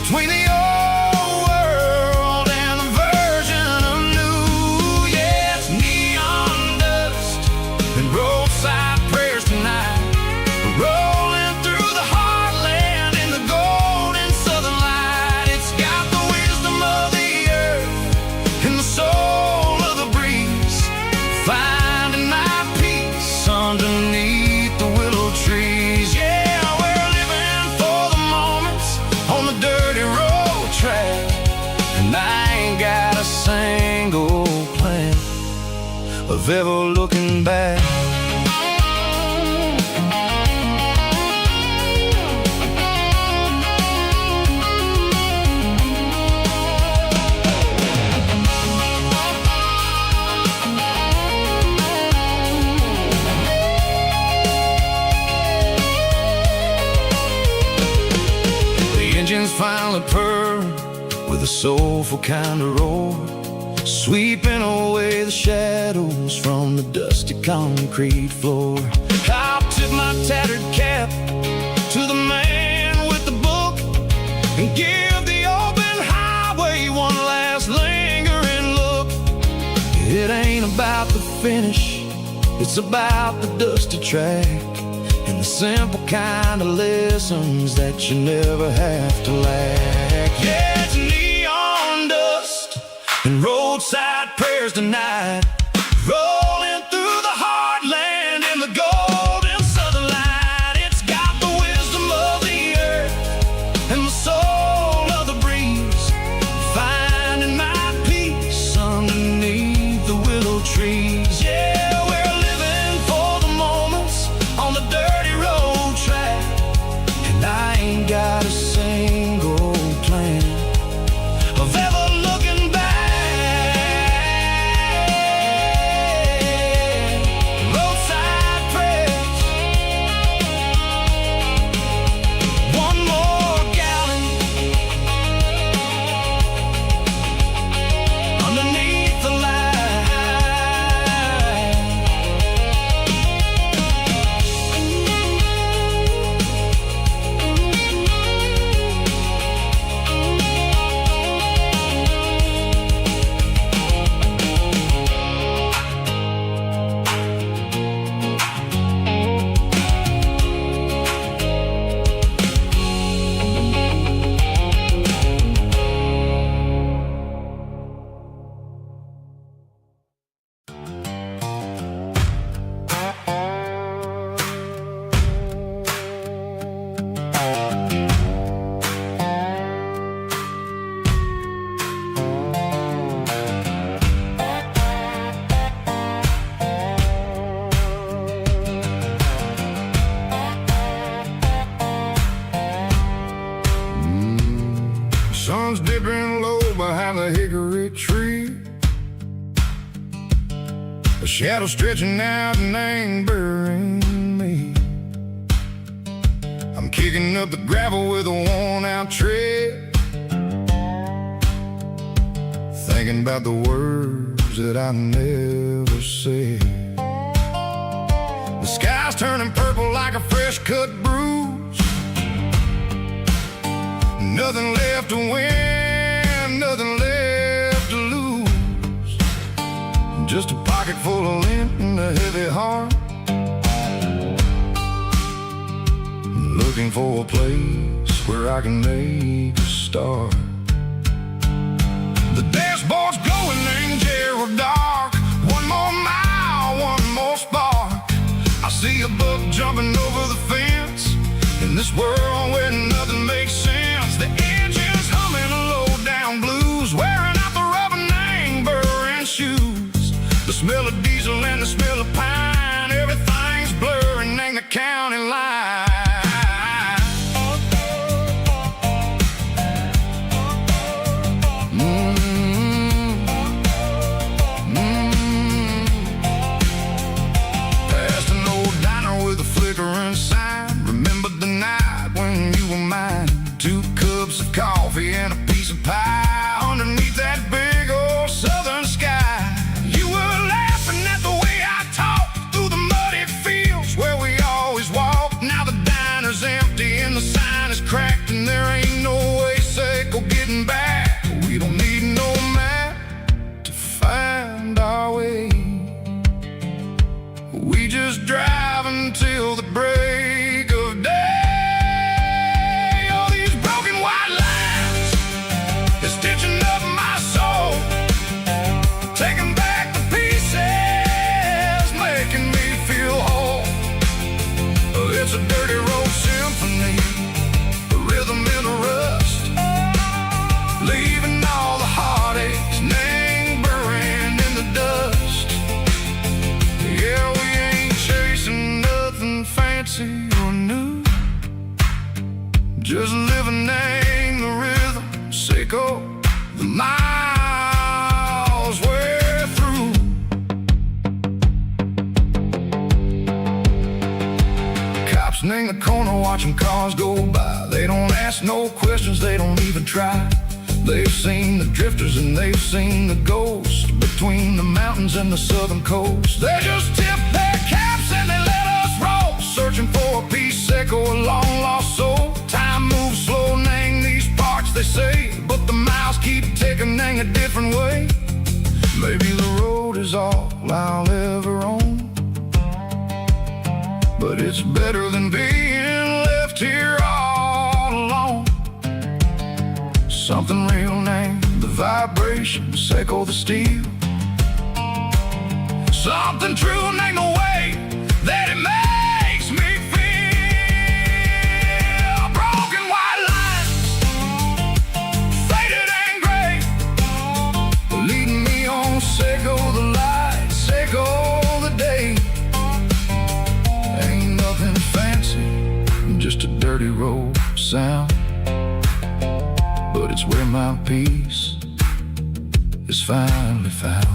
between the old world and the version of new. Yeah, it's neon dust and roadside prayers tonight, rolling through the heartland in the golden southern light. It's got the wisdom of the earth and the soul of the breeze, finding my peace underneath the willow trees. Yeah, we're living for the moments on the dirty road track, and I ain't got a single plan of ever looking back. Engines finally purr with a soulful kind of roar, sweeping away the shadows from the dusty concrete floor. I'll tip my tattered cap to the man with the book and give the open highway one last lingering look. It ain't about the finish, it's about the dusty track, and the simple kind of lessons that you never have to lack. Yeah, it's neon dust and roadside prayers tonight, rolling through the heartland in the golden southern light. It's got the wisdom of the earth and the soul of the breeze, finding my peace underneath the willow trees. Yeah, we're living for the moments on the dirty road track, and I ain't got a single plan of ever looking back. Roadside prayers, one more gallon underneath the light. Sun's dipping low behind the hickory tree, a shadow stretching out and ain't burying me. I'm kicking up the gravel with a worn-out tread, thinking about the words that I never said. The sky's turning purple like a fresh-cut bruise, nothing left to win, nothing left to lose, just a pocket full of lint and a heavy heart, looking for a place where I can make a start. The dashboard's glowing in Gerald dark, one more mile, one more spark. I see a buck jumping over the fence in this world where nothing makes sense. The engine's humming a low-down blues, wearing out the rubber name burring shoes. The smell of diesel and the smell of pine, everything's blurring in the county line. Past an old diner with a flickering sign, remembered the night when you were mine. 2 cups of coffee and a piece of pie underneath that big old southern sky. You were laughing at the way I talked through the muddy fields where we always walked. Now the diner's empty and the sign is cracked, and there ain't no way safe Mexico, the miles we're through. Cops in the corner watching cars go by. They don't ask no questions, they don't even try. They've seen the drifters and they've seen the ghosts between the mountains and the southern coast. They just tip their caps and they let us roll, searching for a piece seco, a long lost soul. Time moves slow, nang these parts they say, but the miles keep ticking, nang a different way. Maybe the road is all I'll ever own, but it's better than being left here all alone. Something real named the vibration, seco the steel. Something true named the way that it makes me feel. Broken white lines, faded and gray, leading me on, seco the light, seco the day. Ain't nothing fancy, just a dirty road sound, but it's where my peace is finally found.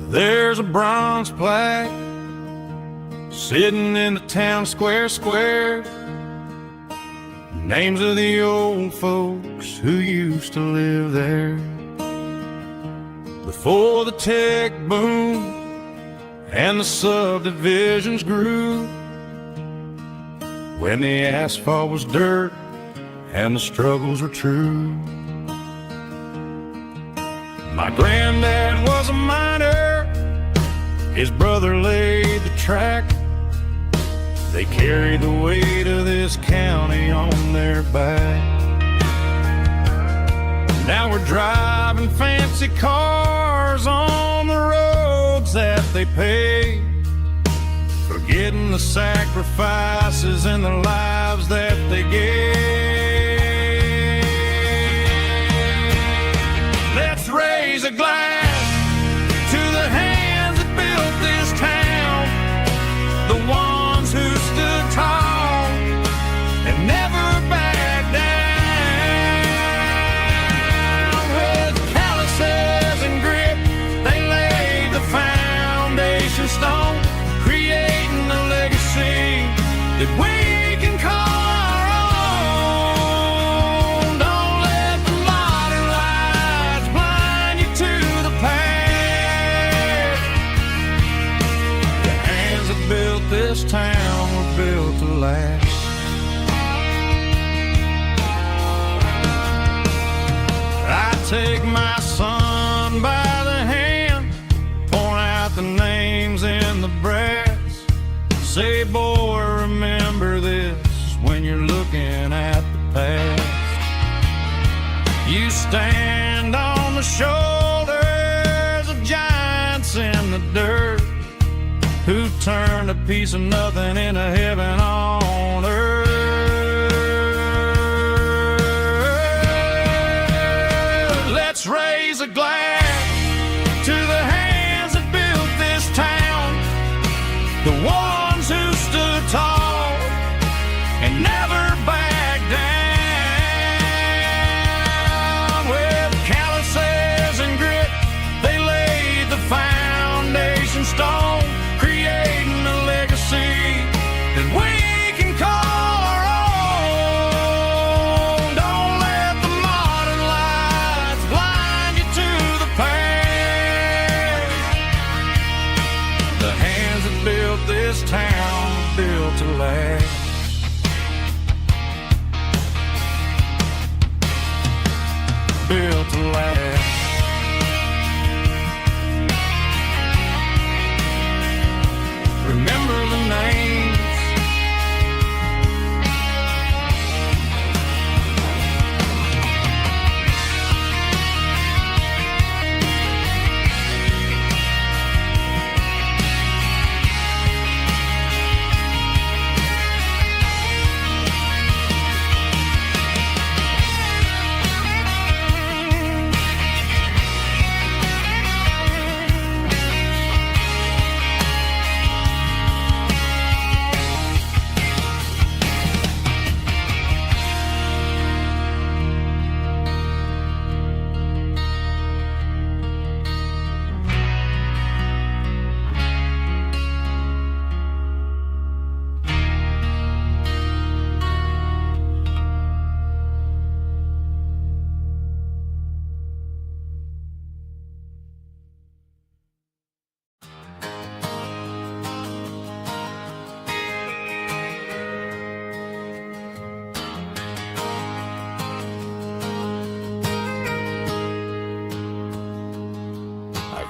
There's a bronze plaque sitting in the town square. Names of the old folks who used to live there before the tech boom and the subdivisions grew, when the asphalt was dirt and the struggles were true. My granddad was a miner, his brother laid the track. They carried the weight of this county on their back. Now we're driving fancy cars on the roads that they paved, forgetting the sacrifices and the lives that they gave. Let's raise a glass to the hands that built this town, the ones who stood tall and never backed down. With calluses and grit, they laid the foundation stone, creating a legacy that we can call our own. Don't let the modern lights blind you to the past. The hands that built this town were built to last. I take my son by the hand, point out the names in the brass. Say, boy, remember this when you're looking at the past. You stand on the shoulders of giants in the dirt, who turned a piece of nothing into heaven on earth. Let's raise a glass to the hands that built this town, the ones who stood tall and never backed down. With calluses and grit, they laid the foundation stone, creating a legacy that we can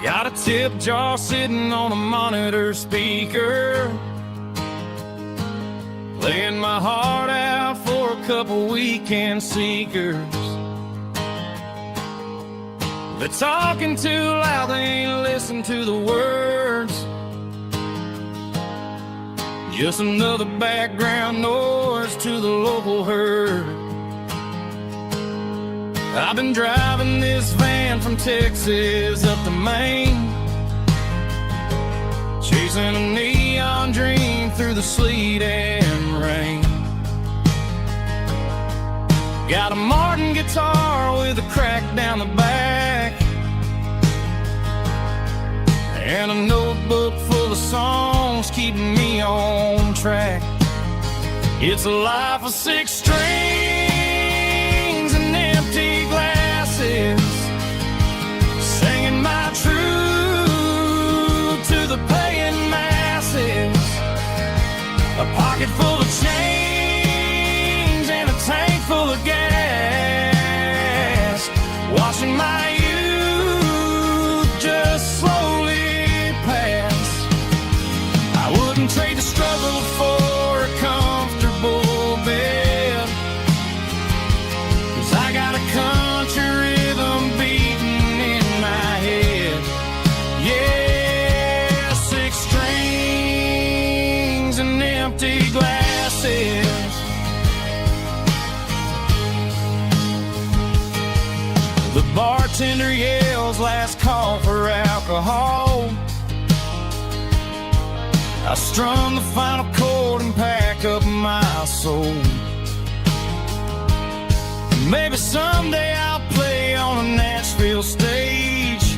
Got a tip jar sitting on a monitor speaker, laying my heart out for a couple weekend seekers. They're talking too loud, they ain't listen to the words. Just another background noise to the local herd. I've been driving this van from Texas up to Maine, chasing a neon dream through the sleet and rain. Got a Martin guitar with a crack down the back, and a notebook full of songs keeping me on track. It's a life of 6 strings and empty glasses, singing my truth to the paying masses. A pocket full of change and a tank full of gas, watching my youth just slowly pass. I wouldn't trade the struggle for a comfortable bed, 'cause I got a country rhythm beating in my head. Yeah, 6 strings and empty glasses. The bartender yells last call for alcohol. I strum the final chord and pack up my soul. Maybe someday I'll play on a Nashville stage,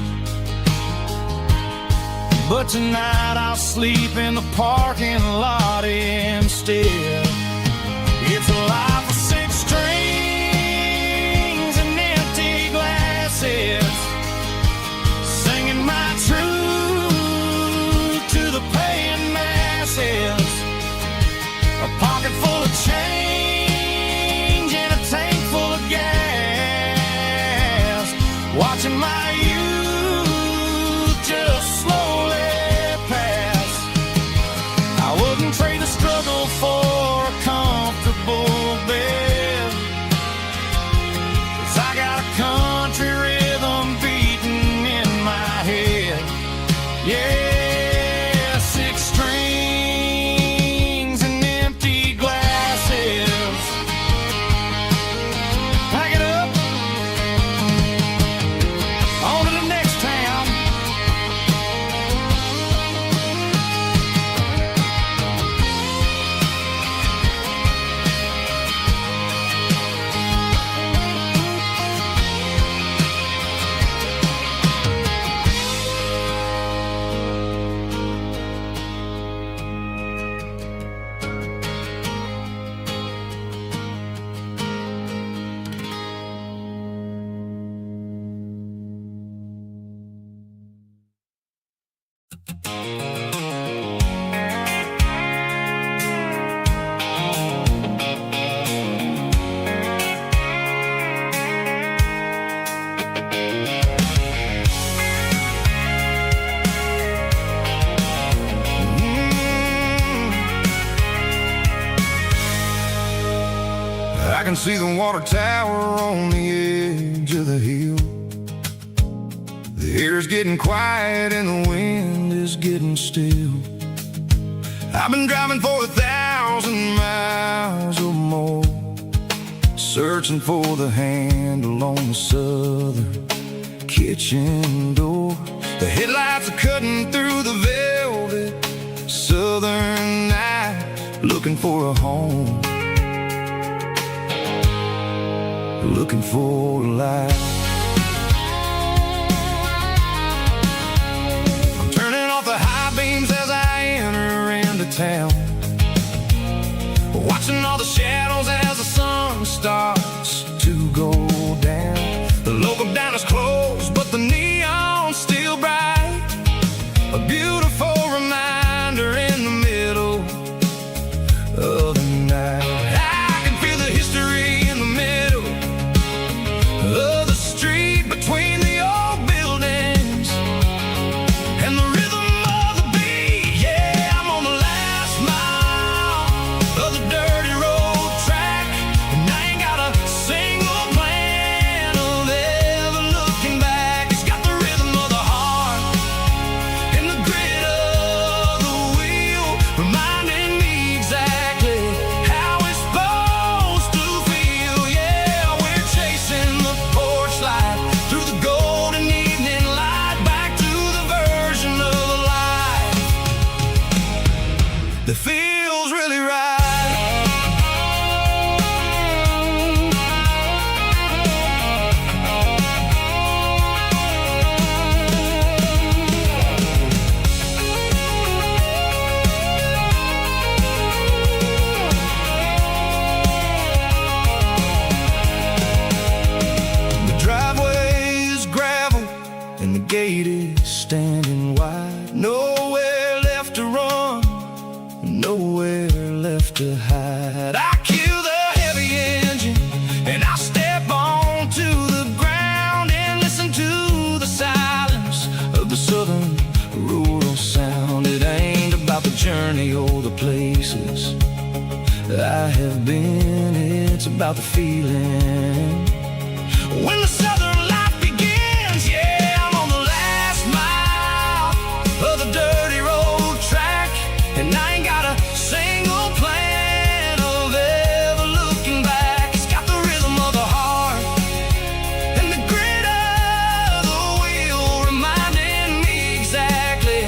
but tonight I'll sleep in the parking lot instead. It's a life of 6 strings and empty glasses, singing my truth to the paying masses. A pocket full of change and a tank full of gas, watching my youth just slowly pass. I wouldn't trade the struggle for a comfortable bed, 'cause I got a country rhythm beating in my head. Yeah, 6 strings and empty glasses. Pack it up, on to the next town. I can see the water tower on the edge of the hill. The air's getting quiet and the wind is getting still. I've been driving for 1,000 miles or more, searching for the handle on the southern kitchen door. The headlights are cutting through the velvet southern night, looking for a home, looking for a light. I'm turning off the high beams as I enter into town, watching all the shadows as the sun starts to go down. The local diner's closed, but the neon's still bright, a beautiful reminder in the middle of the night. I can feel the history in the middle of the street, between the old buildings standing wide. Nowhere left to run, nowhere left to hide. I kill the heavy engine and I step onto the ground and listen to the silence of the southern rural sound. It ain't about the journey or the places I have been, it's about the feeling. When the southern life begins, yeah, I'm on the last mile of the dirty road track, and I ain't got a single plan of ever looking back. It's got the rhythm of the heart and the grit of the wheel, reminding me exactly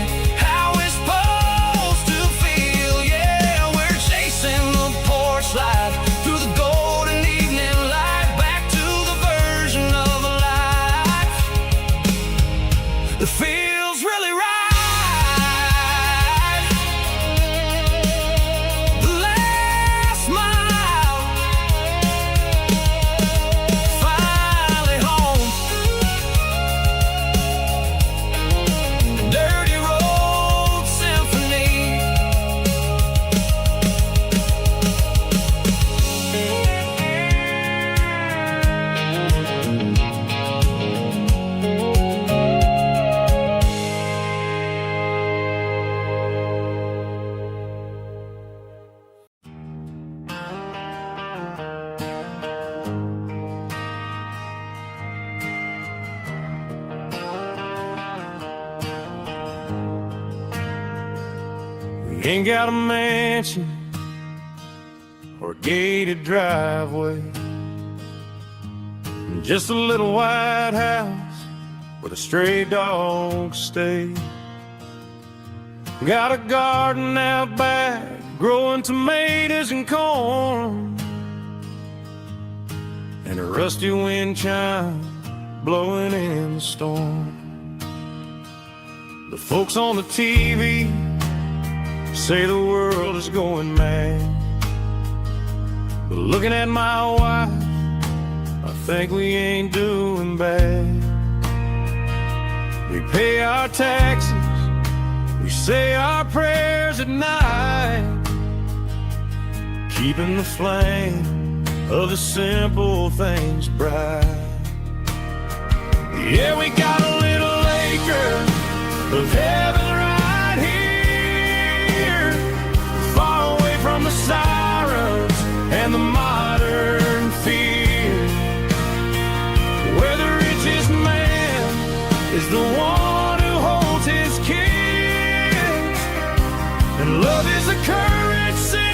how it's supposed to feel. Yeah, we're chasing the porch light through the golden evening light, back to the version of a life that feels really right. The last mile, finally home. Dirty road symphony. We ain't got a mansion or a gated driveway, just a little white house where the stray dogs stay. Got a garden out back, growing tomatoes and corn, and a rusty wind chime blowing in the storm. The folks on the TV say the world is going mad, but looking at my wife, I think we ain't doing bad. We pay our taxes, we say our prayers at night, keeping the flame of the simple things bright. Yeah, we got a little acre of heaven right here, far away from the sirens and the modern fear, where the richest man is the one who holds his kids, and love is the currency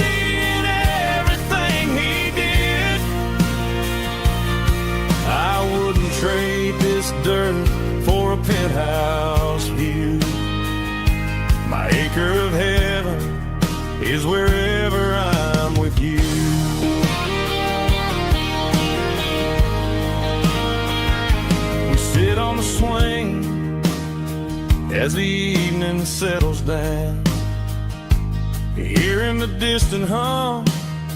in everything he did. I wouldn't trade this dirt for a penthouse view. My acre of heaven is wherever I'm with you. We sit on the swing as the evening settles down, hearing the distant hum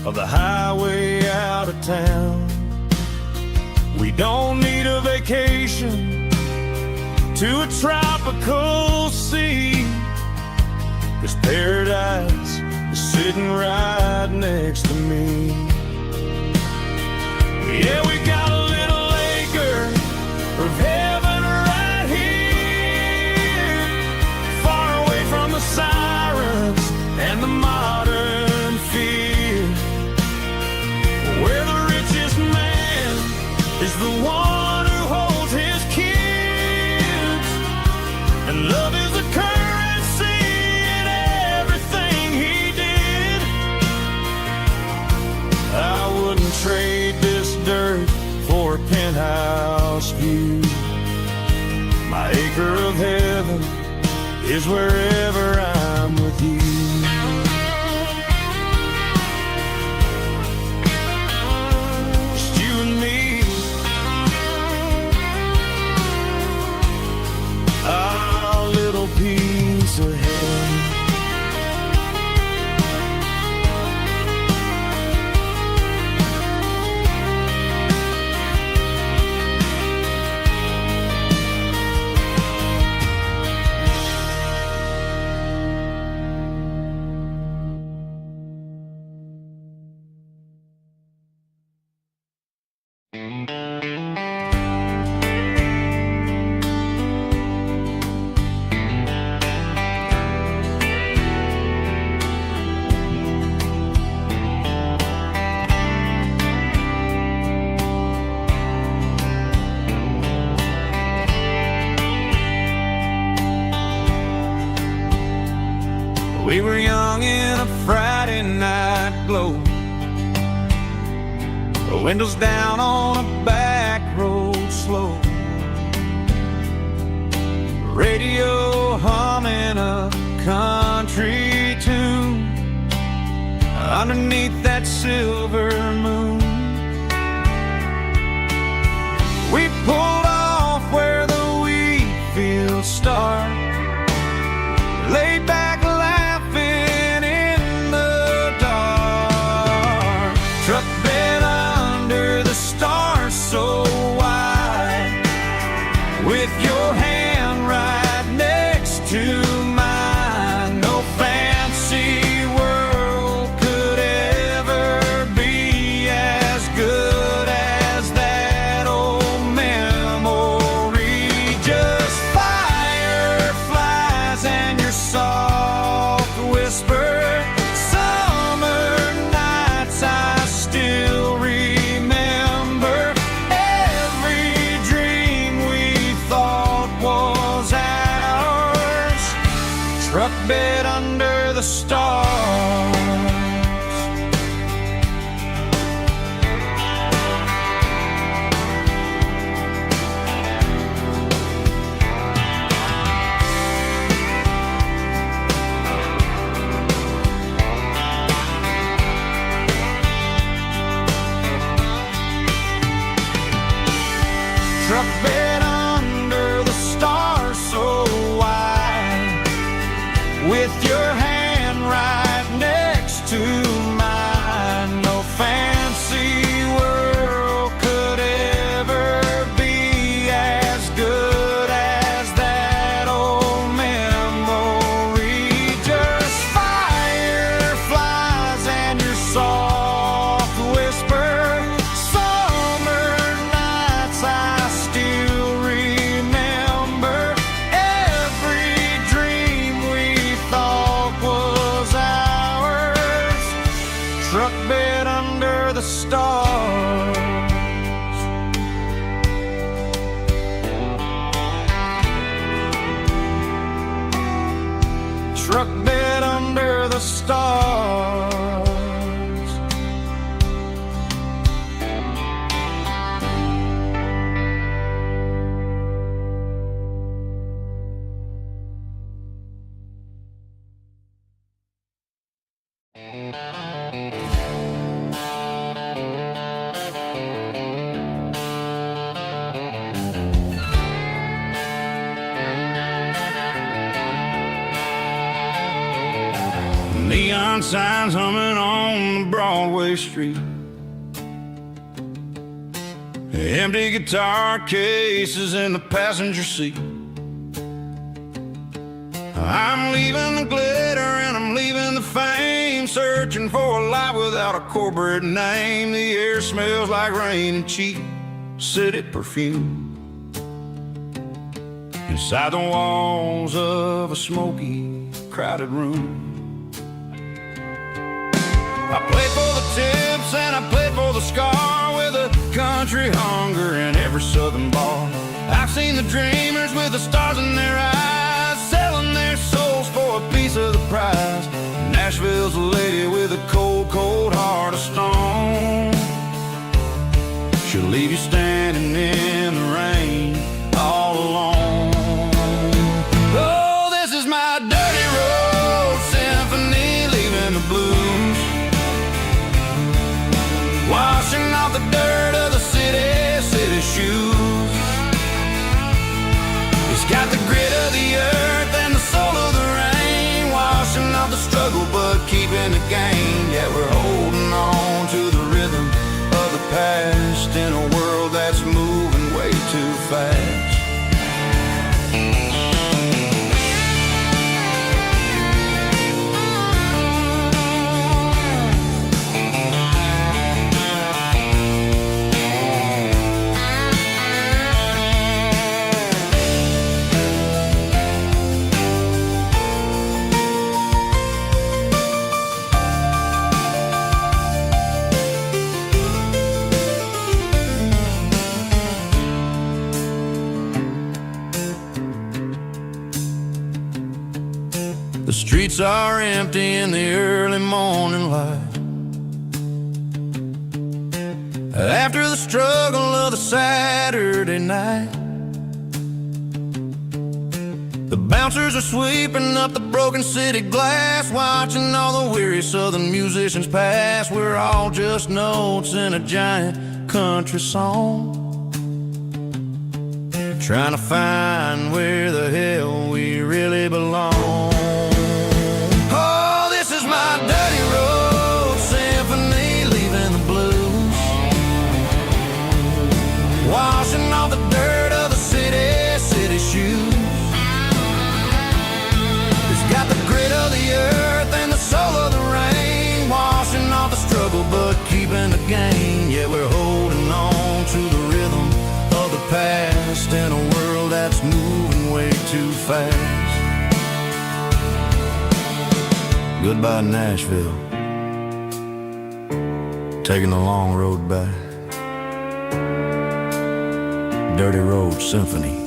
of the highway out of town. We don't need a vacation to a tropical sea, 'cause paradise is sitting right next to me. Yeah, we got a little acre of heaven right here, far away from the sirens and the modern fear, where the richest man is the one who holds his kids, and love is a currency in everything he did. I wouldn't trade this dirt for a penthouse view. My acre of heaven is wherever I'm with you. Just you and me, our little piece of heaven. We were young in a Friday night glow, the windows down on a back road slow, radio humming a country tune underneath that silver moon. We pulled off where the wheat fields start, laid back laughing in the dark. Truck bed under the stars so wide, with your hand right next to mine. No fancy world could ever be as good as that old memory. Just fireflies and your soft whisper. Summer nights I still remember. Every dream we thought was ours. Truck bed under the stars. Truck bed under the stars so wide, with your hand right next to mine. No fancy world could ever be as good as that old memory. Just fireflies and your soft whisper. Summer nights I still remember. Every dream we thought was ours. Truck bed under the stars. Truck bed under the stars. Neon signs humming on Broadway Street, empty guitar cases in the passenger seat. I'm leaving the glitter and I'm leaving the fame, searching for a life without a corporate name. The air smells like rain and cheap city perfume inside the walls of a smoky, crowded room. I played for the tips and I played for the scar, with a country hunger in every southern bar. I've seen the dreamers with the stars in their eyes, selling their souls for a piece of the prize. Nashville's a lady with a cold, cold heart of stone. She'll leave you standing in the rain all alone. Oh, this is my dirty road symphony, leaving the blues, washing off the dirt of the city shoes. It's got the grit of the earth and the soul of the rain, washing off the struggle but keeping the gain. Yeah, we're holding on to the rhythm of the past in a world that The streets are empty in the early morning light. After the struggle of the Saturday night, the bouncers are sweeping up the broken city glass, watching all the weary southern musicians pass. We're all just notes in a giant country song, trying to find where the hell we really belong. Oh, this is my dirty road symphony, leaving the blues, washing off the dirt of the city shoes. It's got the grit of the earth and the soul of the rain, washing off the struggle but keeping the gain. Yeah, we're holding on to the rhythm of the past in a world that's moving way too fast. Goodbye Nashville, taking the long road back. Dirty Road Symphony.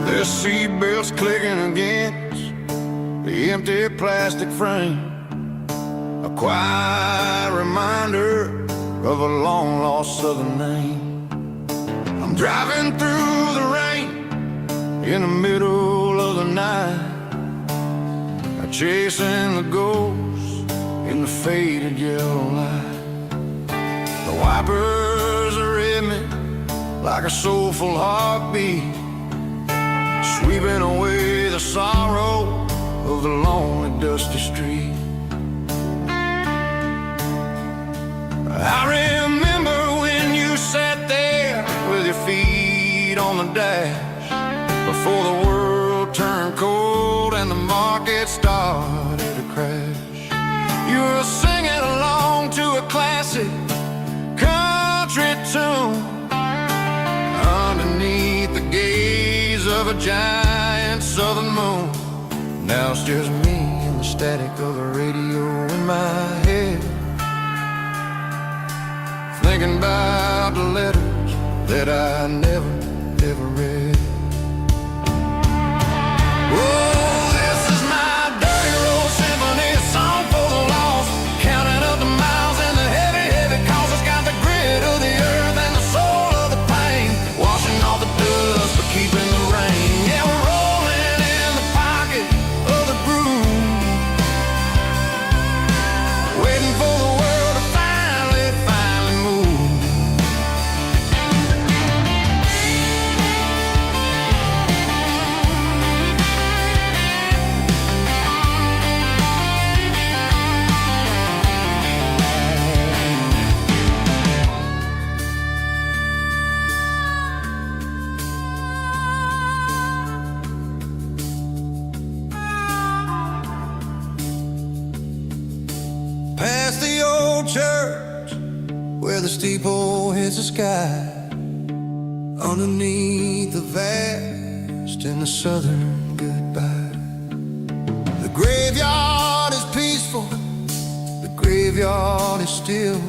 The seatbelts clicking against the empty plastic frame, a quiet reminder of a long-lost southern name. I'm driving through the rain in the middle of the night, chasing the ghosts in the faded yellow light. The wipers are in me like a soulful heartbeat, sweeping away the sorrow of the lonely dusty street. I remember when you sat there with your feet on the dash, before the world turned cold and the market started to crash. You were singing along to a classic country tune underneath the gaze of a giant southern moon. Now it's just me and the static of the radio in my head, thinking about the letters that I never, ever read. Oh, this is my dirty road symphony, a song for the lost, counting up the miles and the heavy, heavy calls. It's got the grit of the earth and the soul of the pain, washing off the dust but keeping the rain. Yeah, we're rolling in the pocket of the groove, waiting for the world to finally move. Past the old church where the steeple hits the sky, underneath the vast and the southern goodbye. The graveyard is peaceful, the graveyard is still,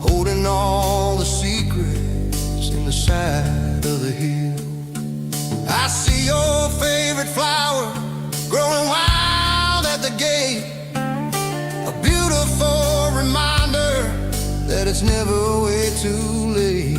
holding all the secrets in the side of the hill. I see your favorite flower growing wild at the gate, a beautiful reminder that it's never way too late.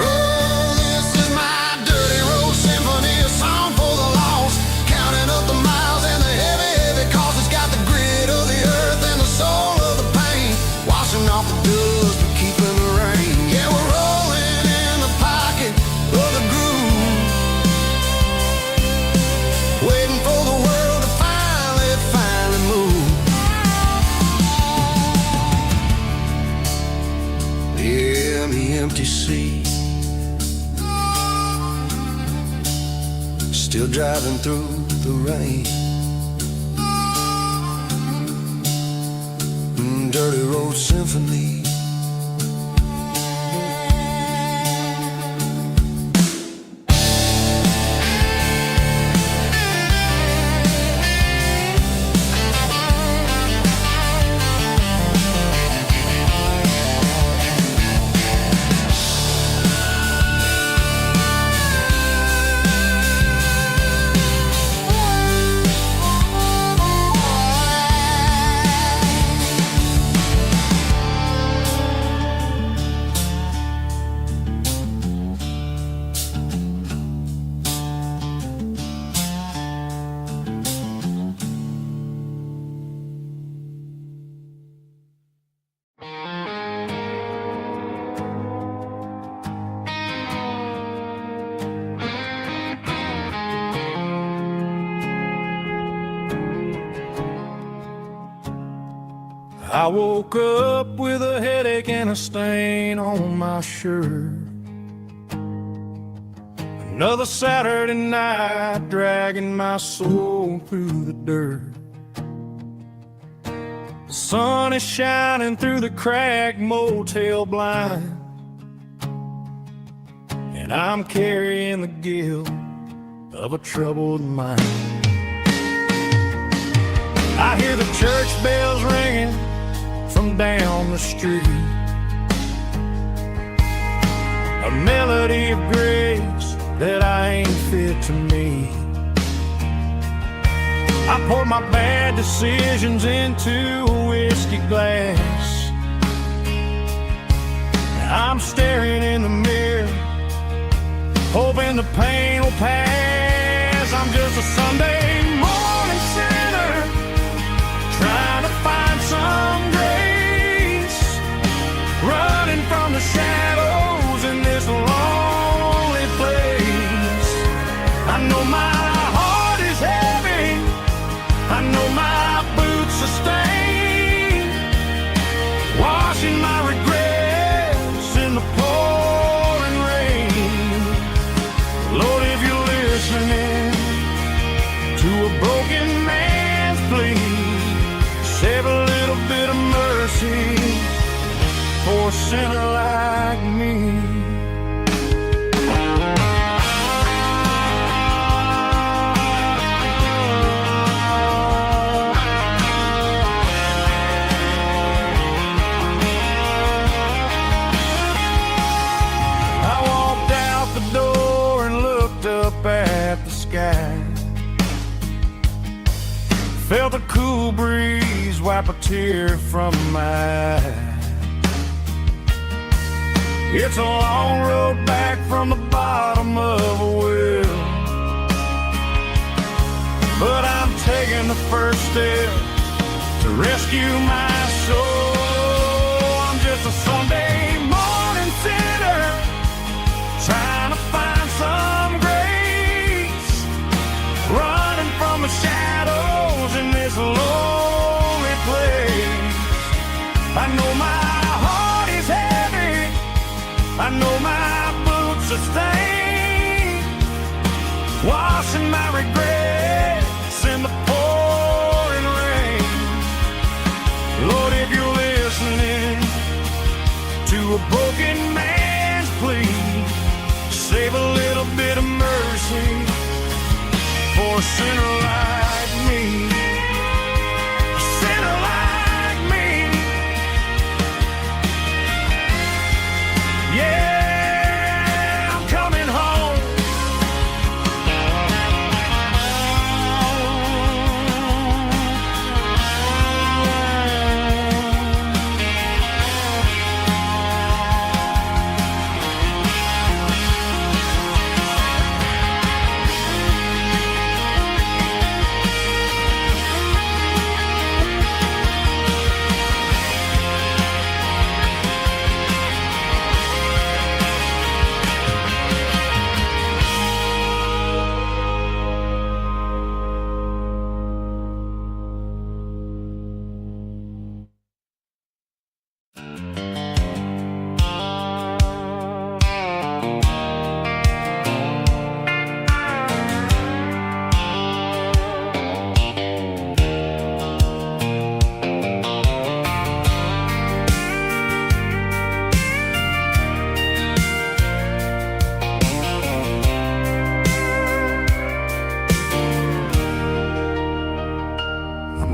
Oh, this is my dirty road symphony, a song for the lost, counting up the miles and the heavy, heavy calls. It's got the grit of the earth and the soul of the pain, washing off the dust but keeping the rain. Yeah, we're rolling in the pocket of the groove, waiting for the world to finally driving through the rain. Dirty Road Symphony. I woke up with a headache and a stain on my shirt. Another Saturday night dragging my soul through the dirt. The sun is shining through the cracked motel blind, and I'm carrying the guilt of a troubled mind. I hear the church bells ringing from down the street, a melody of grace that I ain't fit to meet. I poured my bad decisions into a whiskey glass. I'm staring in the mirror, hoping the pain will pass. I'm just a Sunday morning sinner, trying to find some grace, running from the shadows in this lonely place. I know my heart is heavy, I know my boots are stained, washing my regrets in the pouring rain. Lord, if you're listening to a broken man's plea, save a little bit of mercy for a sinner like me. I walked out the door and looked up at the sky, felt a cool breeze wipe a tear from my eye. It's a long road back from the bottom of a well, but I'm taking the first step to rescue my soul. I'm just a Sunday morning sinner, trying to find some grace, running from the shadows in this lonely place. I know my heart is heavy, I know my boots are stained, washing my regrets in the pouring rain. Lord, if you're listening to a broken man's plea, save a little bit of mercy for a sinner like me. A sinner like me. Yeah, I'm coming home.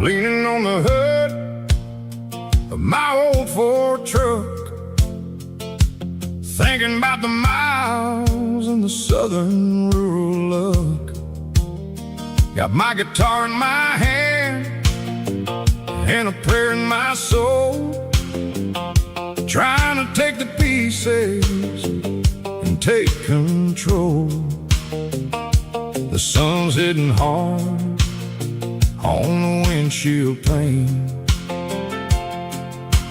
leaning on the hood of my old Ford truck, thinking about the miles and the southern rural look. Got my guitar in my hand and a prayer in my soul, trying to take the pieces and take control. The sun's hitting hard on the windshield pane,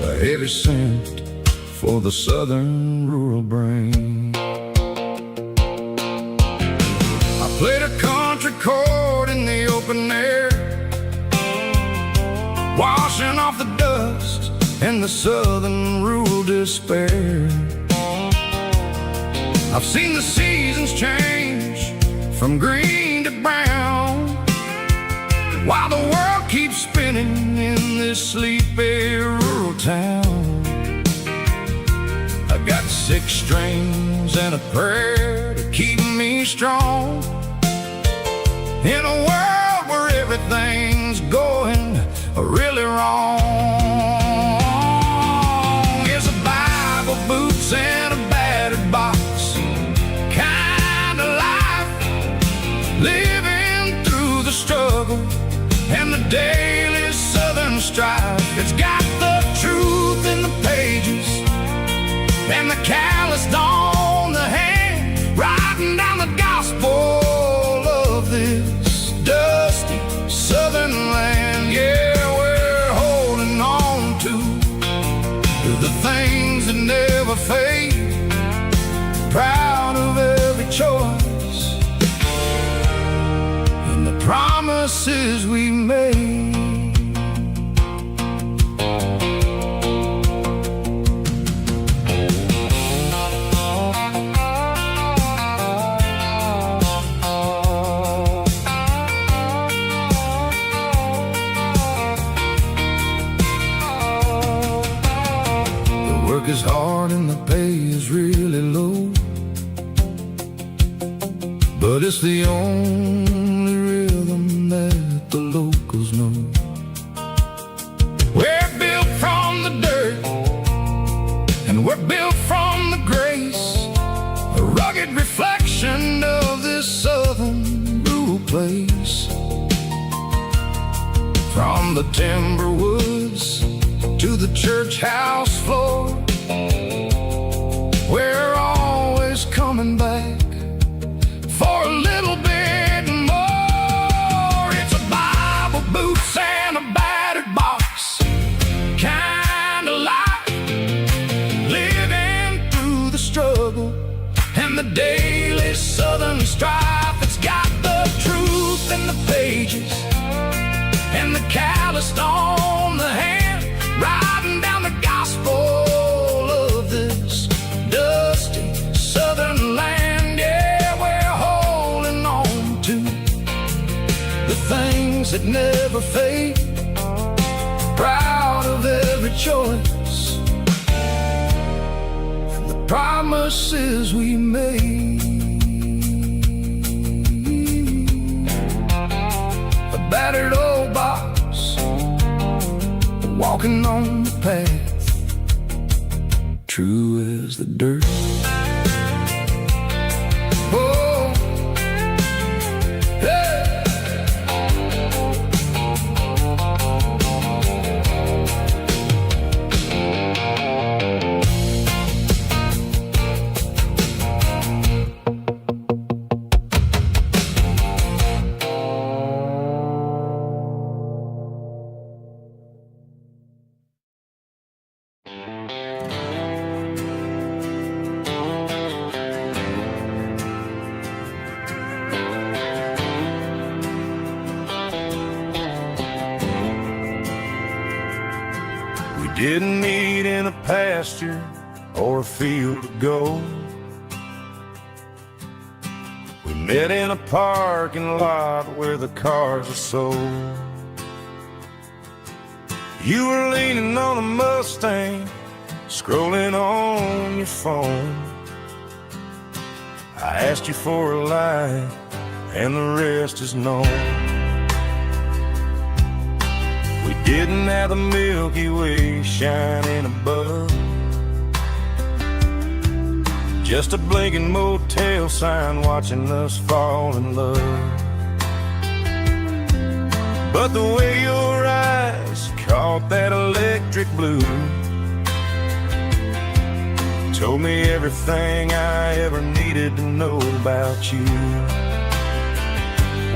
a heavy scent for the southern rural brain. I played a country chord in the open air, washing off the dust and the southern rural despair. I've seen the seasons change from green to brown, while the world keeps spinning in this sleepy rural town. I've got 6 strings and a prayer to keep me strong, in a world where everything's going really wrong. It's a Bible, boots, and a battered box kind of life, living through the struggle and the daily southern strife. It's got the truth in the pages and the calloused on the hand, writing down the gospel of this dusty southern land. Yeah, we're holding on to the things that never fade, proud of every choice and the promises we made. Work is hard and the pay is really low, but it's the only rhythm that the locals know. We're built from the dirt and we're built from the grace, a rugged reflection of this southern rural place. From the timber woods to the church house floor, we're always coming back for a little bit more. It's a Bible, boots, and a battered box kind of life, living through the struggle and the daily southern strife. It's got the truth in the pages and the calloused on the hand, writing down the gospel of this dusty southern land. Yeah, we're holding on to the things that never fade, proud of every choice and the promises we made. A battered old box, walking on the path, true as the dirt. Oh, hey. Didn't meet in a pasture or a field of gold. We met in a parking lot where the cars are sold. You were leaning on a Mustang, scrolling on your phone. I asked you for a light, and the rest is known. Sitting at the Milky Way shining above, just a blinking motel sign watching us fall in love. But the way your eyes caught that electric blue told me everything I ever needed to know about you.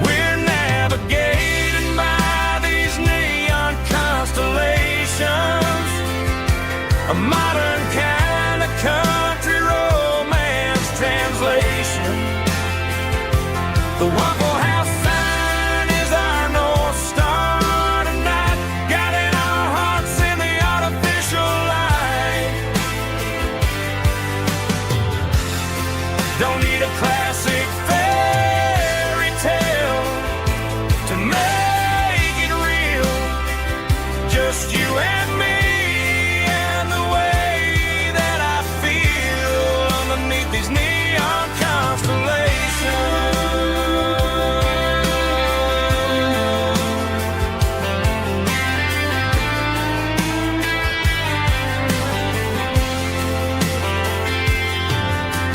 We're navigating by these neon constellations, a modern kind of country romance translation. The Waffle House sign is our North Star tonight, guiding our hearts in the artificial light. Don't need a classic fairy tale to make it real. Just you and me and the way that I feel underneath these neon constellations.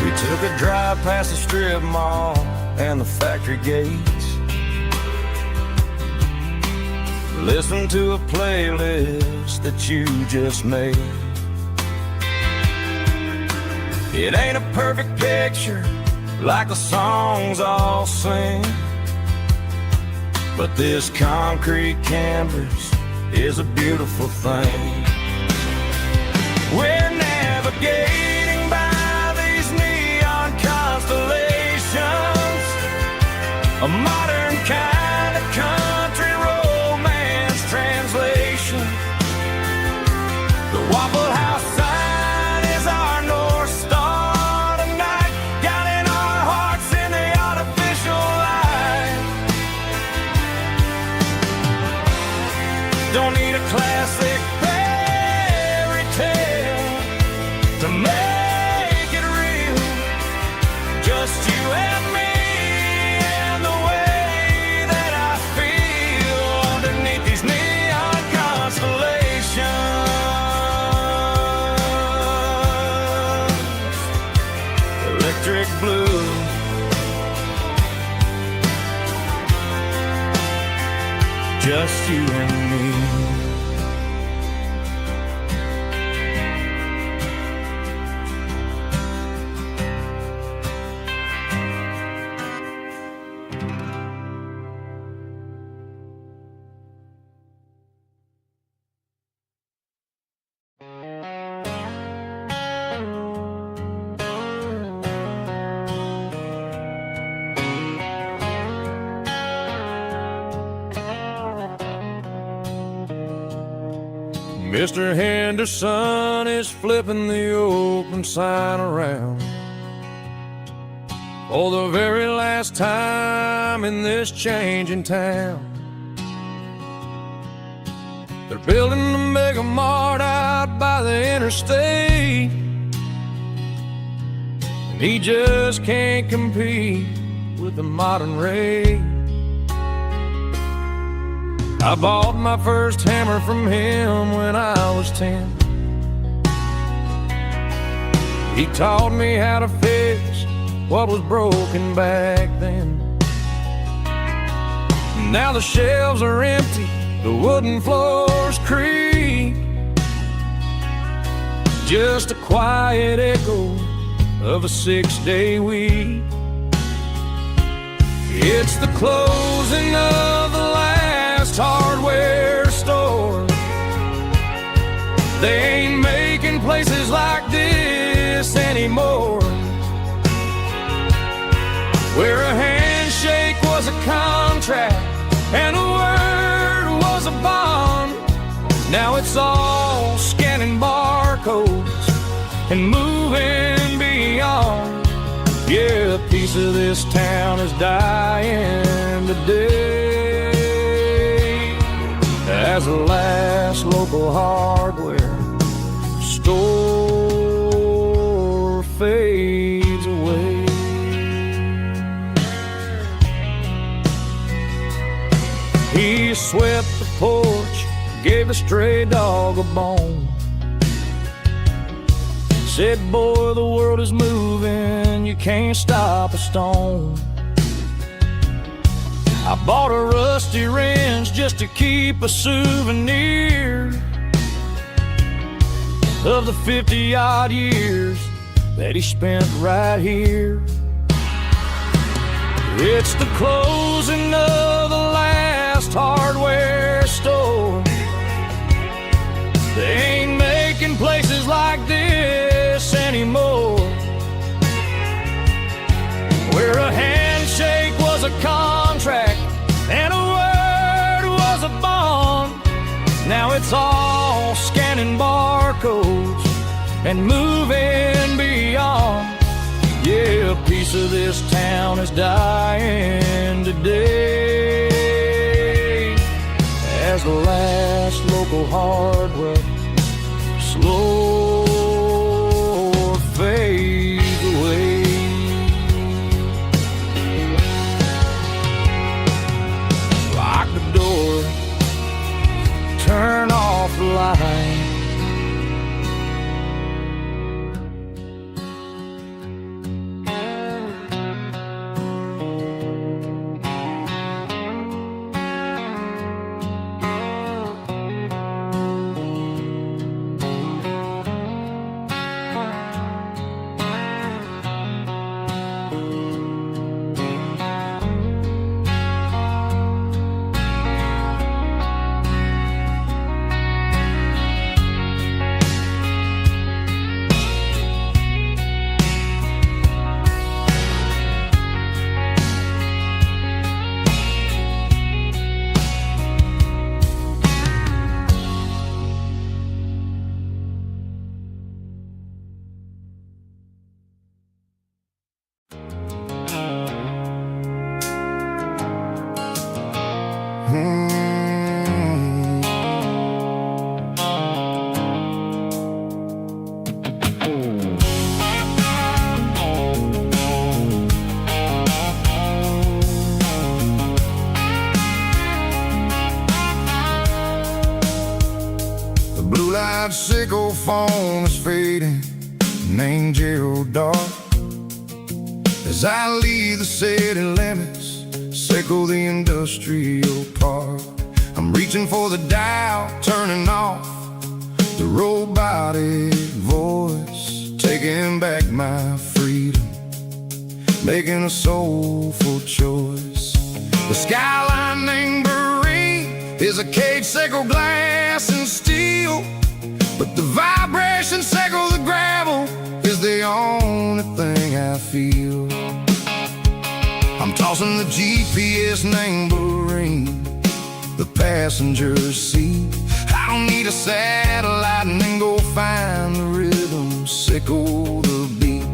We took a drive past the strip mall and the factory gates, listened to a playlist that you just made. It ain't a perfect picture like the songs all sing, but this concrete canvas is a beautiful thing. We're navigating by these neon constellations, a modern kind of country romance translation. The Waffle House sign is our North Star tonight, guiding our hearts in the artificial light. Don't need a classic fairy tale to make it real. Just you and me and the way that I feel underneath these neon constellations. Electric blue, just you and me. Mr. Henderson is flipping the open sign around for the very last time in this changing town. They're building the mega mart out by the interstate, and he just can't compete with the modern rate. I bought my first hammer from him when I was 10. He taught me how to fix what was broken back then. Now the shelves are empty, the wooden floors creak, just a quiet echo of a 6-day week. It's the closing of the last hardware store. They ain't making places like this anymore, where a handshake was a contract and a word was a bond. Now it's all scanning barcodes and moving beyond. Yeah, a piece of this town is dying today as the last local hardware store fades away. He swept the porch, gave a stray dog a bone. Said, boy, the world is moving, you can't stop a stone. I bought a rusty wrench just to keep a souvenir of the 50-odd years that he spent right here. It's the closing of the last hardware store. They ain't making places like this anymore, where a handshake was a contract and a word was a bond. Now it's all scanning barcodes and moving beyond. Yeah, a piece of this town is dying today as the last local hardware slow fades away. Lock the door, turn off the light. Sickle phone is fading, name Gerald dark. As I leave the city limits, sickle the industrial park. I'm reaching for the dial, turning off the robotic voice, taking back my freedom, making a soulful choice. The skyline named PRAIRIE is a cage, sickle glass and steel, but the vibration sickle the gravel is the only thing I feel. I'm tossing the GPS named PRAIRIE, the passenger seat. I don't need a satellite and then go find the rhythm, sickle the beat.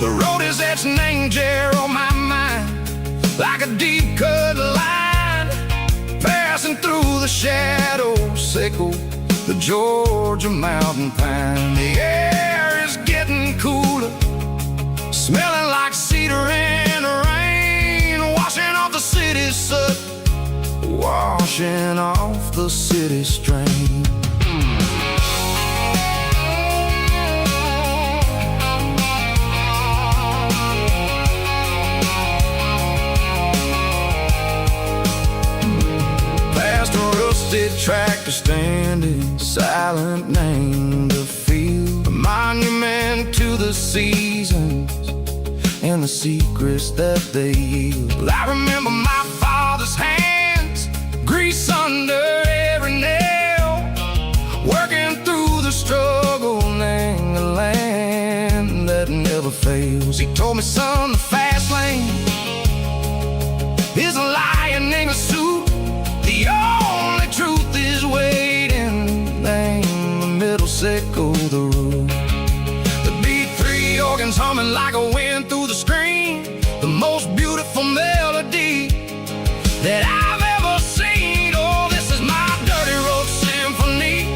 The road is etched named Gerald on my mind, like a deep cut line, passing through the shadows, sickle the Georgia mountain pine. The air is getting cooler, smelling like cedar in the rain, washing off the city soot, washing off the city strain. Past a rusted tractor standing silent, named the field, a monument to the seasons and the secrets that they yield. I remember my father's hands, grease under every nail, working through the struggle, name the land that never fails. He told me, son, the fast lane is a lion in a suit. The only truth is waiting, name the middle, sickle the root. The beat, three organs humming like a wind through the screen, the most beautiful melody that I've ever seen. Oh, this is my dirty road symphony,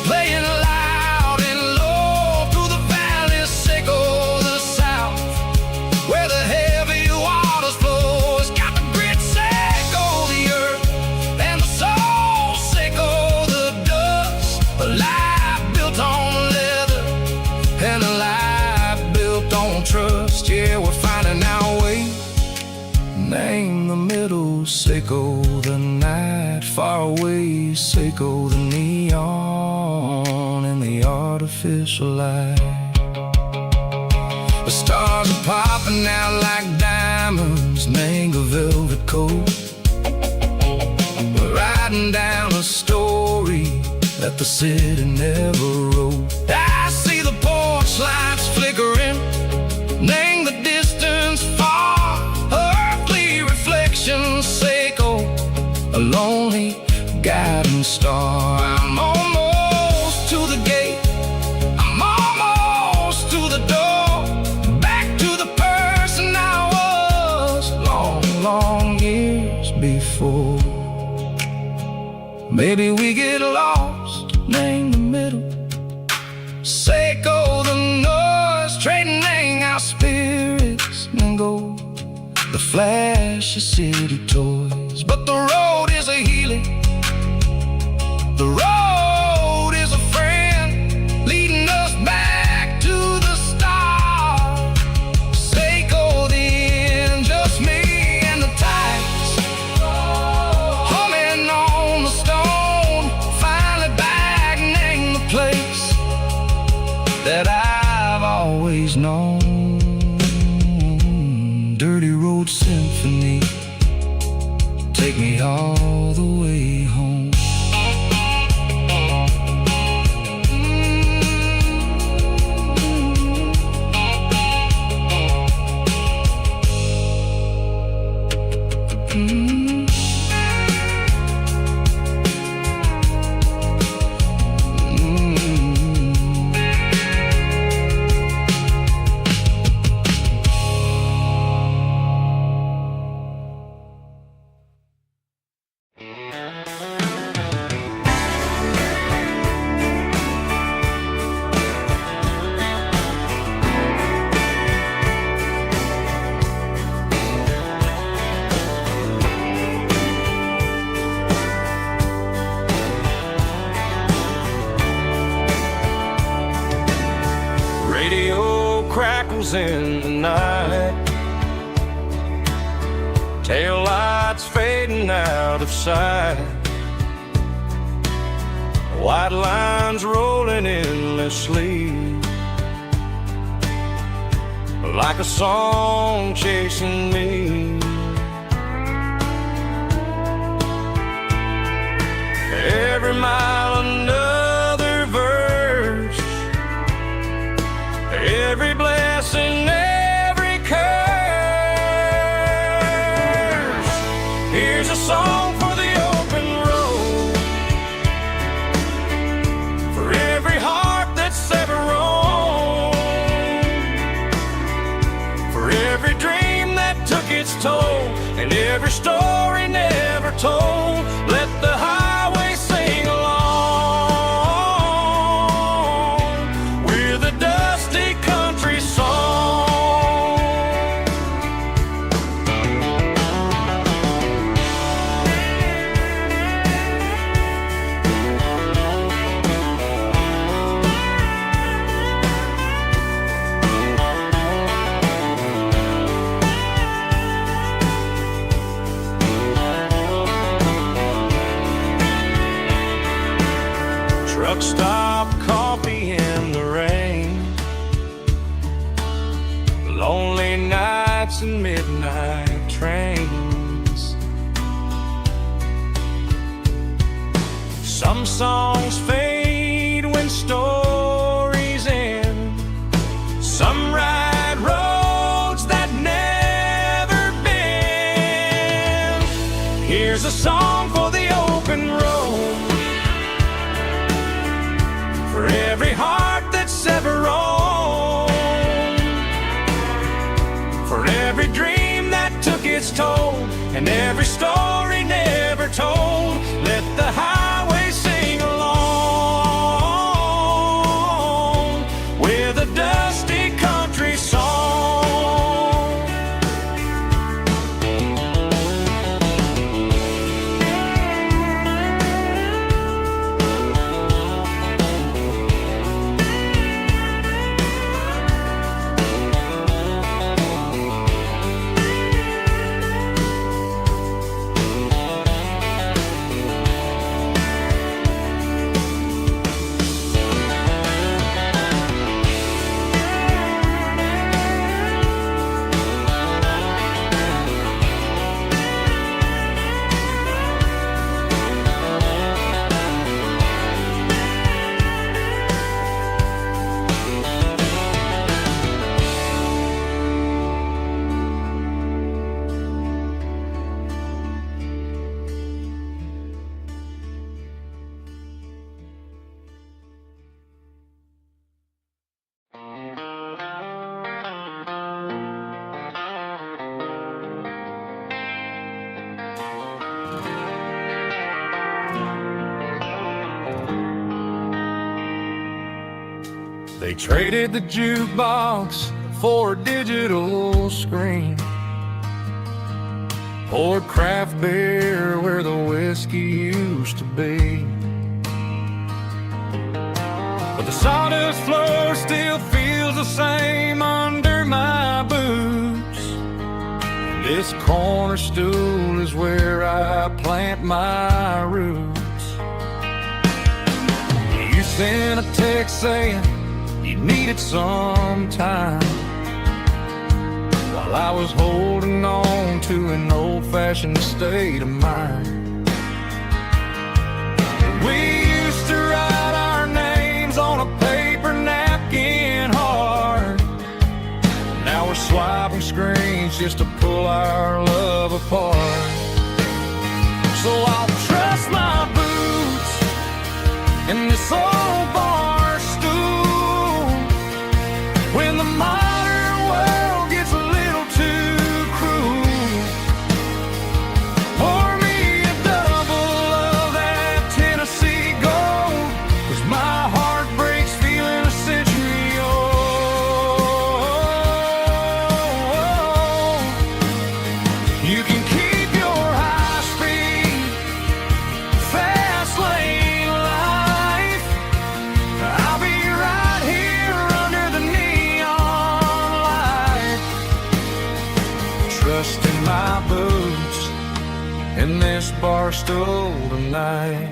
playing loud and low through the valleys, sickle the south, where the heavy Seiko the night, far away, Seiko the neon and the artificial light. The stars are popping out like diamonds, mango velvet coat. We're riding down a story that the city never wrote. I see the porch lights flickering, name the distance far, earthly reflections, Seiko, a lonely guiding star. I'm almost to the gate, I'm almost to the door, back to the person I was long, long years before. Maybe we get lost, name the middle, Seiko the noise, trading our spirits and gold, the flash of city toys. But the road is a healing, the road is a friend, leading us back to the start. Seiko the end, just me and the tides, humming on the stone, finally back, name the place that I've always known. Dirty Road Symphony, take me all the way home. Crackles in the night, tail lights fading out of sight, white lines rolling endlessly, like a song chasing me. Every mile another verse, every blessing, every curse. Here's a song for the open road, for every heart that's ever roamed, for every dream that took its toll, and every story never told. Let the highway sing along with a dusty country song. Truck stop, coffee in the rain, lonely nights and midnight trains. Some songs fade when stories end, some ride roads that never bend. Here's a song for the open road, for every heart that's ever roamed, for every dream that took its toll, and every story never told. Let the highway sing along with a dusty country song. They traded the jukebox for a digital screen, poured craft beer where the whiskey used to be. But the sawdust floor still feels the same under my boots. This corner stool is where I plant my roots. You sent a text saying you needed some time, while I was holding on to an old-fashioned state of mind. We used to write our names on a paper napkin hard. Now we're swiping screens just to pull our love apart. So I'll trust my boots in this old bar stool when the modern world gets a little too cruel. Pour me a double of that Tennessee Gold, 'cause my heart breaks feeling a century old. You can keep your high-speed fast lane life. I'll be right here under the neon light, trusting my boots in this bar stool tonight.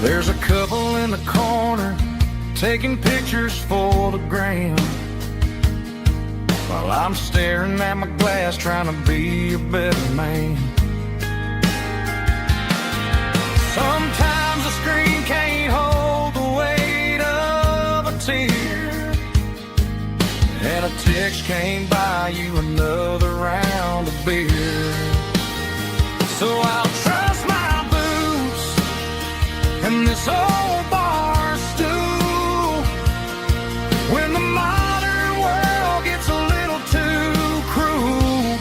There's a couple in the corner taking pictures for the gram, while I'm staring at my glass trying to be a better man. Sometimes the screen can't hold the weight of a tear, and a text can't buy you another round of beer. So I'll trust my boots in this old bar stool when the modern world gets a little too cruel.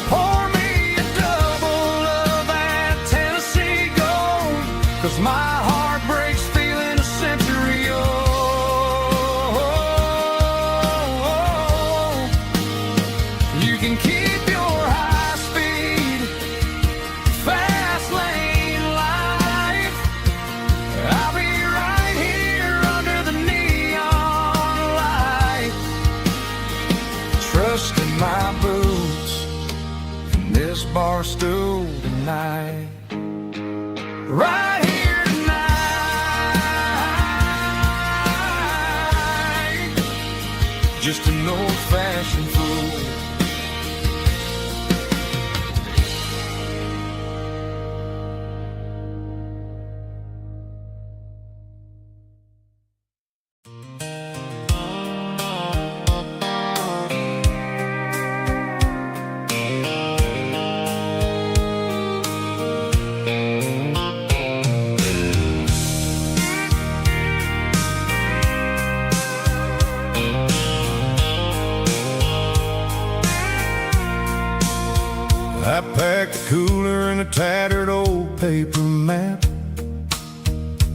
Pour me a double of that Tennessee Gold, 'cause my heart breaks feeling a century old. You can keep your high-speed fast lane life. I'll be right here under the neon light, trusting my boots in this bar stool tonight. Right here tonight, just an old-fashioned fool. I packed the cooler in a tattered old paper map,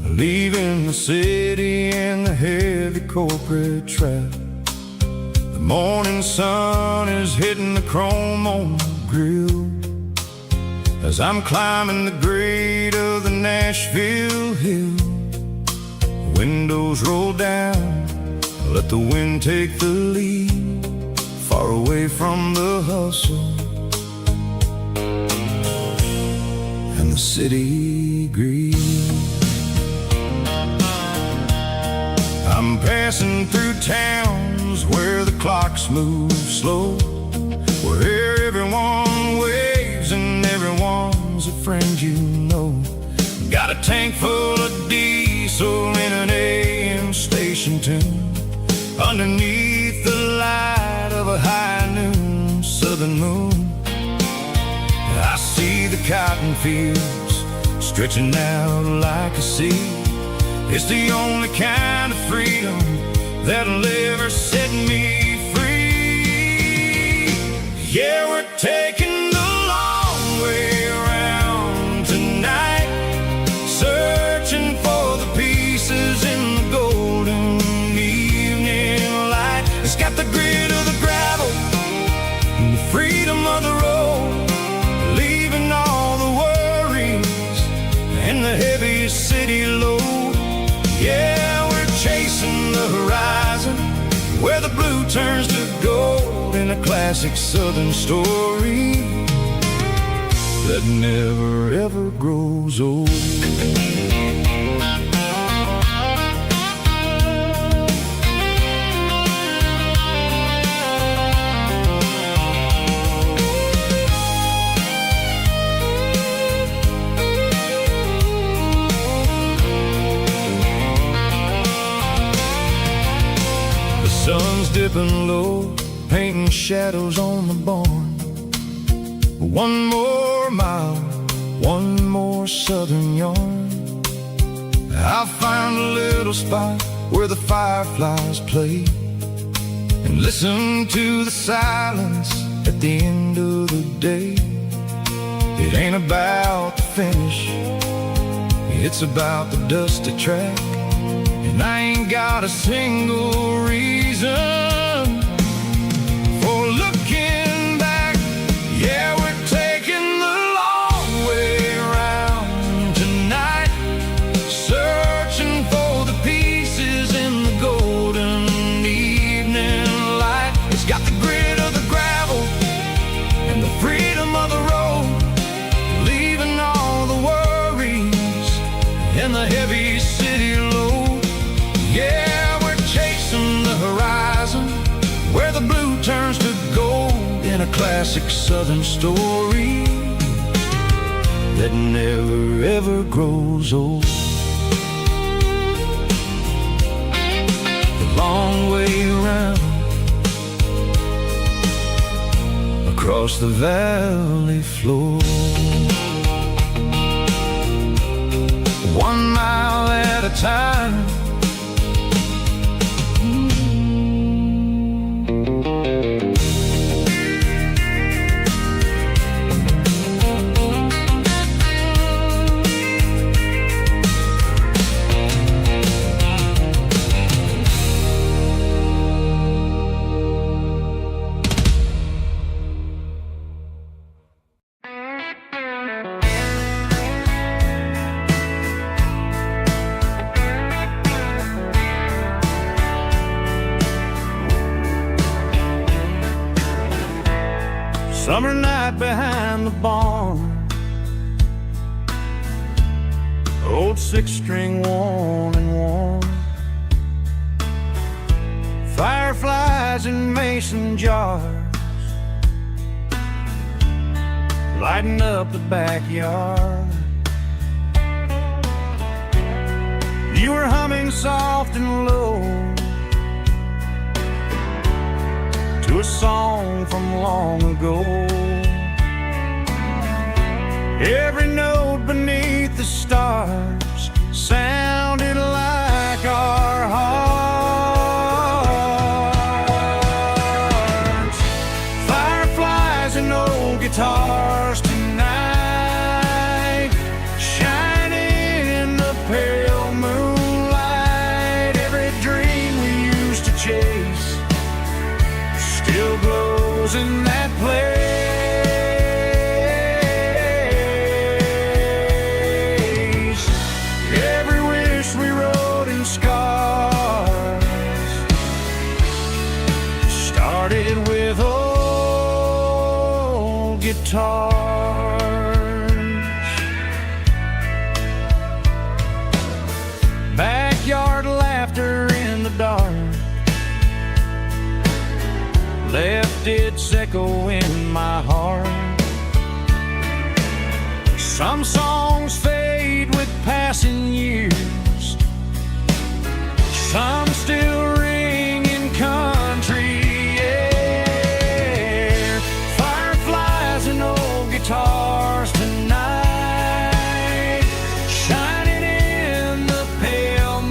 leaving the city in the heavy corporate trap. The morning sun is hitting the chrome on the grill as I'm climbing the grade of the Nashville hill. Windows roll down, let the wind take the lead, far away from the hustle and the city greed. I'm passing through towns where the clocks move slow, where everyone waves and everyone's a friend you know. Got a tank full of diesel in an AM station tune, underneath the light of a high noon southern moon. I see the cotton fields stretching out like a sea, It's the only kind of freedom that'll ever set me free. Yeah, we're taking the long way around tonight, searching for the pieces in the golden evening light. It's got the grit of the gravel and the freedom of the road, leaving all the worries and the heavy city load. Yeah, we're chasing the horizon where the blue turns to gold, in a classic southern story that never ever grows old. Sun's dipping low, painting shadows on the barn. One more mile, one more southern yarn. I'll find a little spot where the fireflies play and listen to the silence at the end of the day. It ain't about the finish, it's about the dusty track. And I ain't got a single reason for looking back. Yeah, we're taking the long way around tonight, searching for the pieces in the golden evening light. It's got the grit of the gravel and the freedom of the road, leaving all the worries and the heavy city load. Yeah, we're chasing the horizon where the blue turns to gold, in a classic southern story that never ever grows old. The long way around across the valley floor, 1 mile at a time. Summer night behind the barn, old 6-string worn and worn, fireflies in mason jars lighting up the backyard. You were humming soft and low to a song from long ago. Every note beneath the stars sounded like our hearts. Fireflies and old guitars tonight, shining in the pale moonlight. Every dream we used to chase still glows in that place. Every wish we wrote in scars started with old guitars. Backyard laughter in the dark left its echo in my heart. Some songs fade with passing years, some still ring in country air. Fireflies and old guitars tonight, shining in the pale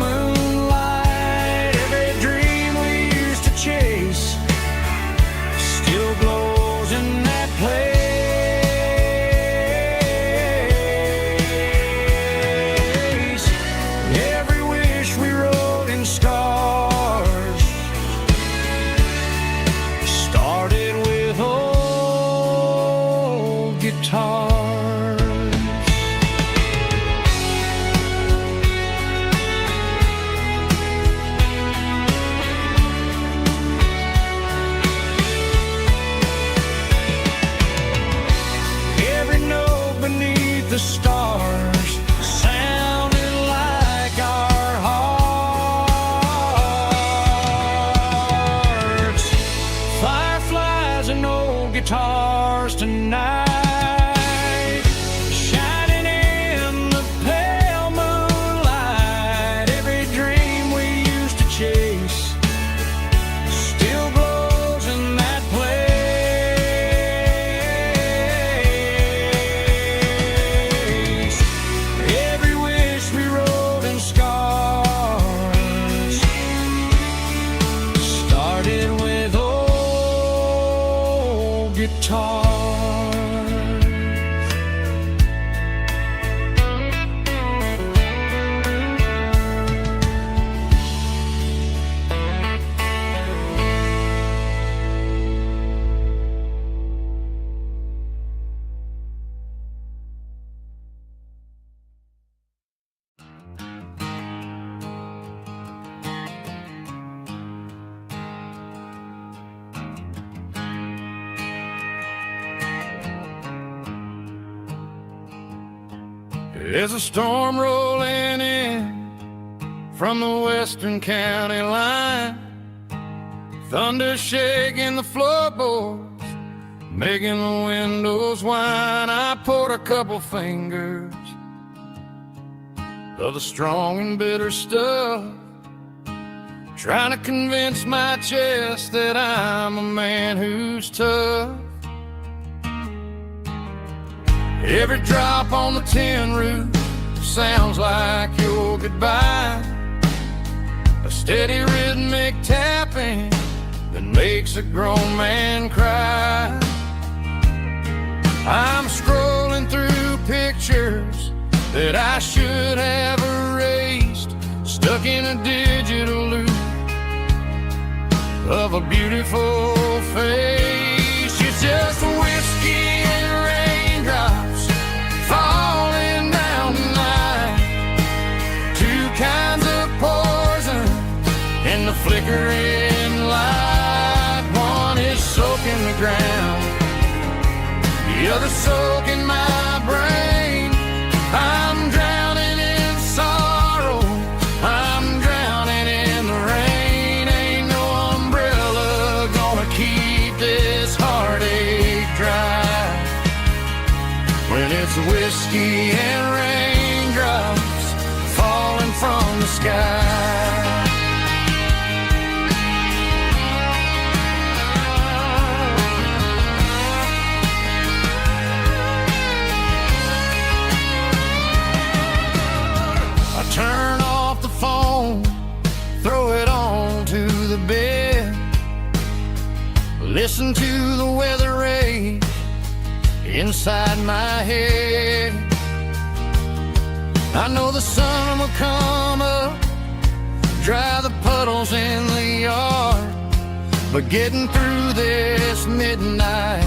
There's a storm rolling in from the western county line, thunder shaking the floorboards, making the windows whine. I poured a couple fingers of the strong and bitter stuff, trying to convince my chest that I'm a man who's tough. Every drop on the tin roof sounds like your goodbye, a steady rhythmic tapping that makes a grown man cry. I'm scrolling through pictures that I should have erased, stuck in a digital loop of a beautiful face. It's just whiskey and raindrops falling down tonight, two kinds of poison in the flickering light. One is soaking the ground, the other soaking my brain. I'm drowning in sorrow, I'm drowning in the rain. Ain't no umbrella gonna keep this heartache dry when it's whiskey and raindrops falling from the sky. Turn off the phone, throw it on to the bed, listen to the weather rage inside my head. I know the sun will come up, dry the puddles in the yard, but getting through this midnight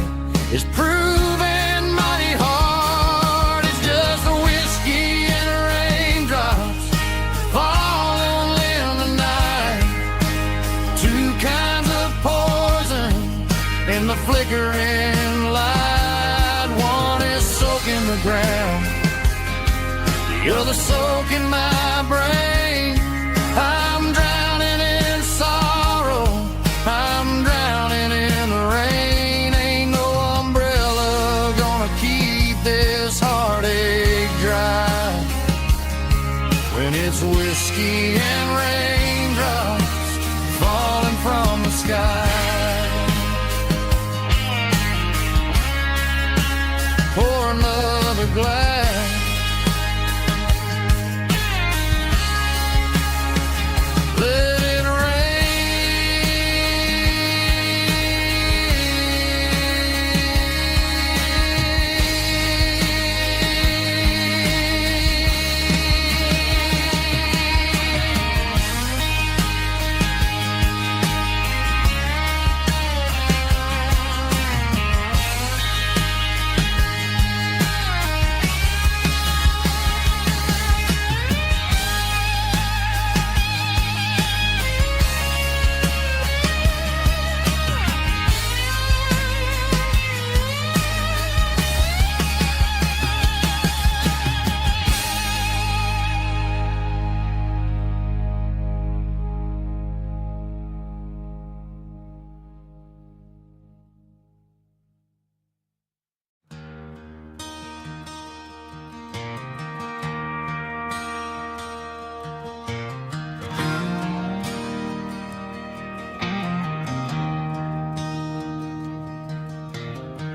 is proving mighty hard. It's just a whiskey and raindrops falling in the night, two kinds of poison in the flickering light. One is soaking the ground, the other soaking my brain. I'm drowning in sorrow, I'm drowning in the rain. Ain't no umbrella gonna keep this heartache dry when it's whiskey and raindrops falling from the sky. Pour another glass, let it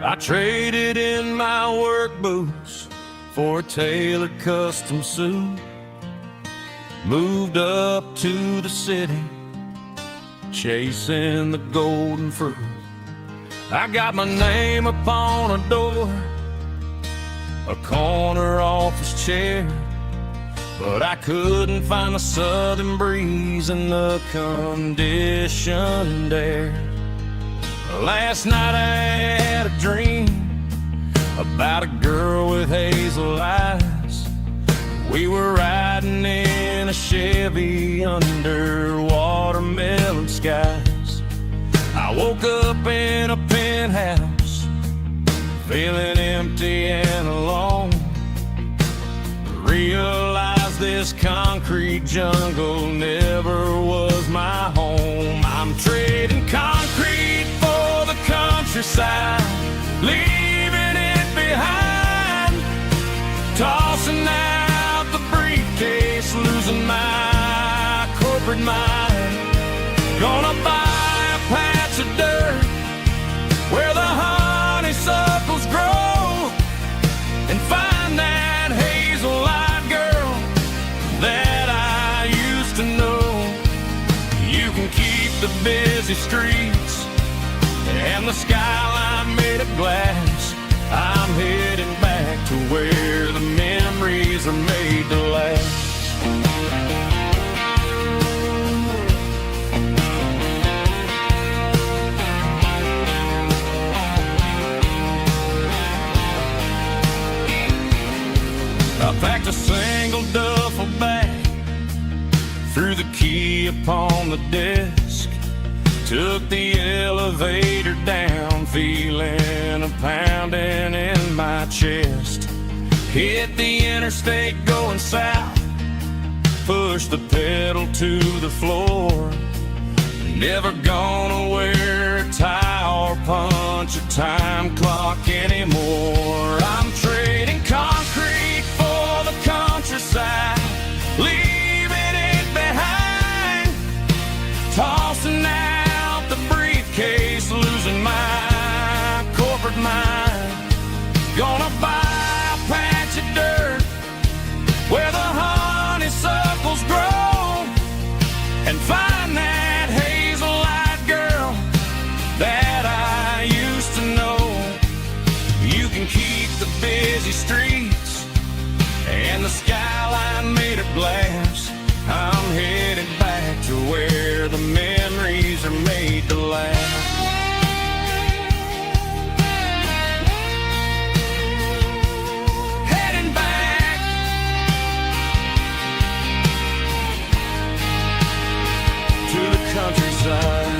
I traded in my work boots for a tailored custom suit, moved up to the city, chasing the golden fruit. I got my name upon a door, a corner office chair, but I couldn't find the southern breeze in the conditioned air. Last night I had a dream about a girl with hazel eyes. We were riding in a Chevy under watermelon skies. I woke up in a penthouse, feeling empty and alone. this concrete jungle never was my home. I'm trading concrete for the countryside, leaving it behind, tossing out the briefcase, losing my corporate mind. Gonna buy a patch of dirt where the honeysuckles grow and find that hazel-eyed girl that I used to know. You can keep the busy streets and the skyline made of glass. I'm heading back to where the memories are made to last. I packed a single duffel bag, threw the key upon the desk, took the elevator down, feeling a pounding in my chest. Hit the interstate going south, pushed the pedal to the floor. Never gonna wear a tie or punch a time clock anymore. I'm trading concrete for the countryside, leaving it behind, tossing out the briefcase, losing my corporate mind. Gonna buy a patch of dirt where the honeysuckles grow and find that hazel-eyed girl that I used to know. You can keep the busy streets and the skyline made of glass. I'm headed back to where the memories are made to last. Heading back to the countryside.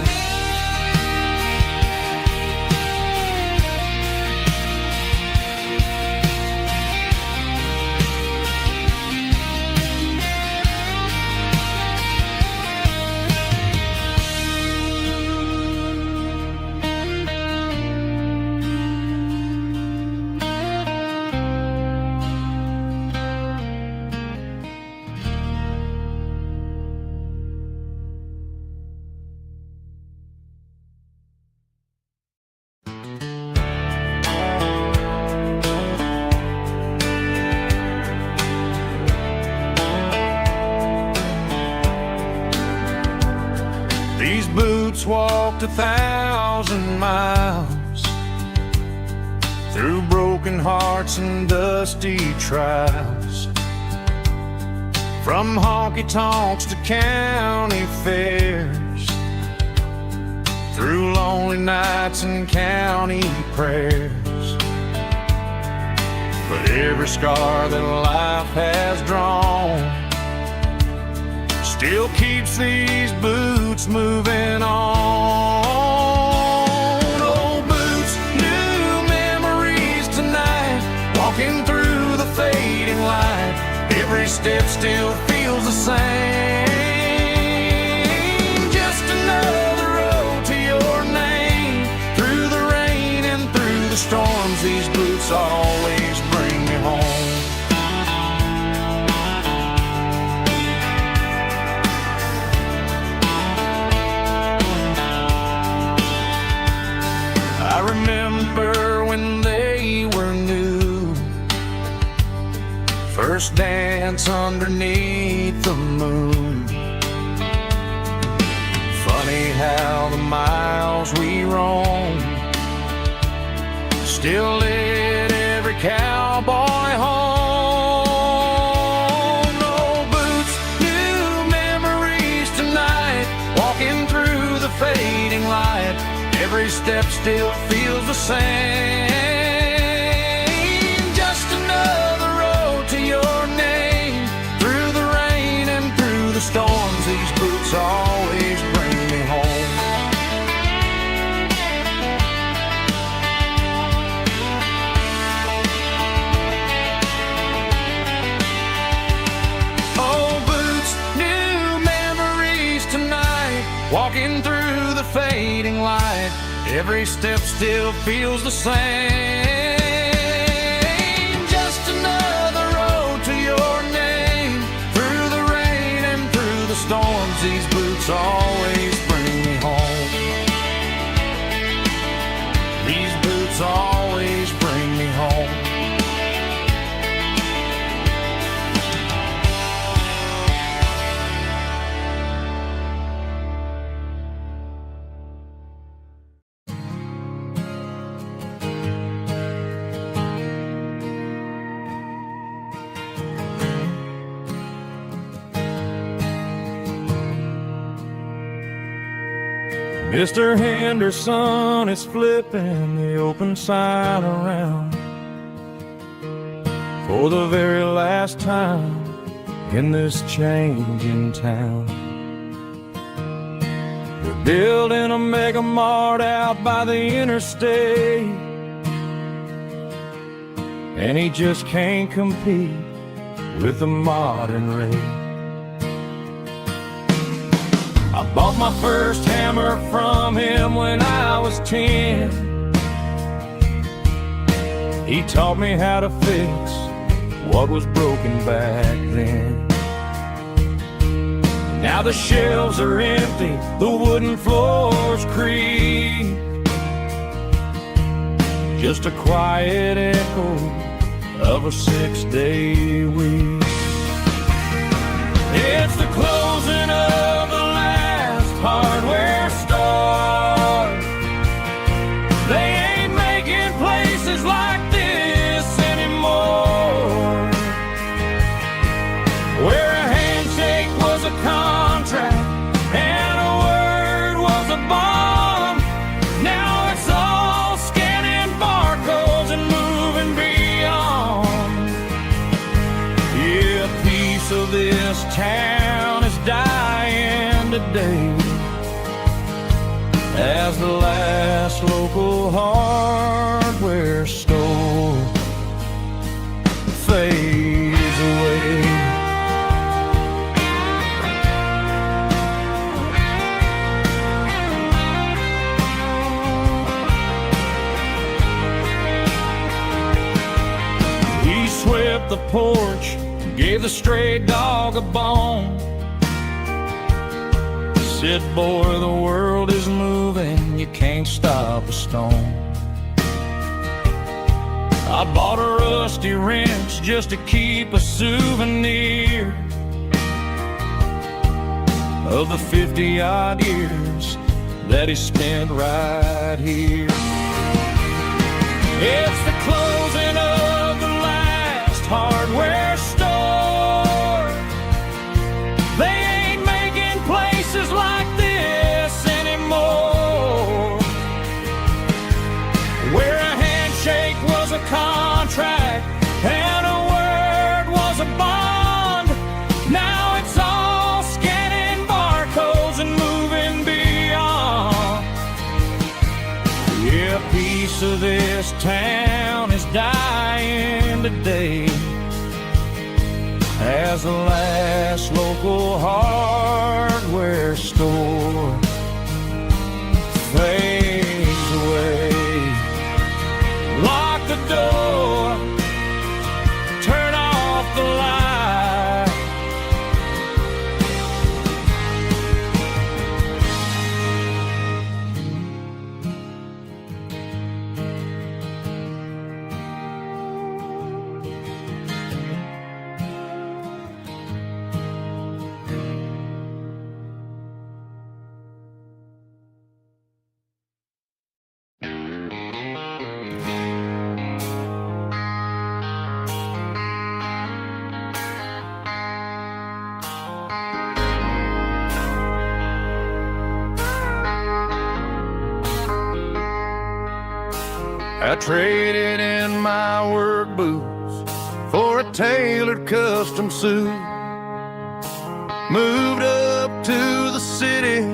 These boots walked 1,000 miles through broken hearts and dusty trials, from honky-tonks to county fairs, through lonely nights and county prayers. But every scar that life has drawn still keeps these boots moving on. Old boots, new memories tonight, walking through the fading light. Every step still feels the same. Just another road to your name. Through the rain and through the storms, these boots always bring me home. I remember when they were new, first dance underneath the moon. Funny how the miles we roam still lit every cowboy home. No boots, new memories tonight, walking through the fading light. Every step still feels the same. Just another road to your name. Through the rain and through the storms, these boots always bring me home. Walking through the fading light, every step still feels the same. Just another road to your name. Through the rain and through the storms, these boots always bring me home. These boots always bring me home. Mr. Henderson is flipping the open sign around for the very last time in this changing town. They're building a mega mart out by the interstate, and he just can't compete with the modern rate. I bought my first hammer from him when I was 10. He taught me how to fix what was broken back then. Now the shelves are empty, the wooden floors creak, just a quiet echo of a 6-day week. It's the closing of the hardware store. They ain't making places like this anymore, where a handshake was a contract and a word was a bond. Now it's all scanning barcodes and moving beyond. Yeah, a piece of this town is dying today as the last local hardware store fades away. He swept the porch, gave the stray dog a bone, said, boy, the world is moving, you can't stop a stone. I bought a rusty wrench just to keep a souvenir of the 50-odd years that he spent right here. It's the closing of the last hardware store. They ain't making places like this anymore, where a handshake was a contract and a word was a bond. Now it's all scanning barcodes and moving beyond. Yeah, a piece of this town is dying today as the last local hardware store fades away. Lock the door, turn off the light. I traded in my work boots for a tailored custom suit. Moved up to the city,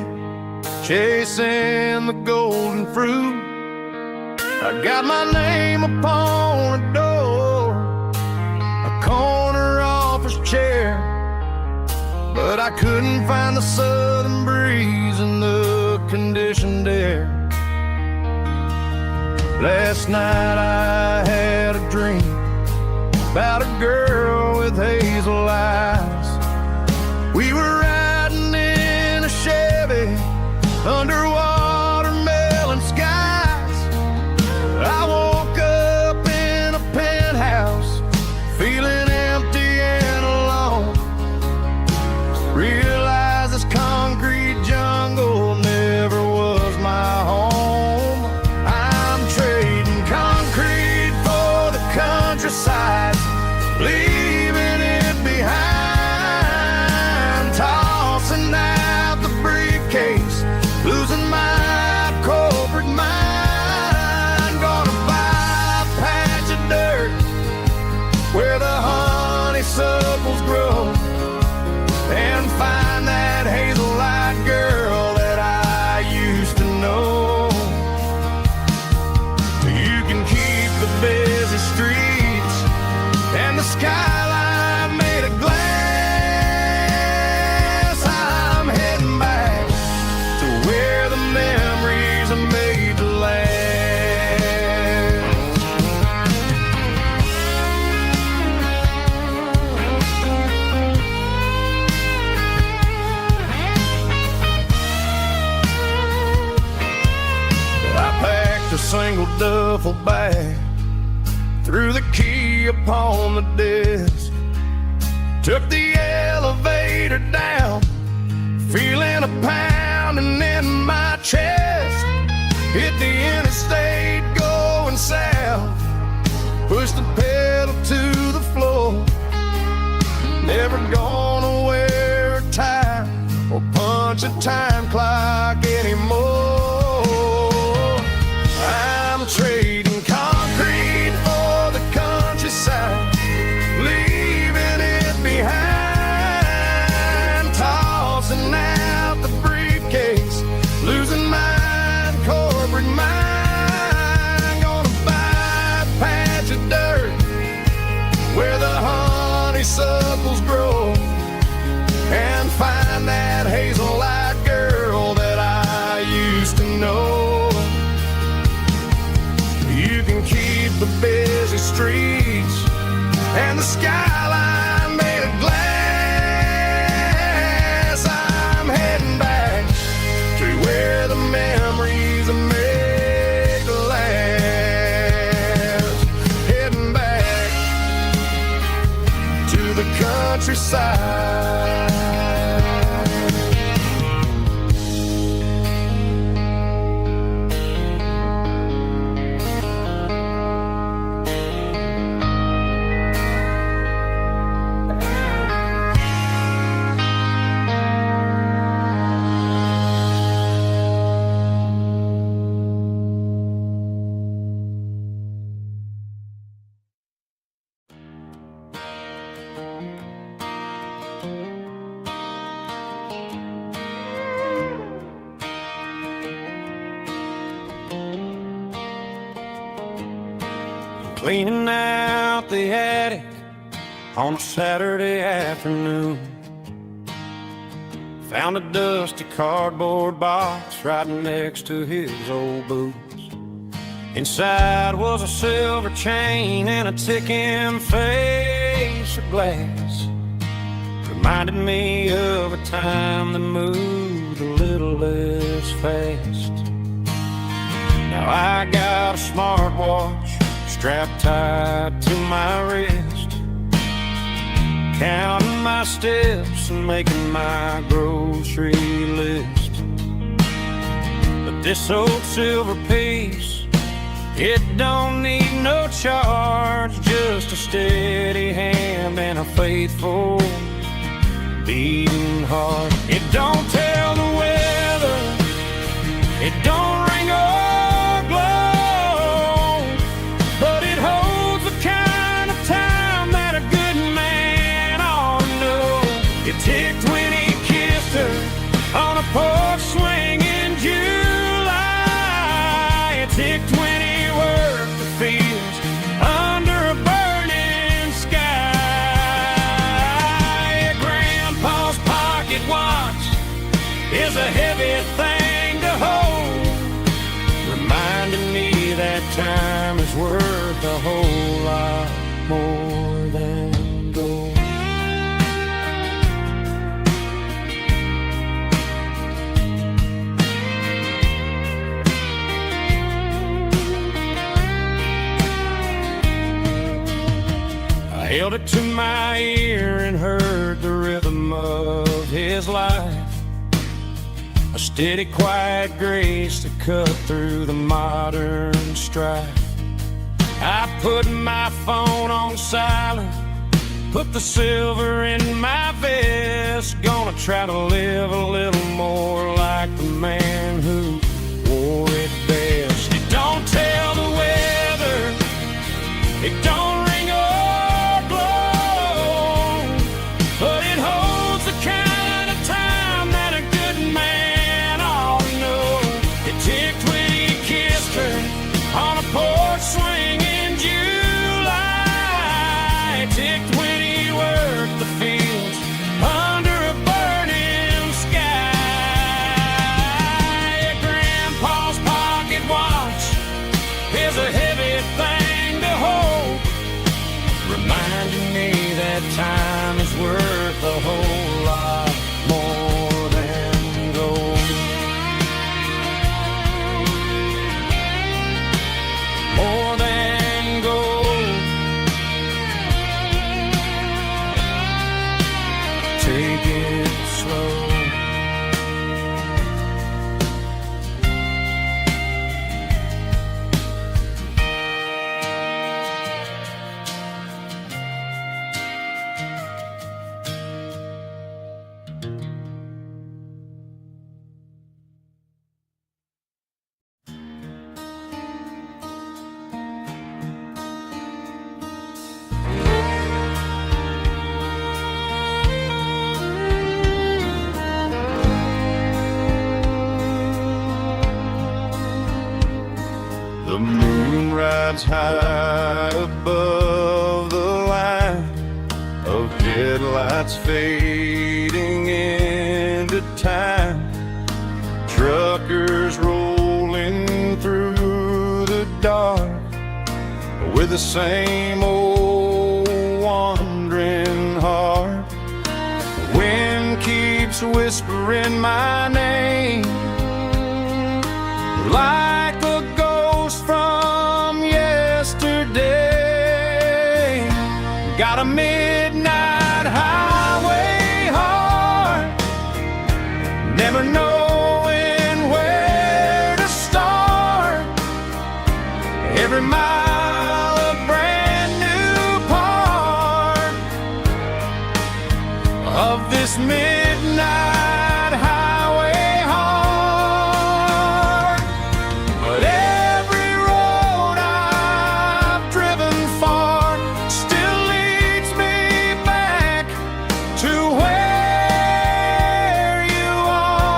chasing the golden fruit. I got my name upon a door, a corner office chair, but I couldn't find the southern breeze in the conditioned air. Last night I had a dream about a girl with hazel eyes. We were riding in a Chevy under watermelon skies. I woke up in a penthouse feeling empty and alone. Realized this concrete jungle never was my home. I'm trading concrete for the countryside, leaving it behind, tossing out the briefcase, losing my corporate mind. Gonna buy a patch of dirt where the honeysuckles grow and find that hazel-eyed girl that I used to know. You can keep the busy streets and the skyline made of glass. I'm heading back to where the memories are made to last. I packed a single duffel bag, threw the key upon the desk, took the elevator down, feeling a pounding in my chest. Hit the interstate going south, pushed the pedal to the floor. Never gonna wear a tie or punch a time clock anymore. I'm trading concrete for the countryside, leaving it behind, tossing out the briefcase, losing my corporate mind. Gonna buy a patch of dirt where the honeysuckles grow and find that hazel-eyed girl that I used to know. You can keep the busy streets and the skyline made of glass. I'm heading back to where the memories are made to last. Heading back to the countryside. Cleaning out the attic on a Saturday afternoon. Found a dusty cardboard box right next to his old boots. Inside was a silver chain and a ticking face of glass. Reminded me of a time that moved a little less fast. Now I got a smartwatch strapped tight to my wrist, counting my steps and making my grocery list. But this old silver piece, it don't need no charge, just a steady hand and a faithful beating heart. It don't tell the weather, it don't ring or glow, but it holds the kind of time that a good man ought to know. It ticked when he kissed her on a porch swing in July. It ticked when he worked the fields under a burning sky. Grandpa's pot is a heavy thing to hold, reminding me that time is worth a whole lot more than gold. I held it to my ear and heard the rhythm of his life, a steady, quiet grace that cut through the modern strife. I put my phone on silent, put the silver in my vest, gonna try to live a little more like the man who wore it best. It don't tell the weather, it don't ring or blow, but it holds the kind of time that a good man ought to know. It ticked when he kissed her on a porch swing in July. It ticked when he worked the fields under a burning sky. Yeah, Grandpa's pocket watch is a heavy thing to hold, reminding me that time is worth a whole lot more than gold. More than gold. Take it slow. The moon rides high above the line of headlights fading into time. Truckers rolling through the dark with the same old wandering heart. The wind keeps whispering my name like a ghost from yesterday. Got a midnight highway heart, never knowing where to start. Every mile a brand new part of this midnight highway heart. But every road I've driven far still leads me back to where you are.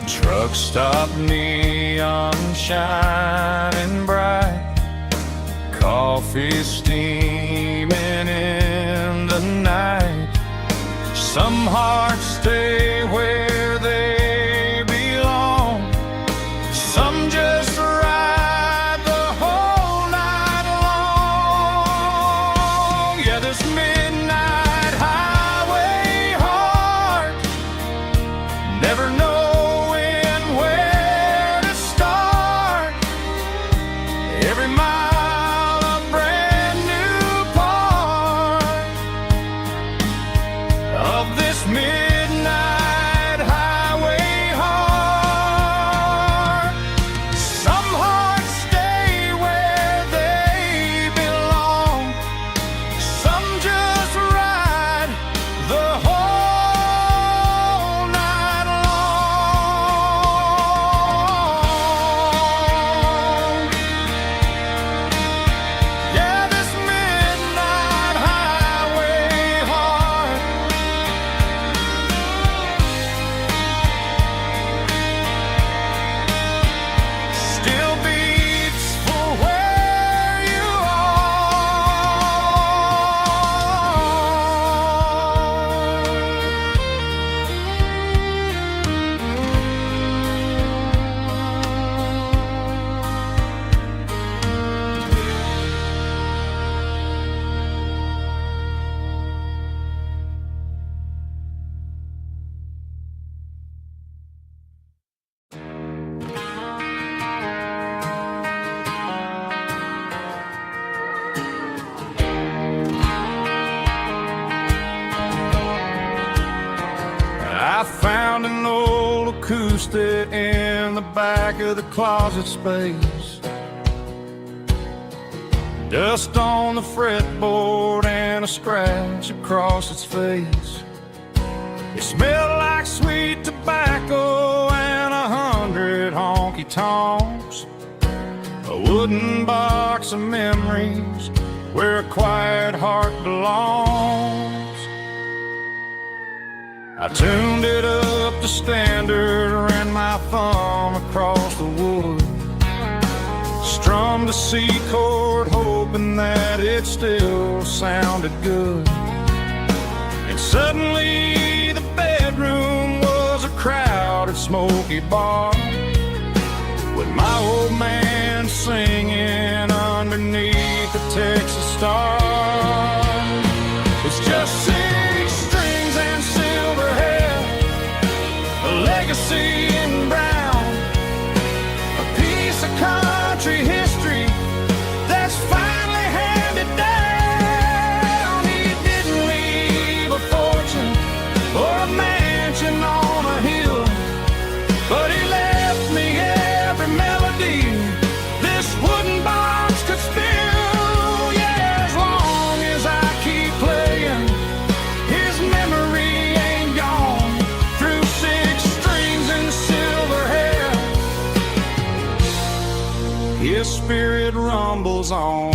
Truck stop, neon shining bright, coffee steaming in the night. Some hearts stay where they belong, some just ride the whole night long. Yeah, this midnight highway heart, never knowing where to start. Every mile a brand new part of this midnight highway heart. Some hearts stay where they belong, some just ride the whole night long. acoustic in the back of the closet space. Dust on the fretboard and a scratch across its face. It smelled like sweet tobacco and 100 honky-tonks. A wooden box of memories where a quiet heart belongs. I tuned it up to standard, ran my thumb across the wood, strummed a C chord hoping that it still sounded good. And suddenly the bedroom was a crowded smoky bar, with my old man singing underneath the Texas stars. It's just 6 strings and silver hair, a legacy in brown, a piece of country history that's finally handed down. He didn't leave a fortune or a mansion on a hill, but he left me every melody this wooden box could spill. Yeah, as long as I keep playing, his memory ain't gone. Through 6 strings and silver hair, his spirit rumbles on.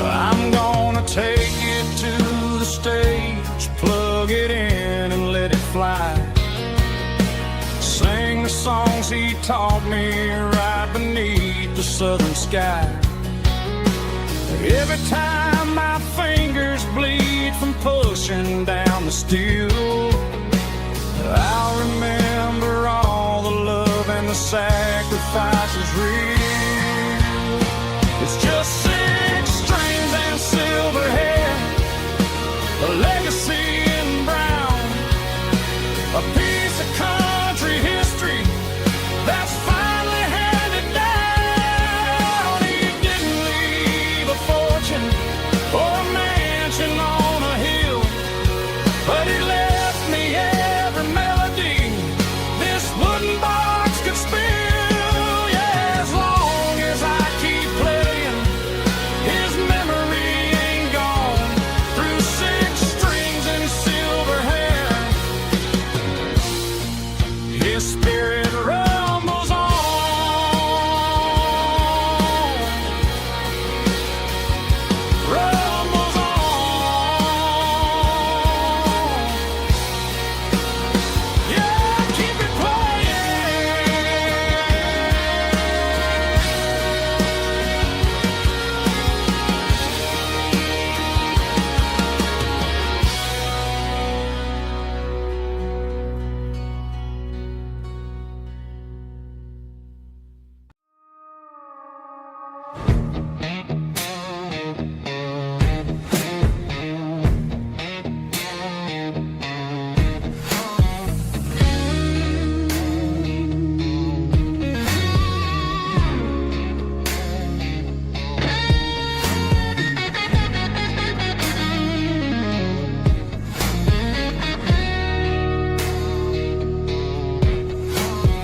I'm gonna take it to the stage, plug it in and let it fly. Sing the songs he taught me right beneath the southern sky. Every time my fingers bleed from pushing down the steel, I'll remember all the love and the sacrifices real. It's just 6 strings and silver hair, a legacy in brown, a piece of country history that's finally handed down. He didn't leave a fortune or a mansion on a hill, but he left me every melody this wooden box could spill. Yeah, as long as I keep playing, his memory ain't gone. Through 6 strings and silver hair, his spirit rumbles on. Rumbles on. Yeah, keep it playing.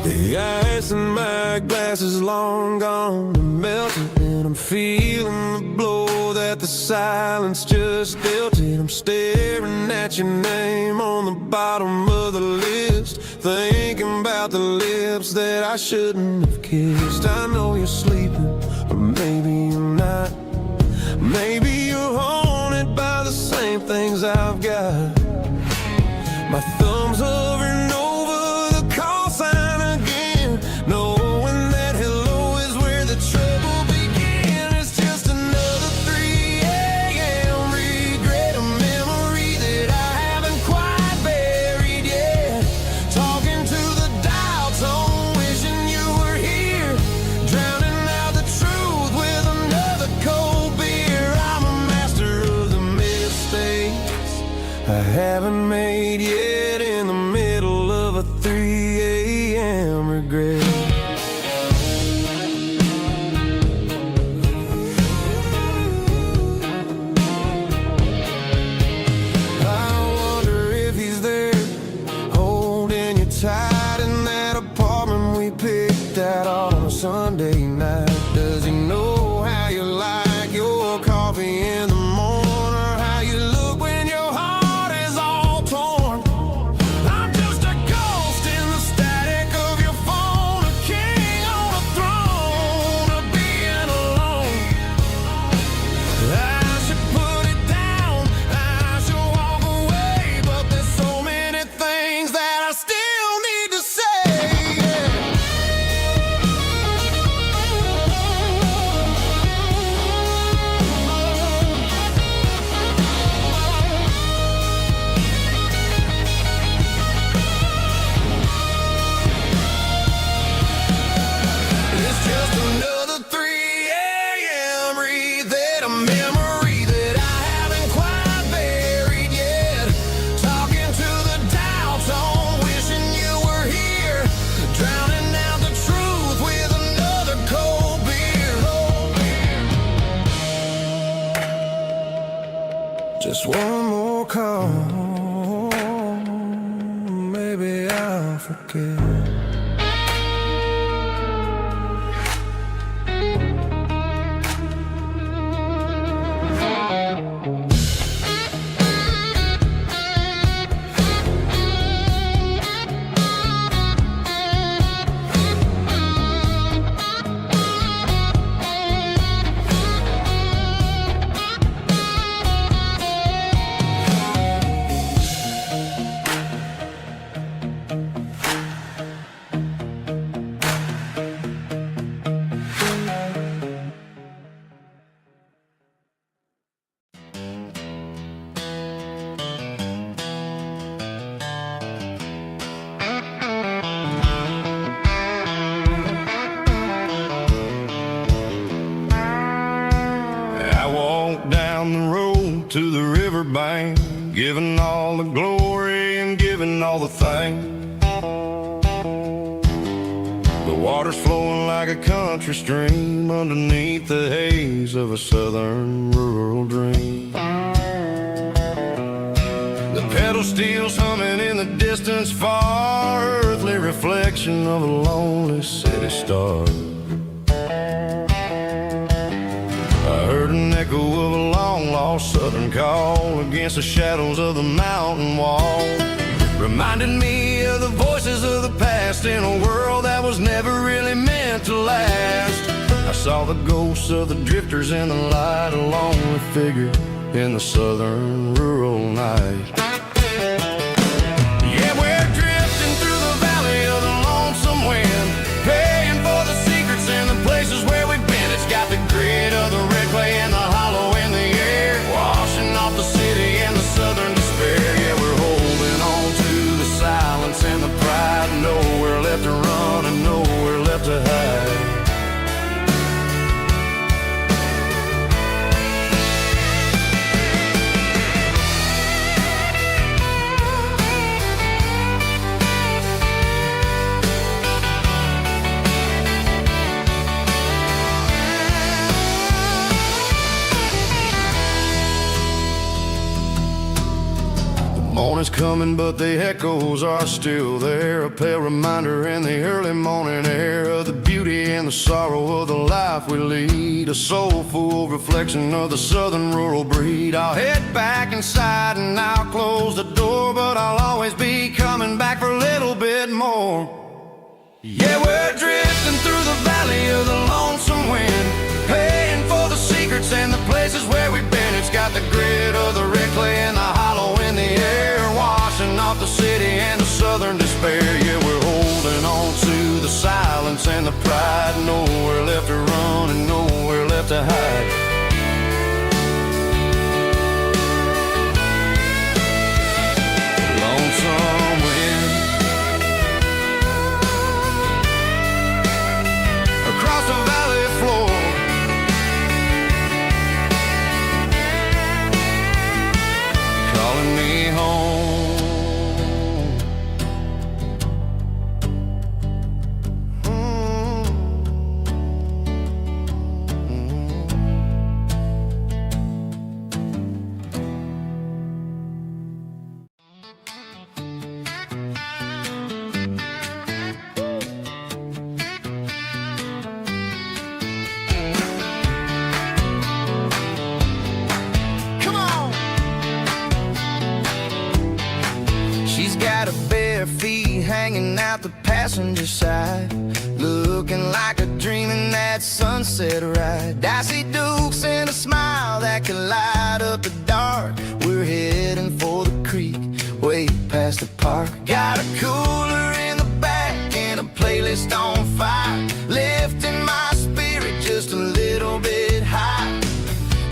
The ice in my glass is long gone and melted, and I'm feeling the blow that the silence just dealt it. I'm staring at your name on the bottom of the list, thinking about the lips that I shouldn't have kissed. I know you're sleeping, but maybe you're not. Maybe you're haunted by the same things I've got. My thumb's hovering over the call sign again, knowing that hello is where the trouble began. It's just another 3 a.m. regret, a memory that I haven't quite buried yet. Talking to the dial tone, wishing you were here, drowning out the truth with another cold beer. I'm a master of the mistakes I haven't made yet, in the middle of a 3 a.m. regret. I more call, maybe I'll forget. To the riverbank, giving all the glory and giving all the thanks. The water's flowing like a country stream underneath the haze of a southern rural dream. The pedal steel's humming in the distance far, earthly reflection of a lonely city star. I heard an echo of a long-lost southern call against the shadows of the mountain wall, reminding me of the voices of the past in a world that was never really meant to last. I saw the ghosts of the drifters in the light, a lonely figure in the southern rural night. Yeah, we're drifting through the valley of the lonesome wind, paying for the secrets and the places where we've been. It's got the grit of the red clay and the hollow in the air, washing off the city and the southern despair. Yeah, we're holding on to the silence and the pride, nowhere left to run and nowhere left to hide. Morning's coming, but the echoes are still there, a pale reminder in the early morning air of the beauty and the sorrow of the life we lead, a soulful reflection of the southern rural breed. I'll head back inside and I'll close the door, but I'll always be coming back for a little bit more. Yeah, we're drifting through the valley of the lonesome wind, paying for the secrets and the places where we've been. It's got the grit of the red clay and the hollow in the air, washing off the city and the southern despair. Yeah, we're holding on to the silence and the pride, nowhere left to run and nowhere left to hide. Lonesome wind across the valley floor, calling me home. Hanging out the passenger side, looking like a dream in that sunset ride. I see Dukes and a smile that can light up the dark. We're heading for the creek, way past the park. Got a cooler in the back and a playlist on fire, lifting my spirit just a little bit high.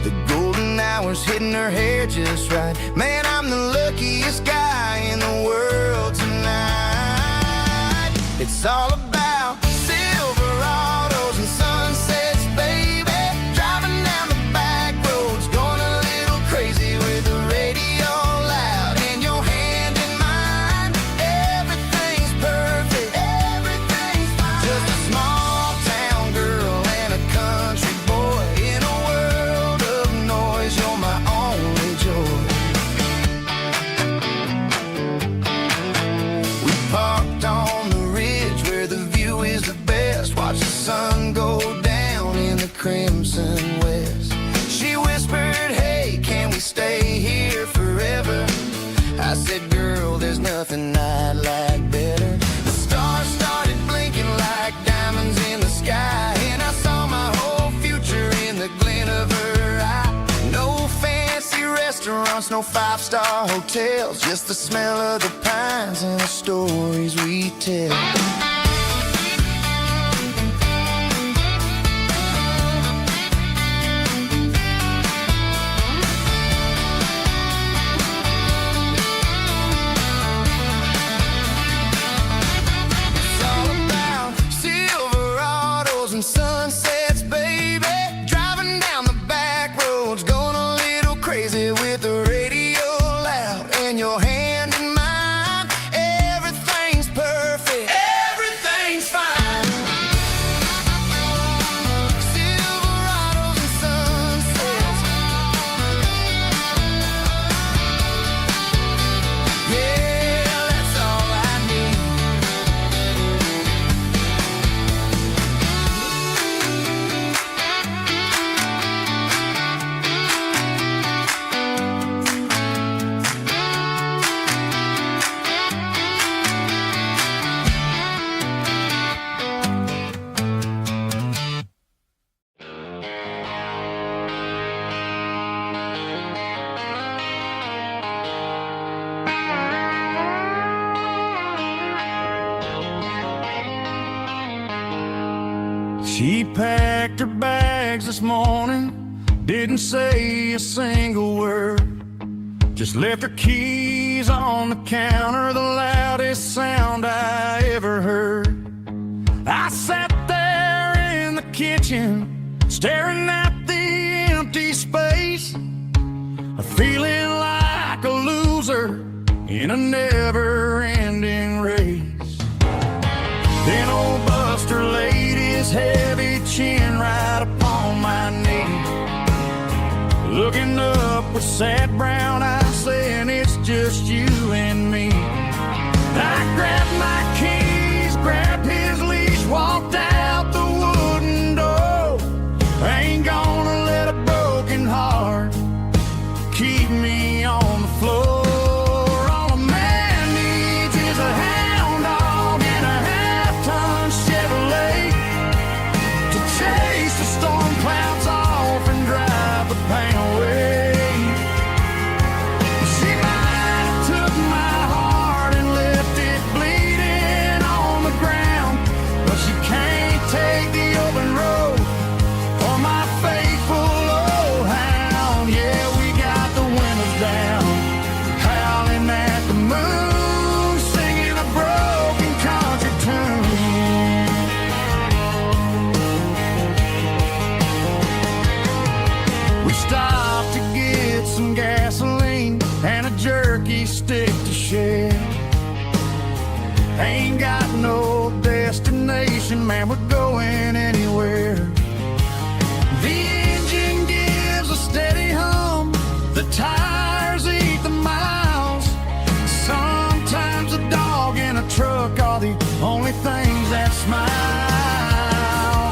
The golden hour's hitting her hair just right. Man, I'm the luckiest guy in the world tonight. It's all about Silverados and sunsets, baby. Driving down the back roads, going a little crazy with the radio loud and your hand in mine. Everything's perfect, everything's fine. Just a small town girl and a country boy in a world of noise. You're my only joy. restaurants, no five-star hotels, just the smell of the pines and the stories we tell. Sunsets, baby, driving down the back roads, going a little crazy with the radio loud and your hand in mine. Everything's perfect, everything's fine. Silverados and sunsets, yeah, that's all I need. She packed her bags this morning, didn't say a single word, just left her keys on the counter, the loudest sound I ever heard. I sat there in the kitchen, staring at the empty space, feeling like a loser in a never-ending race. Then old Buster laid his heavy chin right upon my knee, looking up with sad brown eyes, saying it's just you and me. I grabbed my keys, grabbed his leash, walked out the wooden door. I ain't gonna let a broken heart keep me on the floor. All a man needs is a hound dog and a half-ton Chevrolet to chase the storm clouds off and drive the pain away. She might have took my heart and left it bleeding on the ground, but she can't take the open road for my faithful old hound. Yeah, we got the windows down, howling at the moon, singing a broken country tune. We stopped to get some gasoline and a jerky stick to share. Ain't got no destination, man, we're going anywhere. The engine gives a steady hum, the tires eat the miles. Sometimes a dog and a truck are the only things that smile.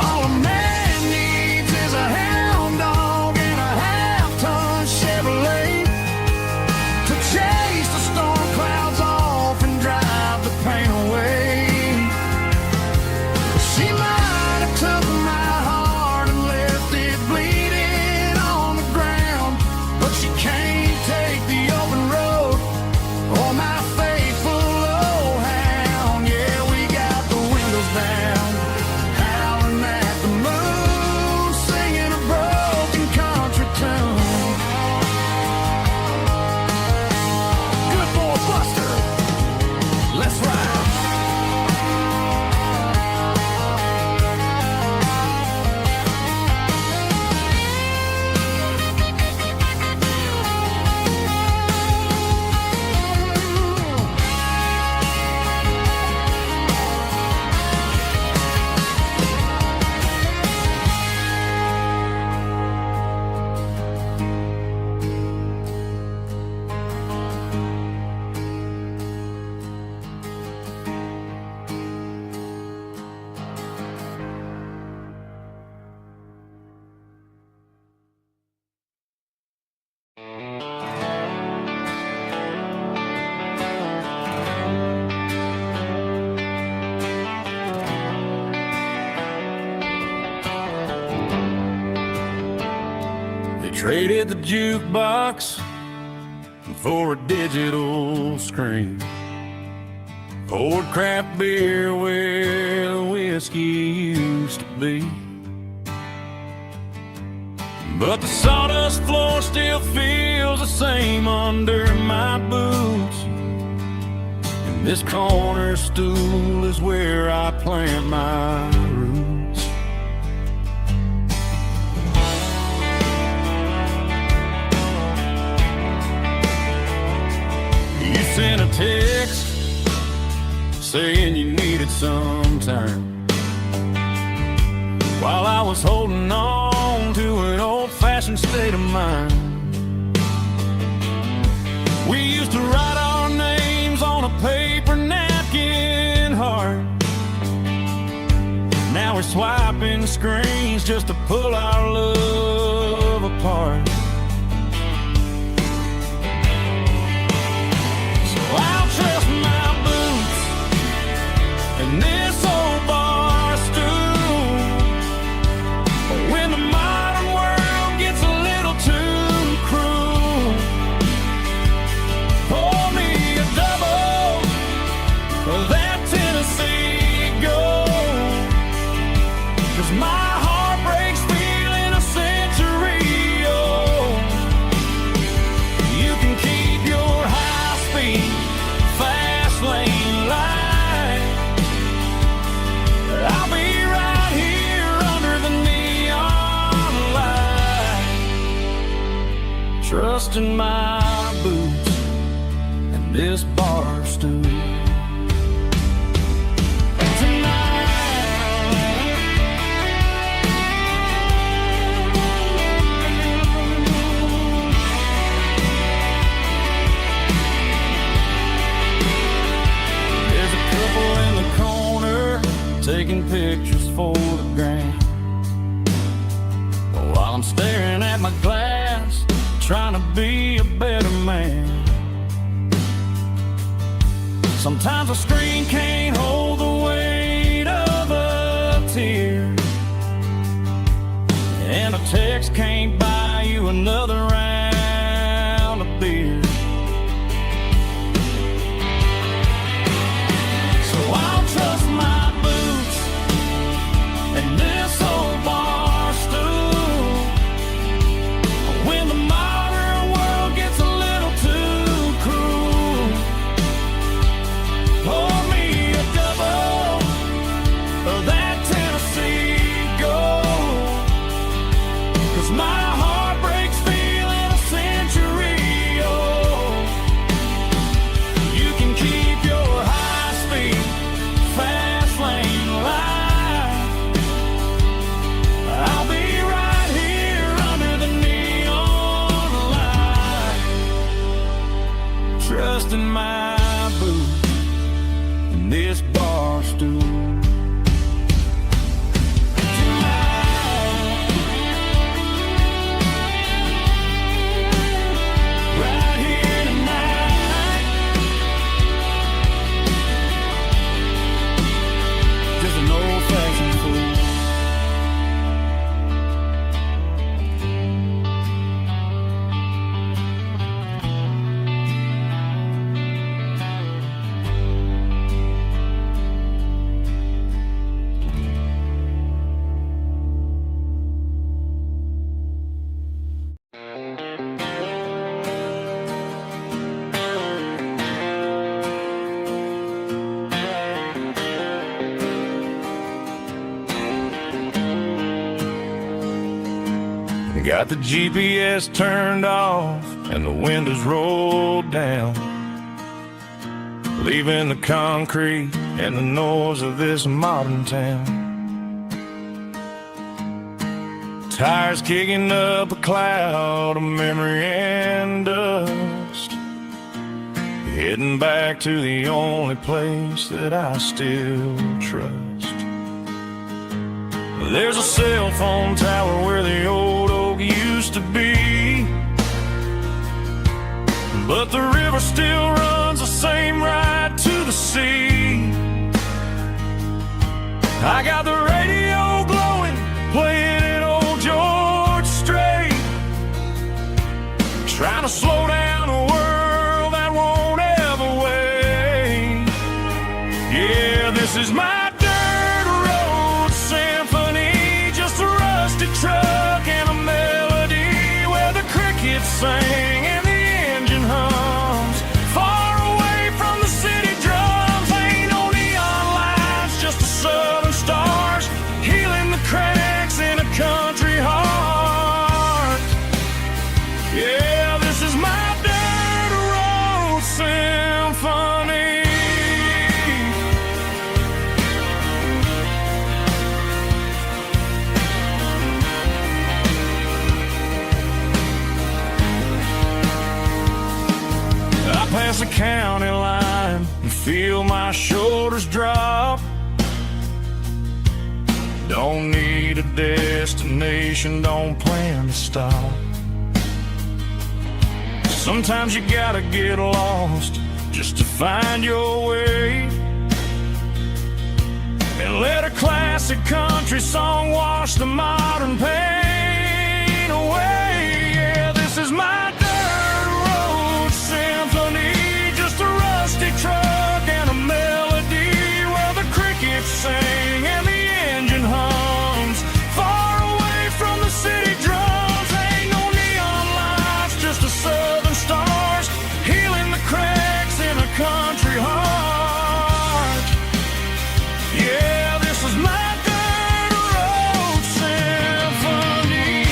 All a man needs is a hound dog and a half-ton Chevrolet to chase the storm clouds off and drive the pain away. She might have took my heart and left it bleeding on the ground, but she can't take the open road or my faithful old hound. Yeah, we got the windows down, howling at the moon, singing a broken country tune. Good boy, Buster, let's ride. Traded the jukebox for a digital screen. Poured craft beer where the whiskey used to be. But the sawdust floor still feels the same under my boots. And this corner stool is where I plant my roots. You sent a text saying you needed some time, while I was holding on to an old-fashioned state of mind. We used to write our names on a paper napkin heart. Now we're swiping screens just to pull our love apart. So I'll trust my boots and this old bar stool. When the modern world gets a little too cruel, pour me a double of that Tennessee Gold, 'cause my heart breaks feeling a century old. You can keep your high-speed, fast lane light. I'll be right here under the neon light, trusting my boots and this bar stool. There's a couple in the corner taking pictures for the gram, while I'm staring at my glass, trying to be a better man. Sometimes a screen can't hold the weight of a tear, and a text can't buy you another round of beer. So I'll trust my boots and this old bar stool. When the modern world gets a little too cruel, pour me a double of that Tennessee Gold, 'cause my heart breaks feeling a century old. You can keep your high-speed, fast lane light. I'll be right here under the neon light, trusting my boots and this bar stool. Right here tonight, just an old-fashioned fool. Got the GPS turned off and the windows rolled down, leaving the concrete and the noise of this modern town. Tires kicking up a cloud of memory and dust, heading back to the only place that I still trust. There's a cell phone tower where the old oak used to be, but the river still runs the same right to the sea. I got the radio glowing, playing an old George Strait, trying to slow down the world This is my dirt road symphony, just a rusty truck and a melody where the crickets sing and the engine hums. Far away from the city drums, ain't no neon lights, just the southern stars healing the cracks in a country heart. Yeah, this is my dirt road symphony. I pass the county line and feel my shoulders drop. Don't need a destination, don't plan to stop. Sometimes you gotta get lost just to find your way, and let a classic country song wash the modern pain away. Yeah, this is my dirt road symphony, just a rusty truck and a melody where the crickets sing and the engine hums. Far away from the city drums, ain't no neon lights, just the southern stars healing the cracks in a country heart. Yeah, this is my dirt road symphony.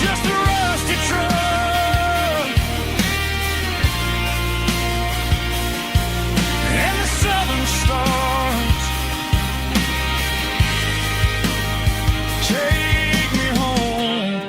Just a rusty truck and the southern stars take me home.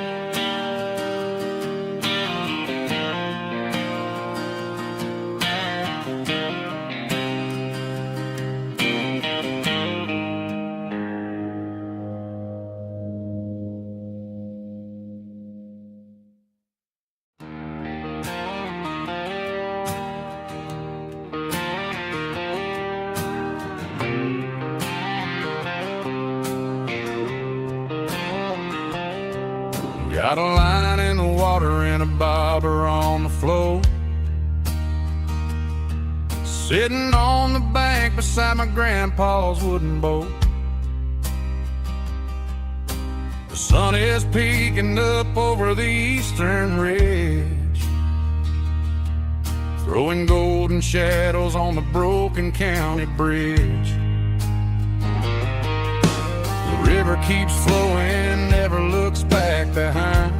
Got a line in the water and a bobber on the floor, sitting on the bank beside my grandpa's wooden boat. The sun is peeking up over the eastern ridge, throwing golden shadows on the broken county bridge. The river keeps flowing, never looks back behind,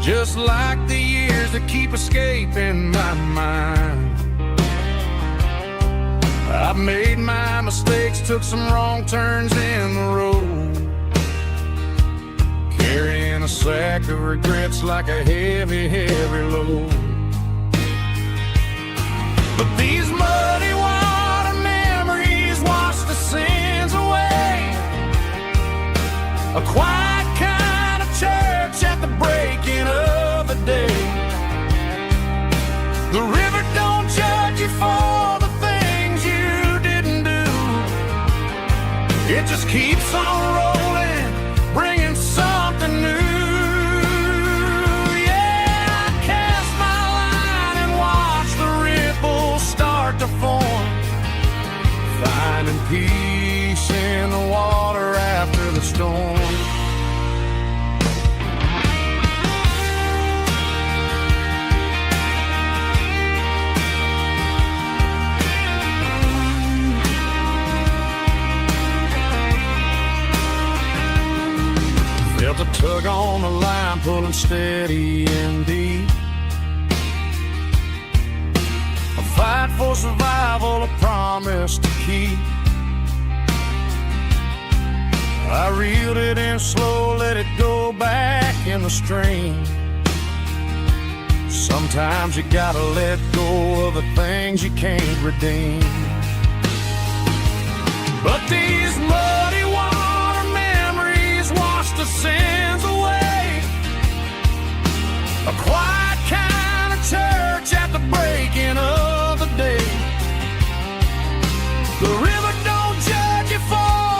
just like the years that keep escaping my mind. I've made my mistakes, took some wrong turns in the road, carrying a sack of regrets like a heavy, heavy load. But these muddy water memories wash the sins away. A quiet kind of church at the breaking of the day. The river don't judge you for the things you didn't do. It just keeps on rolling, bringing something new. Yeah, I cast my line and watch the ripples start to form, finding peace in the water after the storm. Felt a tug on the line, pulling steady and deep. A fight for survival, a promise to keep. I reeled it in slow, let it go back in the stream. Sometimes you gotta let go of the things you can't redeem. But these muddy water memories wash the sins away. A quiet kind of church at the breaking of the day. The river don't judge you for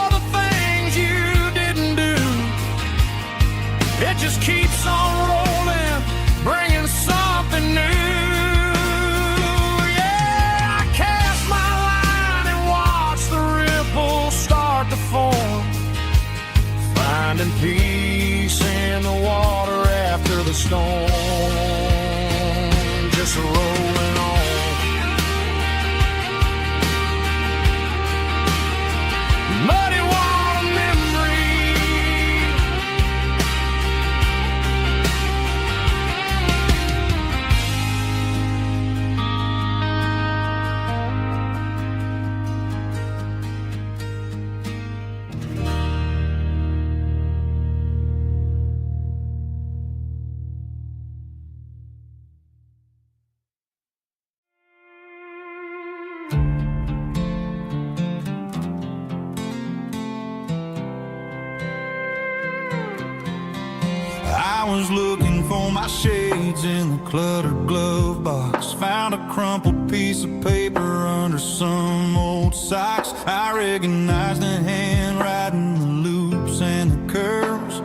was looking for my shades in the cluttered glove box. Found a crumpled piece of paper under some old socks. I recognized the handwriting, the loops and the curves,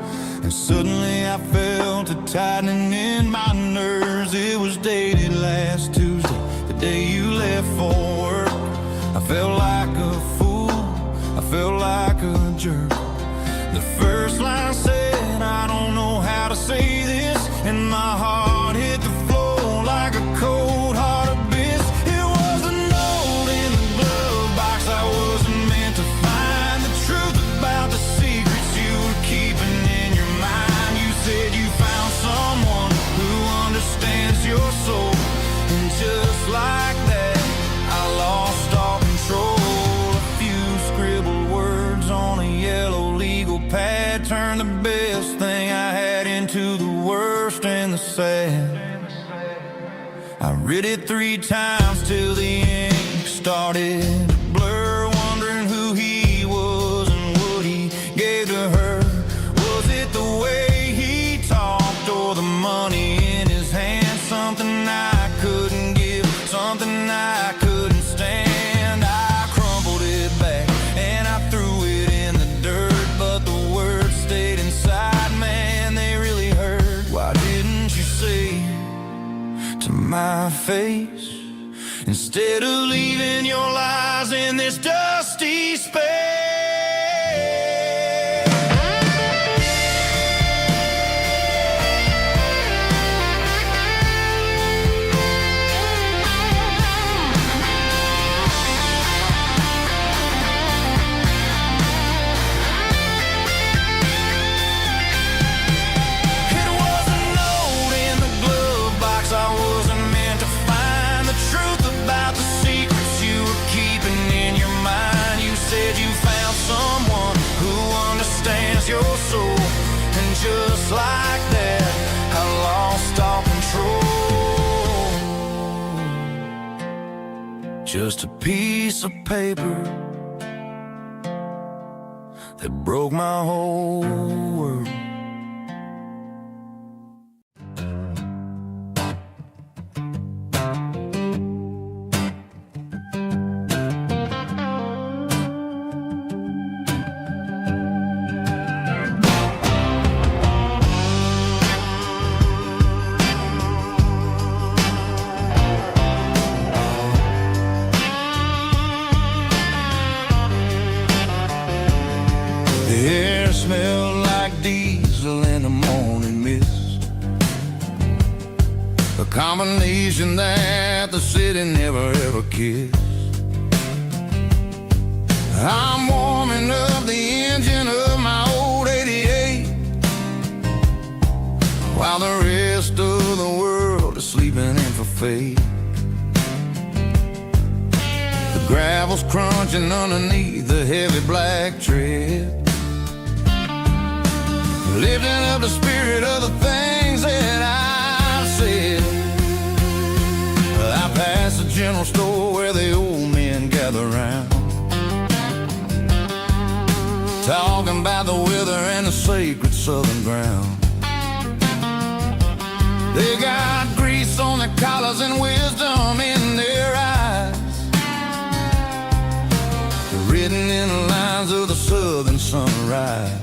and suddenly I felt a tightening in my nerves. It was dated last Tuesday, the day you left for work. I felt like a fool, I felt like a jerk. The first line said, I don't know how to say this, and my heart hit the floor like a cold heart abyss. It was a note in the glove box. I wasn't meant to find the truth about the secrets you were keeping in your mind. You said you found someone who understands your soul, and just like that, I lost all control. A few scribbled words on a yellow legal pad turned the best thing I had into the worst and the sad. I read it 3 times till the ink started to blur, wondering who he was and what he gave to her. Was it the way he talked or the money in his hand? Something I couldn't give, something I couldn't stand. I crumpled it back and I threw it in the dirt, but the words stayed inside, man, they really hurt. Why didn't you say to my face, instead of leaving your lies in this dusty space? Your soul, and just like that, I lost all control. Just a piece of paper that broke my whole world. The air smelled like diesel in the morning mist, a combination that the city never ever kissed. I'm warming up the engine of my old 88, while the rest of the world is sleeping in for fate. The gravel's crunching underneath the heavy black tread, lifting up the spirit of the things that I've said. I passed the general store where the old men gather round, talking about the weather and the sacred southern ground. They got grease on their collars and wisdom in their eyes, written in the lines of the southern sunrise.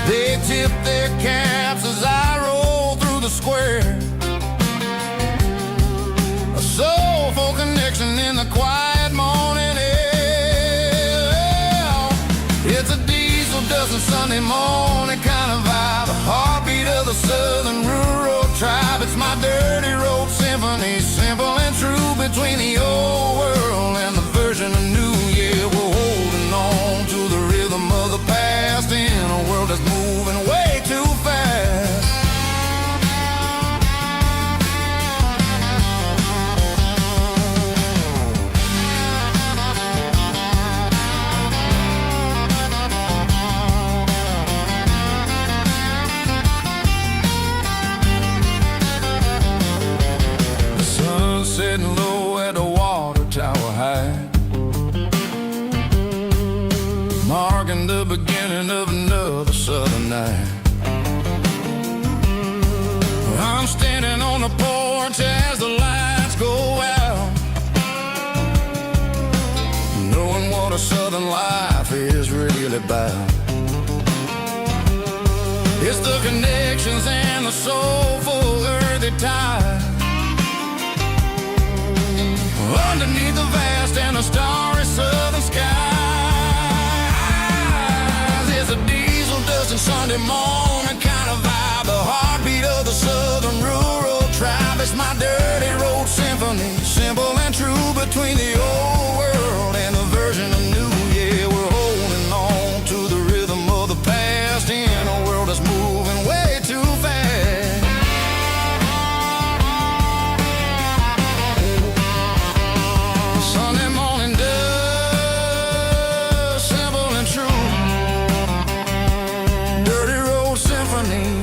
They tip their caps as I roll through the square, a soulful connection in the quiet morning air. It's a diesel dusting Sunday morning kind of vibe, a heartbeat of the southern rural tribe. It's my dirty road symphony, simple and true, between the old world and the version of new. Yeah, we're holding on to the rhythm of the past in a world that's moving way too fast. The sun's setting low at the water tower high, marking the beginning of another southern night. on the porch as the lights go out, knowing what a southern life is really about. It's the connections and the soulful earthy tide underneath the vast and the starry southern skies. It's a diesel dusting Sunday morning kind of vibe, the heartbeat of the southern rural tribe. It's my dirty road symphony, simple and true, between the old world and the version of new. Yeah, we're holding on to the rhythm of the past in a world that's moving way too fast. Sunday morning dust, simple and true, dirty road symphony.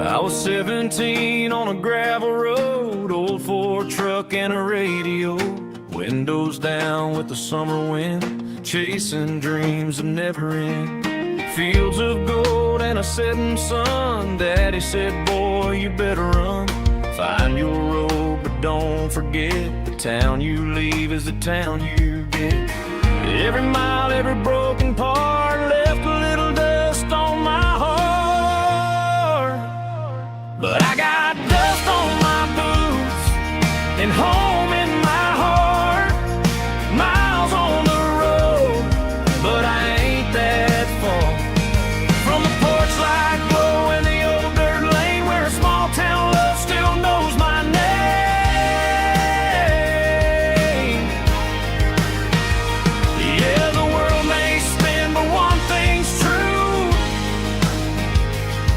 I was 17 on a gravel road, old Ford truck and a radio, windows down with the summer wind, chasing dreams of never end. Fields of gold and a setting sun. Daddy said, boy, you better run. Find your road, but don't forget, the town you leave is the town you get. Every mile, every broken part left a little dust on my heart. But I got dust on my boots and home in my heart. Miles on the road, but I ain't that far from the porch light glow in the old dirt lane where a small town love still knows my name. Yeah, the world may spin, but one thing's true.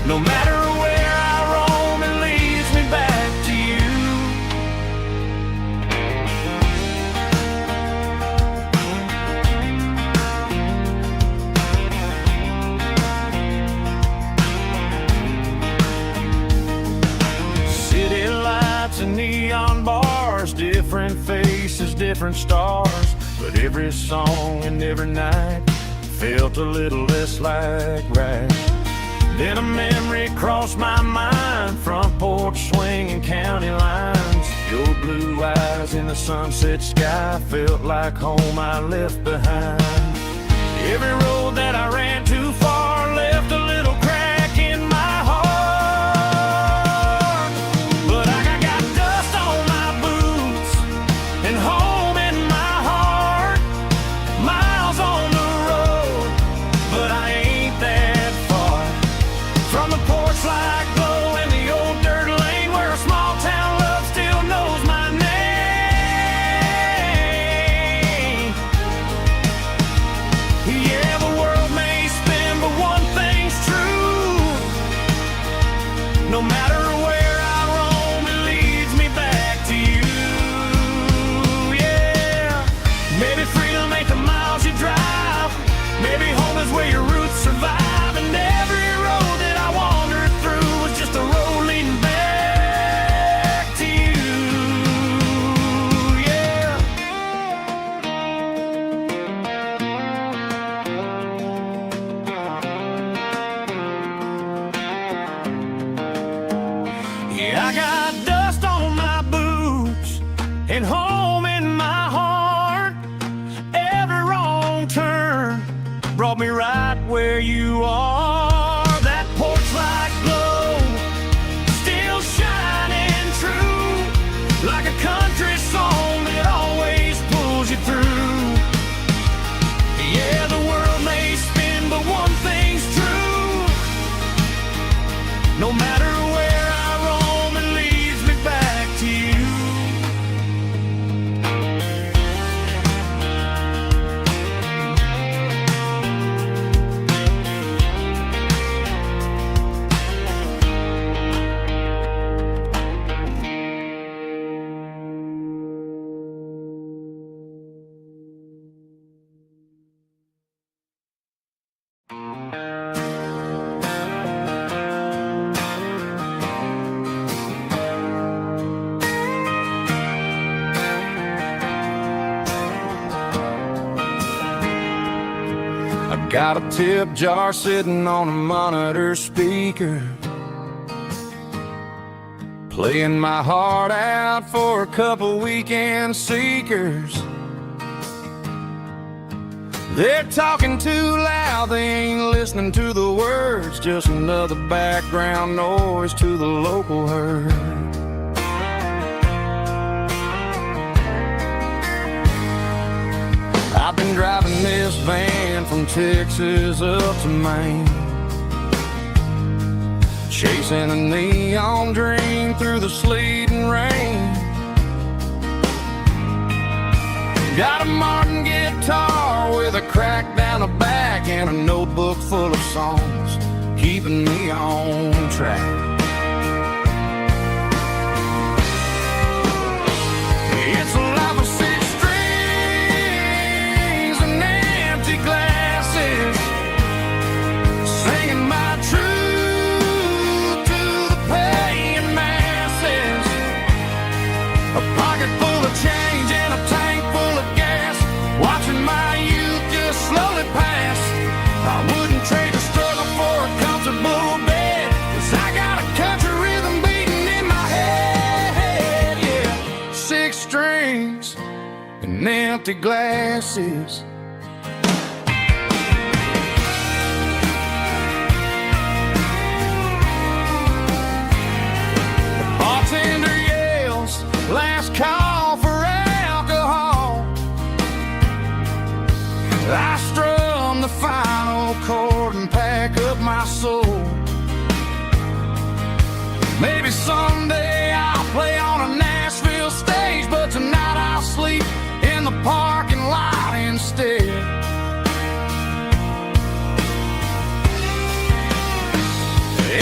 No matter where I roam, it leads me back to you. City lights and neon bars, different faces, different stars, but every song and every night felt a little less like right. Then a memory crossed my mind, front porch swinging county lines. Your blue eyes in the sunset sky felt like home I left behind. Every road that I ran too far left a little crack in my heart. But I got dust on my boots and home in my heart. Miles on the road, but I ain't that far from the porch light glow in the old dirt lane where a small town love still knows my name. Yeah, the world may spin, but brought me right where you are. That porch light glow, still shining true, like a country song that always pulls you through. Yeah, the world may spin, but one thing's true. No matter where I roam, it leads me back to you. Got a tip jar sitting on a monitor speaker, playing my heart out for a couple weekend seekers. They're talking too loud, they ain't listening to the words, just another background noise to the local herd. I've been driving this van from Texas up to Maine, chasing a neon dream through the sleet and rain. Got a Martin guitar with a crack down the back and a notebook full of songs, keeping me on track. It's a life of six strings and empty glasses, singing my truth to the paying masses. A pocket full of change and a tank full of gas, watching my youth just slowly pass. I wouldn't trade the struggle for a comfortable bed, 'cause I got a country rhythm beating in my head. Yeah, six strings and empty glasses. The bartender yells, last call for alcohol. I strum the final chord and pack up my soul. Maybe someday I'll play on a Nashville stage, but tonight I'll sleep in the parking lot instead.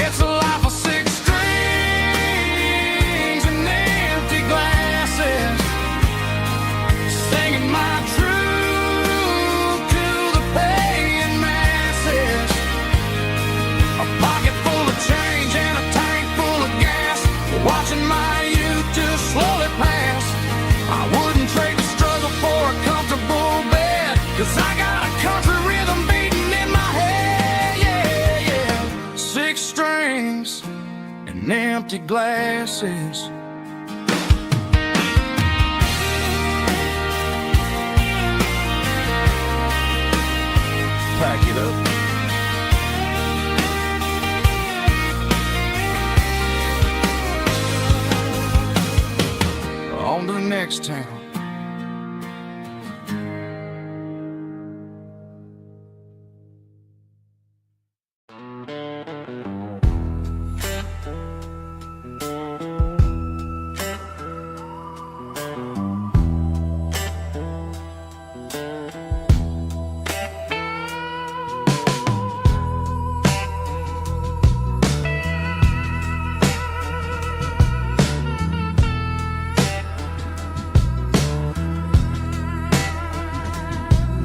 It's a life of six strings and empty glasses, singing my truth to the paying masses. A pocket full of change and a tank full of gas, watching my youth just slowly pass. I wouldn't trade the struggle for a comfortable bed, 'cause I got a country rhythm beating in my head. Yeah, yeah. Six strings and empty glasses. Pack it up. On to the next town.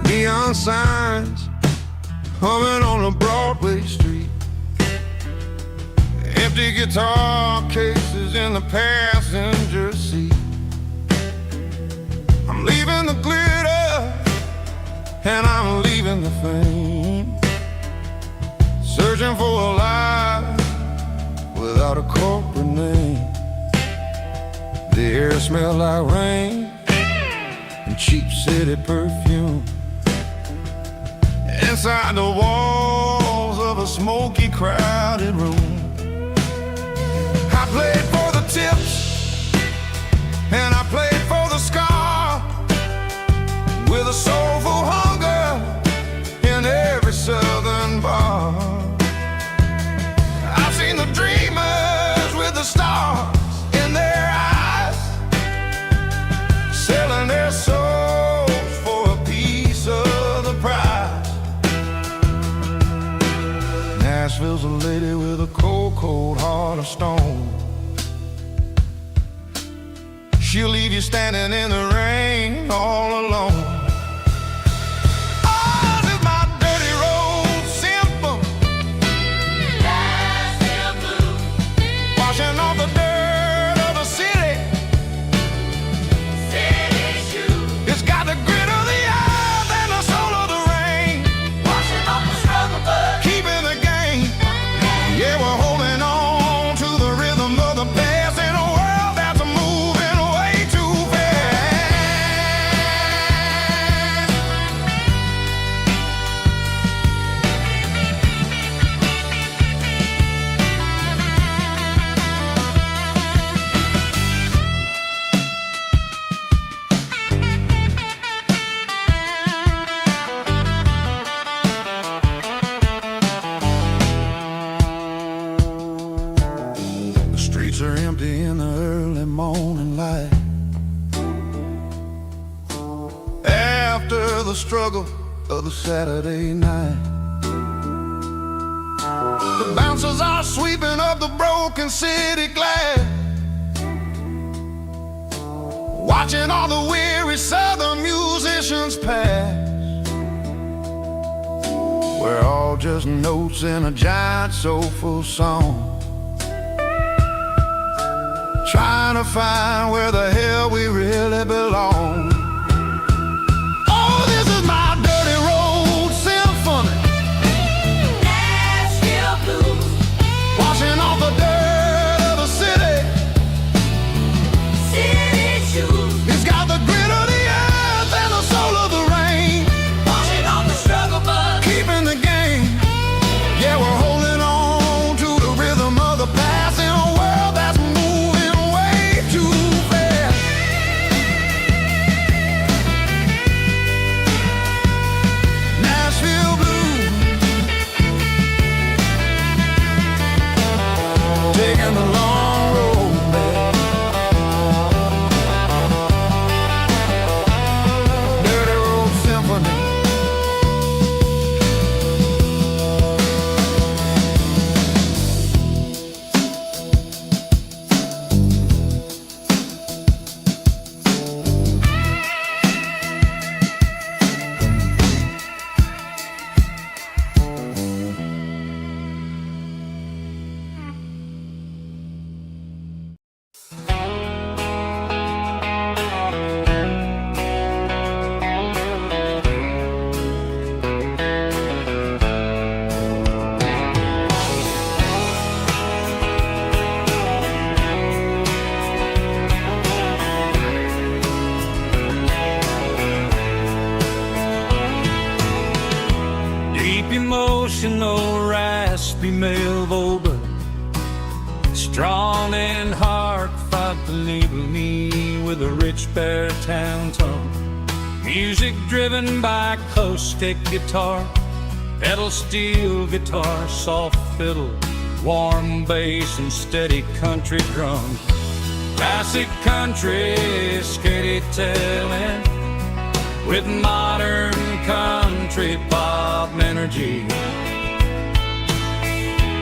Neon signs humming on a Broadway street, empty guitar cases in the passenger seat. I'm leaving the glitter and I'm leaving the fame, searching for a life without a corporate name. The air smells like rain and cheap city perfume, and inside the walls of a smoky, crowded room. I played for the tips, and I played for the scar, with a soulful hunger in every southern bar. I've seen the dreamers with the stars in their eyes, selling their souls for a piece of the prize. Nashville's a lady with a cold, cold heart of stone. She'll leave you standing in the rain all alone. Washing off the dirt of the city. City shoes. It's got the grit of the earth and the soul of the rain. Washing off the struggle, but keeping the game. Yeah, we're holding on to the rhythm of the past in a world that's moving way too fast. The streets are empty in the early morning light. After the struggle of the Saturday night, the bouncers are sweeping up the broken city glass, watching all the weary southern musicians pass. We're all just notes in a giant soulful song, trying to find where the hell we really belong. Oh, this is my dirty road symphony. Nashville blues. Washing off the dirt of the city. City shoes. It's got the grit of the earth and the soul of the rain. Washing off the struggle, but keeping the game. Yeah, we're holding on to the rhythm of the past in a world that's moving way too fast. Nashville blues, taking the long road back. Dirty road symphony. Deep emotional, raspy male vulgar, strong in heart, fight to label me with a rich baritone tone. Music driven by acoustic guitar, pedal steel guitar, soft fiddle, warm bass and steady country drum. Classic country, skitty telling, with modern country pop energy.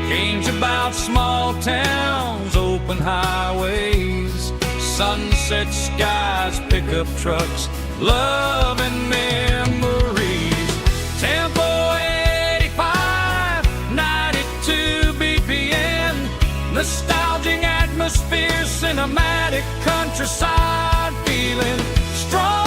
Games about small towns, open highways, sunset skies, pickup trucks, love and memories. Tempo 85, 92 BPM, nostalgic atmosphere, cinematic countryside feeling, strong.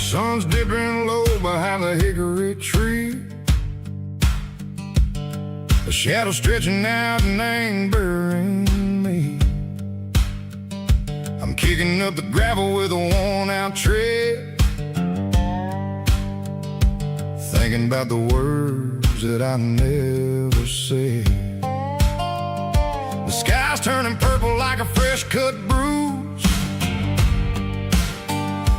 Sun's dipping low behind the hickory tree. The shadow stretching out and angering me. I'm kicking up the gravel with a worn-out tread, thinking about the words that I never said. The sky's turning purple like a fresh-cut bruise.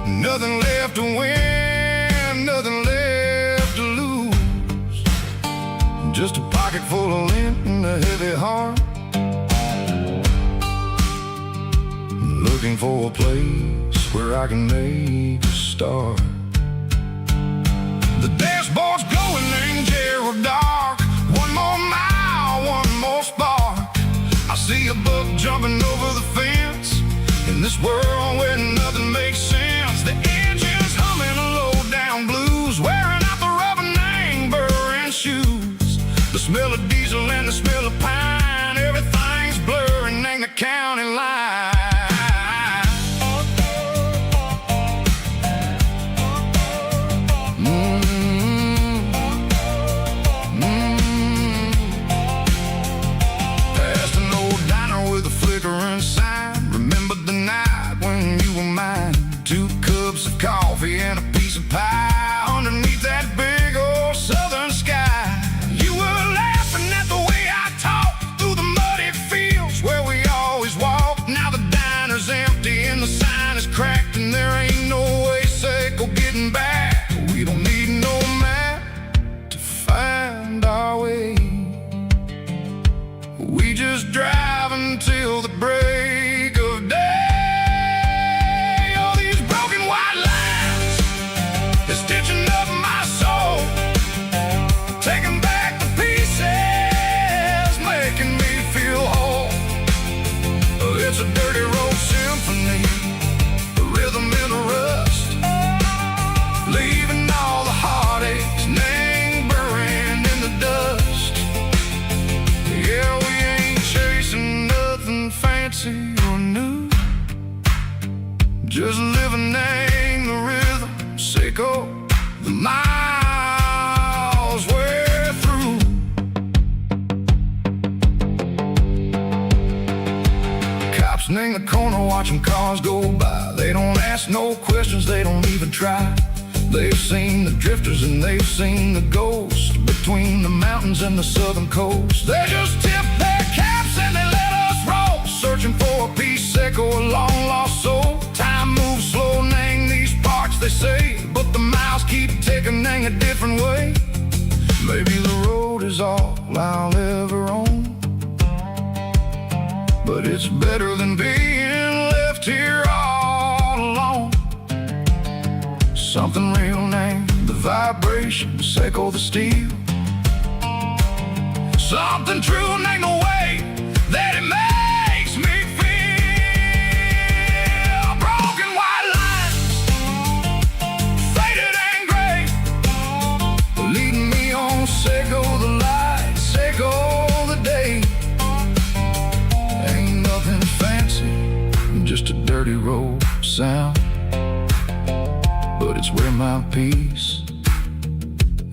Nothing left to win, nothing left to lose. Just a pocket full of lint and a heavy heart, looking for a place where I can make a start. The dashboard's glowing in Gerald dark. One more mile, one more spark. I see a buck jumping over the fence in this world where nothing makes sense. The engine's humming a low-down blues, wearing out the rubber-nang burring shoes. The smell of diesel and the smell of pine, everything's blurring in the county line. Past an old diner with a flickering sign. Remember the night when you were mine. 2 cups of coffee and a piece of pie underneath that big old southern sky. You were laughing at the way I talked through the muddy fields where we always walked. Now the diner's empty and the sign is cracked, and there ain't no way safe or getting back. We don't need no map to find our way. We just drive until the break of day. All these broken white lines is stitching up my soul, taking back the pieces, making me feel whole. It's a dirty road symphony, the rhythm in the rust, leaving all the heartaches neighboring in the dust. Yeah, we ain't chasing nothing fancy or new, just living in the rhythm, sicko, the miles we're through. Cops in the corner watching cars go by. They don't ask no questions, they don't even try. They've seen the drifters and they've seen the ghosts between the mountains and the southern coast. They just tip their caps and they let us roll, searching for a piece sick or a long lost soul. Time moves slow, nang these parts they say, but the miles keep ticking nang a different way. Maybe the road is all I'll ever own, but it's better than being left here all alone. Something real name, the vibration, echo the steel. Something true name, the way that it makes me feel. Broken white lines, faded and gray, leading me on, sicko the light, sicko the day. Ain't nothing fancy, just a dirty road sound, but it's where my peace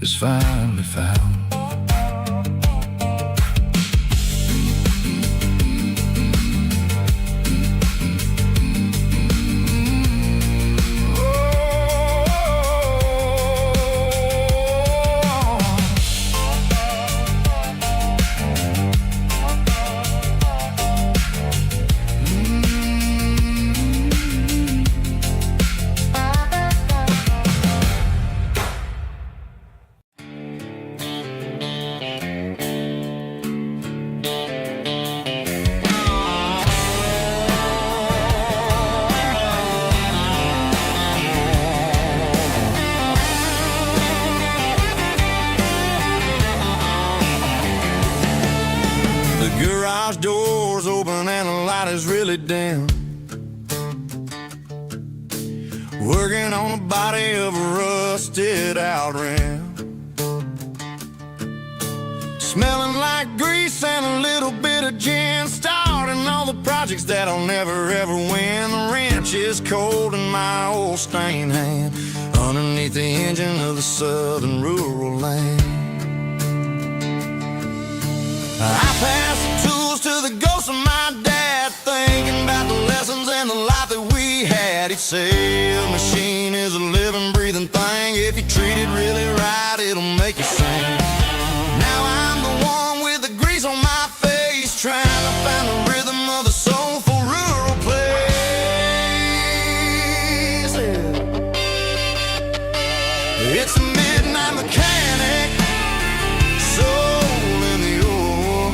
is finally found. Garage doors open and the light is really dim. Working on the body of a rusted out rim, smelling like grease and a little bit of gin. Starting all the projects that I'll never ever win. The wrench is cold in my old stained hand. underneath the engine of the southern rural land. I pass the tools to the ghost of my dad, thinking about the lessons and the life that we had. He'd say a machine is a living, breathing thing. If you treat it really right, it'll make you sing. Now I'm the one with the grease on my face, trying to find the rhythm of the soulful rural place. It's a midnight mechanic, soul in the ore,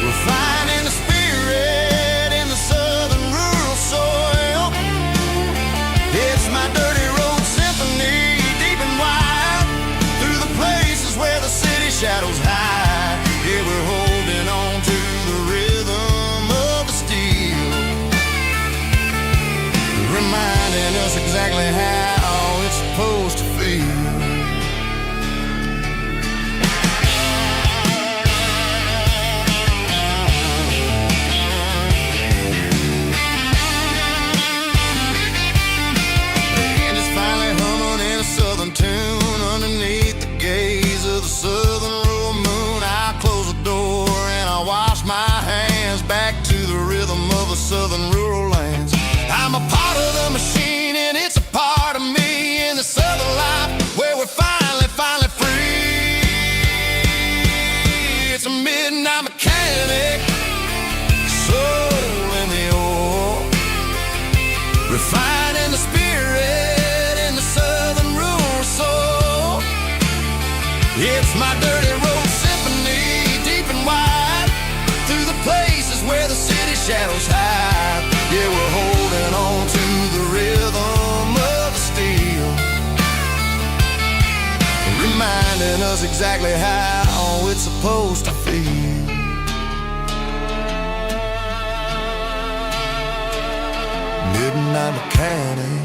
refining the spirit in the southern rural soil. It's my dirty road symphony, deep and wide, through the places where the city shadows hide. Yeah, we're holding on to the rhythm of the steel, reminding us exactly how it's supposed to feel. Southern tune underneath the gaze of the southern rural moon. I close the door and I wash my hands, back to the rhythm of the southern rural lands. I'm a part of the machine and it's a part of me in the southern life where we're finally free. It's a midnight mechanic, soul in the ore, refining the spirit in the southern rural soul. It's my dirty road symphony, deep and wide, through the places where the city shadows hide. Yeah, we're holding on to the rhythm of the steel, reminding us exactly how it's supposed to feel. Midnight mechanic,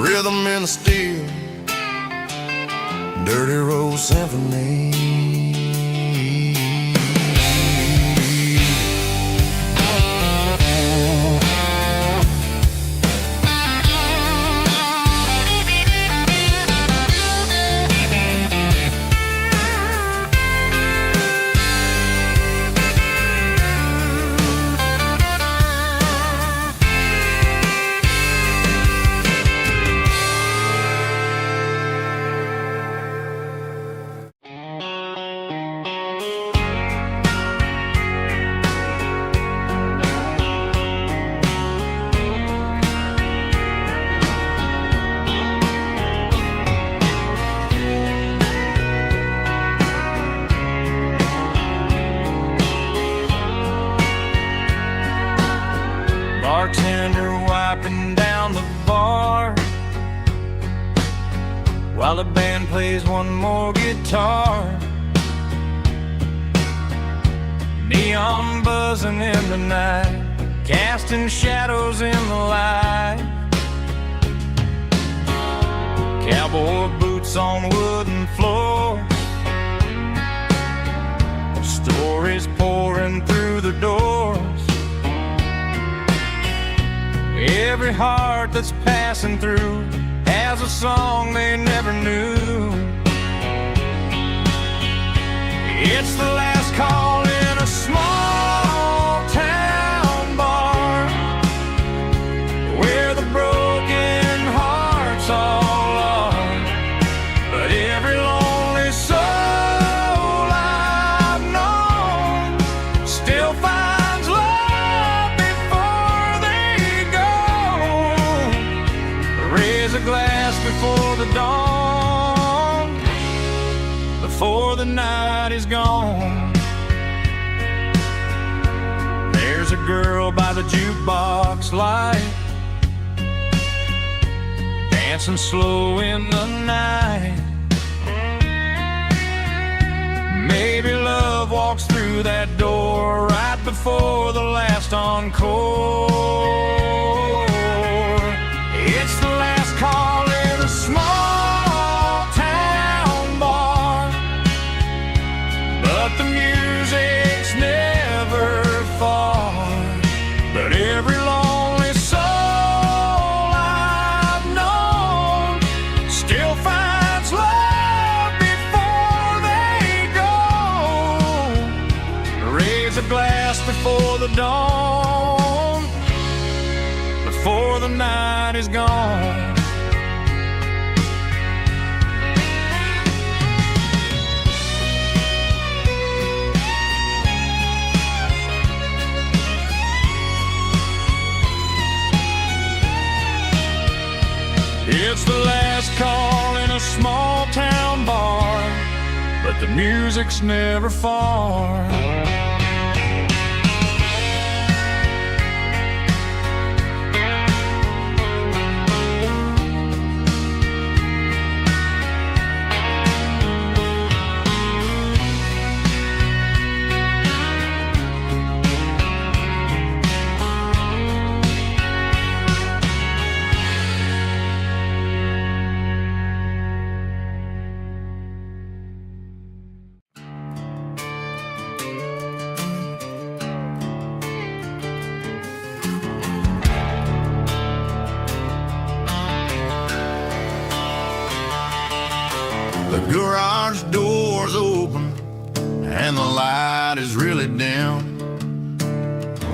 rhythm in the steel, dirty road symphony. Bartender wiping down the bar while the band plays one more guitar. Neon buzzing in the night, casting shadows in the light. Cowboy boots on wooden floors, stories pouring through the doors. Every heart that's passing through has a song they never knew. It's the last call in a small town bar where the broken hearts all are. But every lonely soul I've known still finds love before they go. Raise a glass before the dawn, before the night is gone. There's a girl by the jukebox light, dancing slow in the night. Maybe love walks through that door right before the last encore. It's the last call in a small town bar, but the music's never far. But every lonely soul I've known dawn, before the night is gone. It's the last call in a small town bar, but the music's never far. The garage door's open and the light is really dim.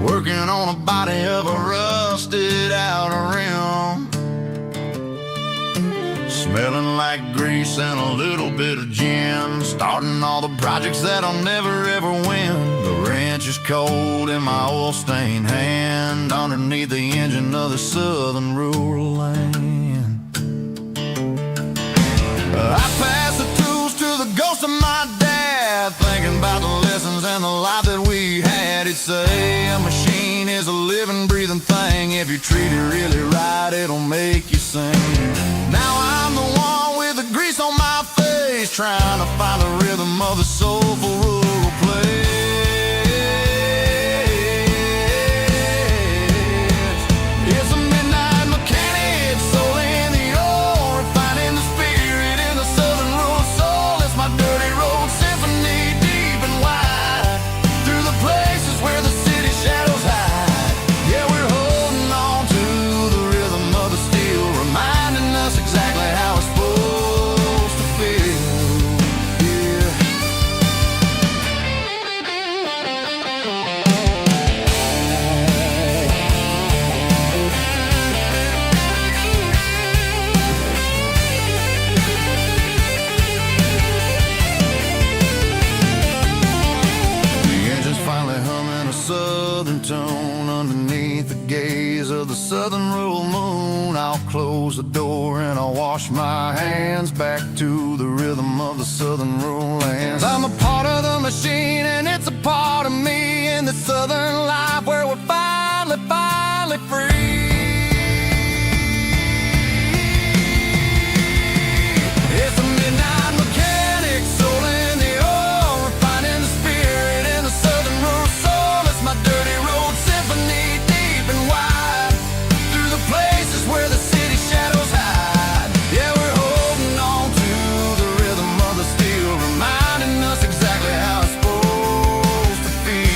Working on a body of a rusted out rim. Smelling like grease and a little bit of gin. Starting all the projects that I'll never ever win. The wrench is cold in my oil-stained hand, underneath the engine of the southern rural land. I pass the tools to the ghost of my dad, thinking about the lessons and the life that we had. He'd say a machine is a living, breathing thing. If you treat it really right, it'll make you sing. Now I'm the one with the grease on my face, trying to find the rhythm of the soulful rural place. It's a midnight mechanic, soul in the ore, refining the spirit in the southern rural soul. It's my dirty road symphony, deep and wide, through the places where the city shadows hide. Yeah, we're holding on to the rhythm of the steel, reminding us exactly how it's supposed to feel. Yeah. The engine's finally humming a southern tone underneath the gaze of the southern rural moon. I'll close the door and I'll wash my hands, back to the rhythm of the southern rural lands. I'm a part of the machine and it's a part of me, in the southern life where we're finally free. It's a midnight mechanic, soul in the ore, refining the spirit in the southern rural soul. It's my dirty road symphony, deep and wide, through the places where the city shadows hide. Yeah, we're holding on to the rhythm of the steel, reminding us exactly how it's supposed to feel.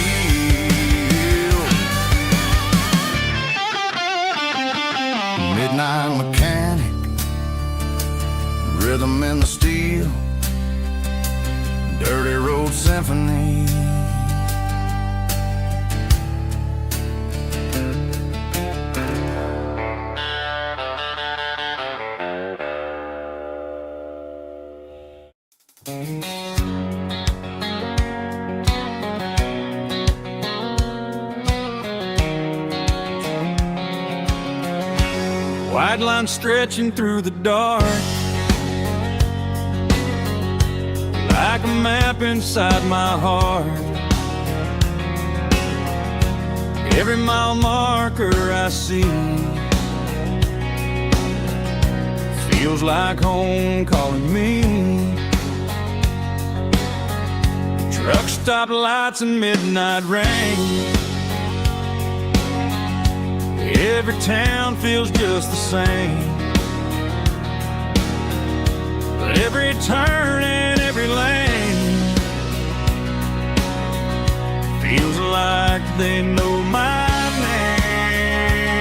Midnight mechanic, rhythm in the steel, dirty road symphony. White lines stretching through the dark, like a map inside my heart. Every mile marker I see feels like home calling me. Truck stop lights and midnight rain, every town feels just the same. But every turn and every lane feels like they know my name.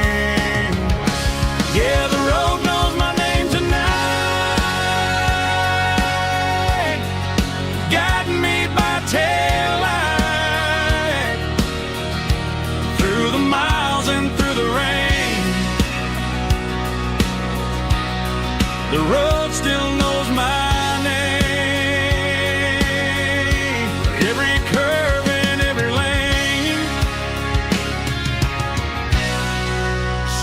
Yeah, the road knows my name tonight, guiding me by taillight. The road still knows my name. Every curve and every lane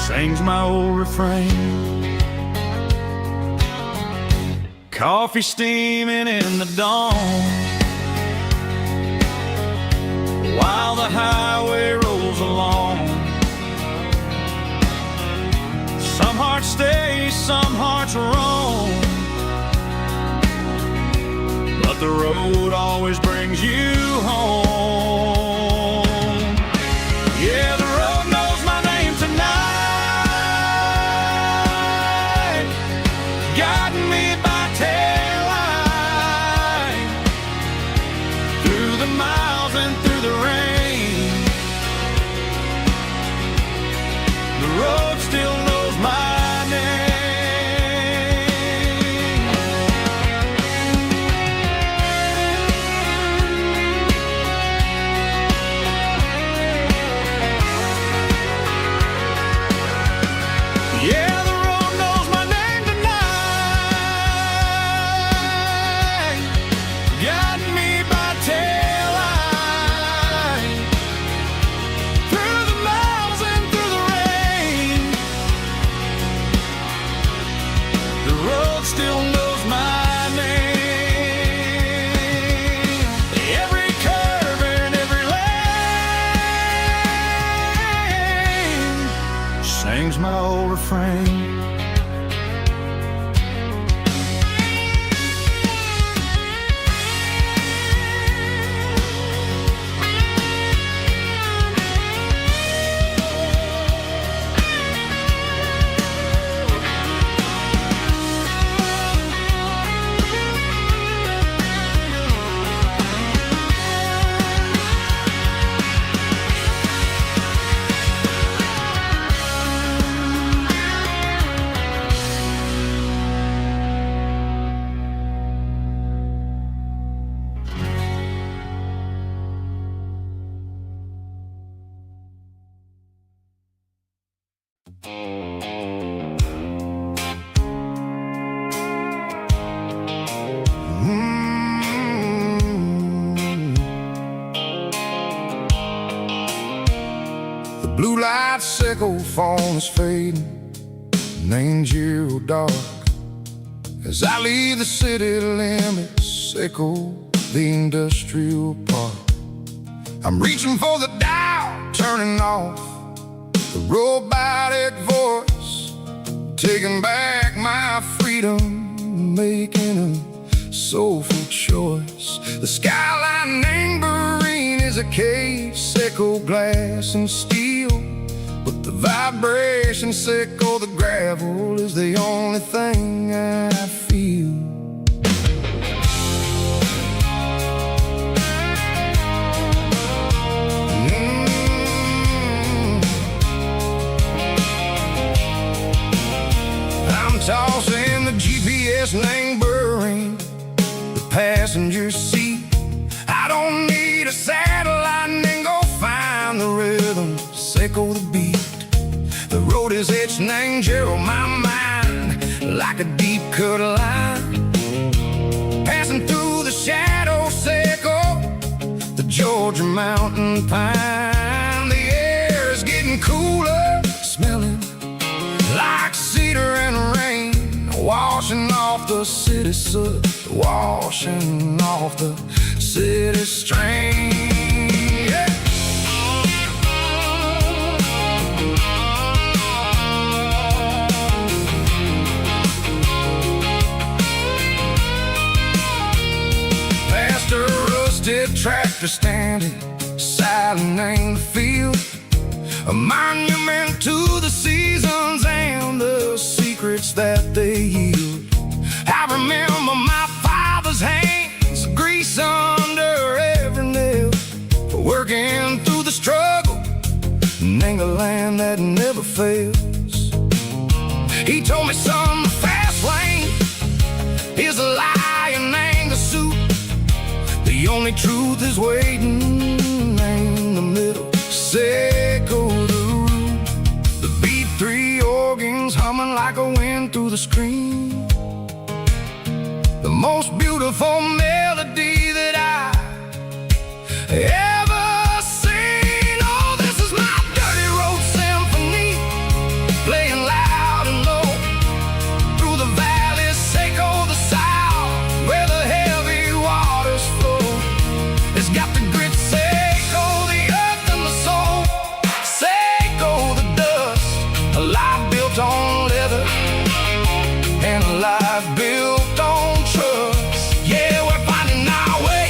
sings my old refrain. Coffee steaming in the dawn, while the highway rolls along. Some hearts stay, some hearts roam, but the road always brings you home. Yeah, the road knows my name tonight, guiding me by taillight, through the miles and through the rain. The road still knows my name. Yeah, the road knows my name tonight, guiding me by taillight, through the miles and through the rain. The road still knows my name. Every curve and every lane sings my old refrain. The blue light sickle phone is fading, and ain't zero dark. As I leave the city limits, sickle the industrial park. I'm reaching for the dial, turning off the robotic voice, taking back my freedom, making a soulful choice. The skyline neighboring is a cave, sickle glass and steel, but the vibration sickle the gravel is the only thing I feel. I'm tossing the GPS neighboring the passenger seat. I don't need a satellite and go find the rhythm, sickle the beat. The road is etched and angel on my mind like a deep cut line, passing through the shadow sickle, the Georgia mountain pine. The air is getting cooler, smelling like cedar and rain, washing off the city soot, washing off the city strain. Yeah. Past a rusted tractor standing silent in the field, a monument to the seasons and the secrets that they yield. I remember my father's hands, grease under every nail, working through the struggle, and the land that never fails. He told me, son, the fast lane is a lie and anger suit. The only truth is waiting in the middle. Sickle the root, the beat, three organs humming like a wind through the screen. the most beautiful melody that I ever seen. Oh, this is my dirty road symphony, playing loud and low through the valleys, Seco the south, where the heavy waters flow. It's got the grit, Seco, the earth and the soul, Seco the dust, a life built on leather and a life built on trust. Yeah, we're finding our way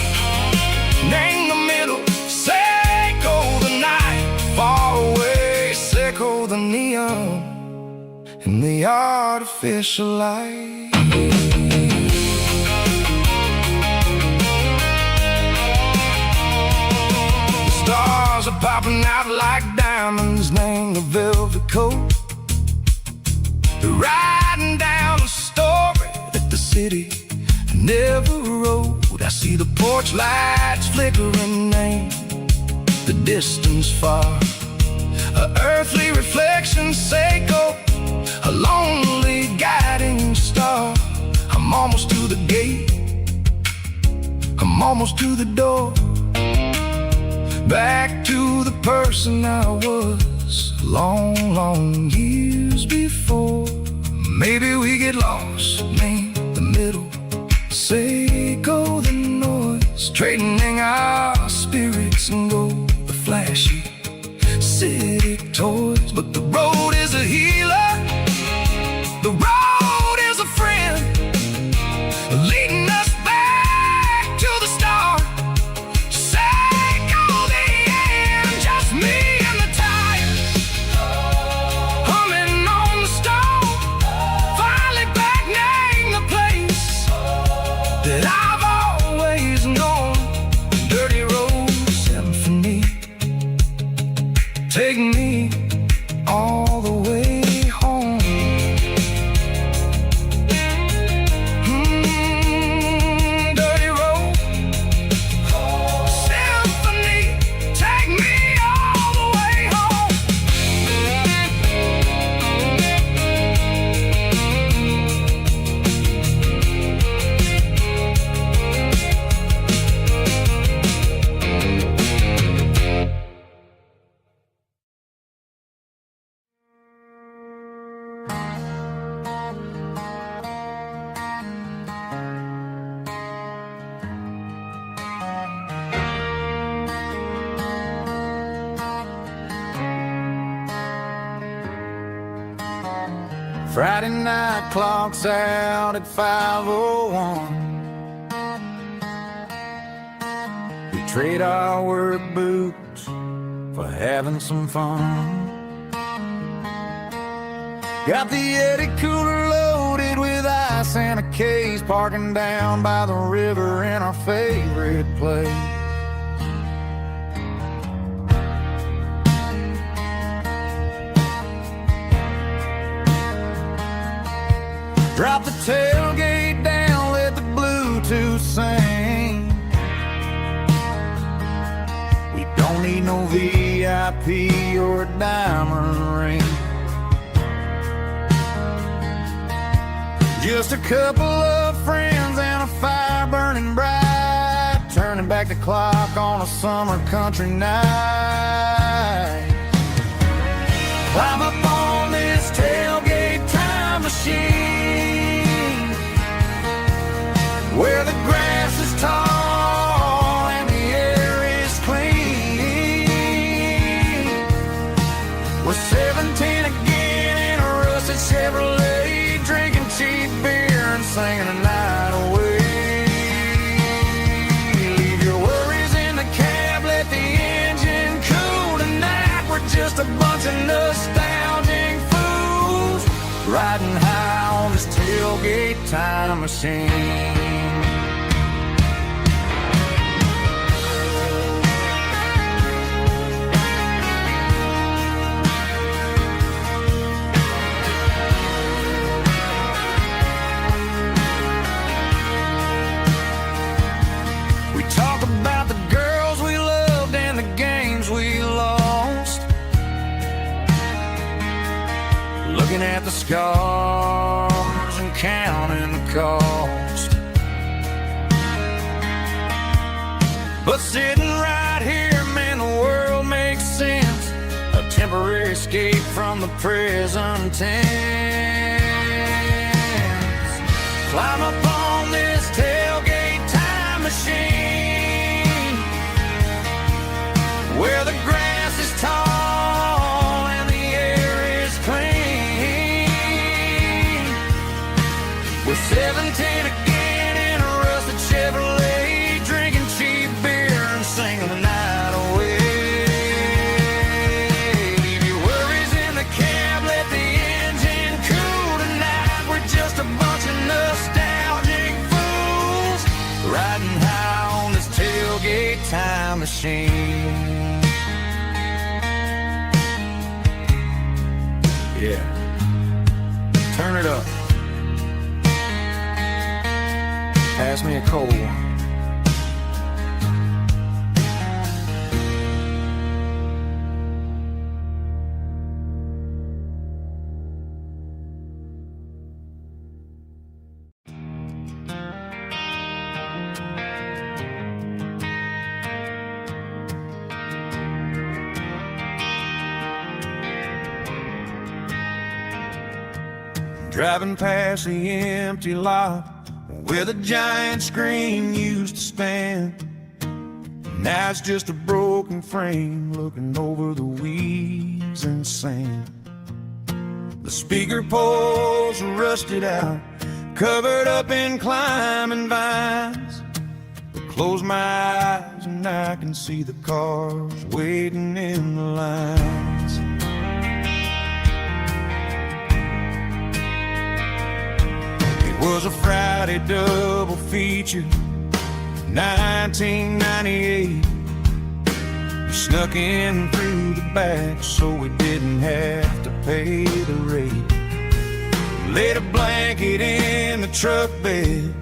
in the middle, Seco the night, far away, Seco the neon and the artificial light. The stars are popping out like diamonds, named the velvet coat. They're riding down a story that the city never wrote. I see the porch lights flickering, name the distance far, a earthly reflection, Seco, a lonely guiding star. I'm almost to the gate, I'm almost to the door, back to the person I was long, long years before. Maybe we get lost, name the middle, Seco the noise, trading our spirits and go the flashy city toys. But the road is a healer, the road is a friend, leading us back to the start. Seco the end, just me and the tires, humming on the stove, finally back, name the place that I've always known. Dirty road symphony, take me all the way home. Dirty road symphony, take me all the way home. Friday night clocks out at 5:01. We trade our work boots for having some fun. Got the Yeti cooler loaded with ice and a case, parking down by the river in our favorite place. Drop the tailgate down, let the Bluetooth sing. We don't need no VIP or a diamond ring. Just a couple of friends and a fire burning bright, turning back the clock on a summer country night. Climb up on this tailgate time machine, where the grass is tall and the air is clean. We're 17 again in a rusted Chevrolet, drinking cheap beer and singing the night away. Leave your worries in the cab, let the engine cool tonight. We're just a bunch of nostalgic fools, riding high on this tailgate time machine. We talk about the girls we loved and the games we lost, looking at the scars and counting the cost. But sitting right here, man, the world makes sense. A temporary escape from the present tense. Climb up on this tailgate time machine, where the grass is tall and the air is clean. We're 17 again in a rusted Chevrolet, drinking cheap beer and singing the night away. Leave your worries in the cab, let the engine cool tonight. We're just a bunch of nostalgic fools riding high on this tailgate time machine. Yeah, turn it up. Pass me a cold one. Driving past the empty lot where the giant screen used to stand. Now it's just a broken frame looking over the weeds and sand. The speaker poles are rusted out, covered up in climbing vines. I close my eyes and I can see the cars waiting in the lines. It was a Friday double feature, 1998. We snuck in through the back so we didn't have to pay the rate. Laid a blanket in the truck bed,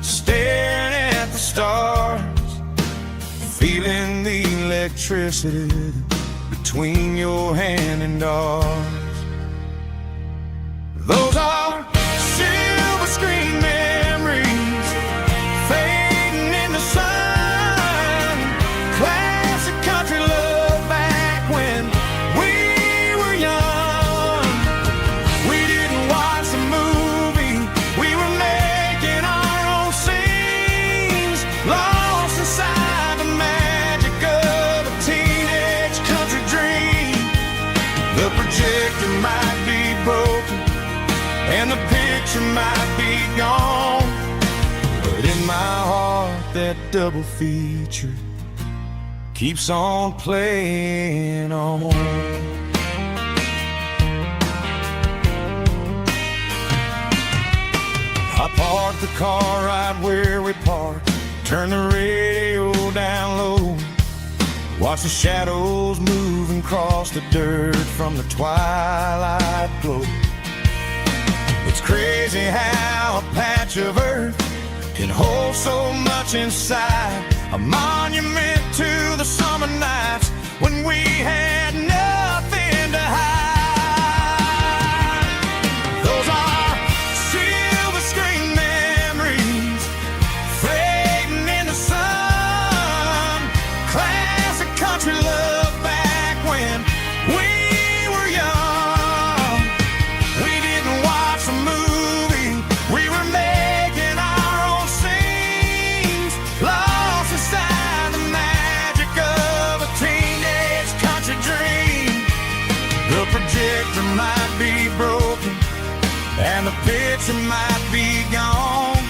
staring at the stars, feeling the electricity between your hand and ours. Those are silver screen memories fading in the sun. Classic country love back when we were young. We didn't watch the movie, we were making our own scenes, lost inside the magic of a teenage country dream. The projector might be broken and the picture might be gone, but in my heart that double feature keeps on playing on. I parked the car right where we parked, turned the radio down low, watched the shadows moving across the dirt from the twilight glow. It's crazy how a patch of earth can hold so much inside, a monument to the summer nights when we had nothing to hide. Those are silver screen memories fading in the sun. Classic country love back when we were young. We didn't watch the movie, we were making our own scenes, lost inside the magic of a teenage country dream. The projector might be broken and the picture might be gone,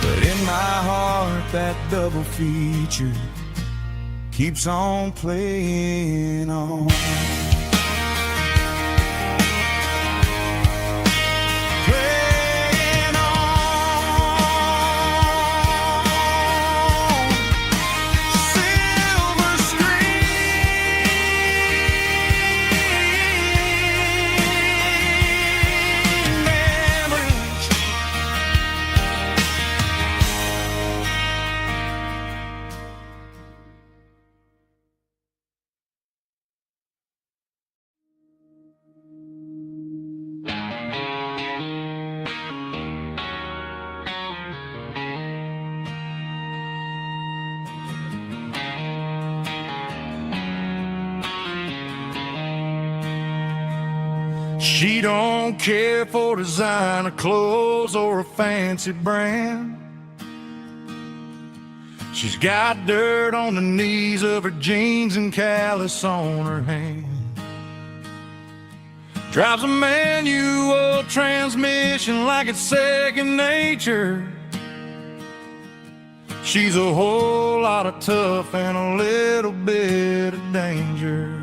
but in my heart that double feature keeps on playing on. She don't care for designer clothes or a fancy brand. She's got dirt on the knees of her jeans and callus on her hand. Drives a manual transmission like it's second nature. She's a whole lot of tough and a little bit of danger.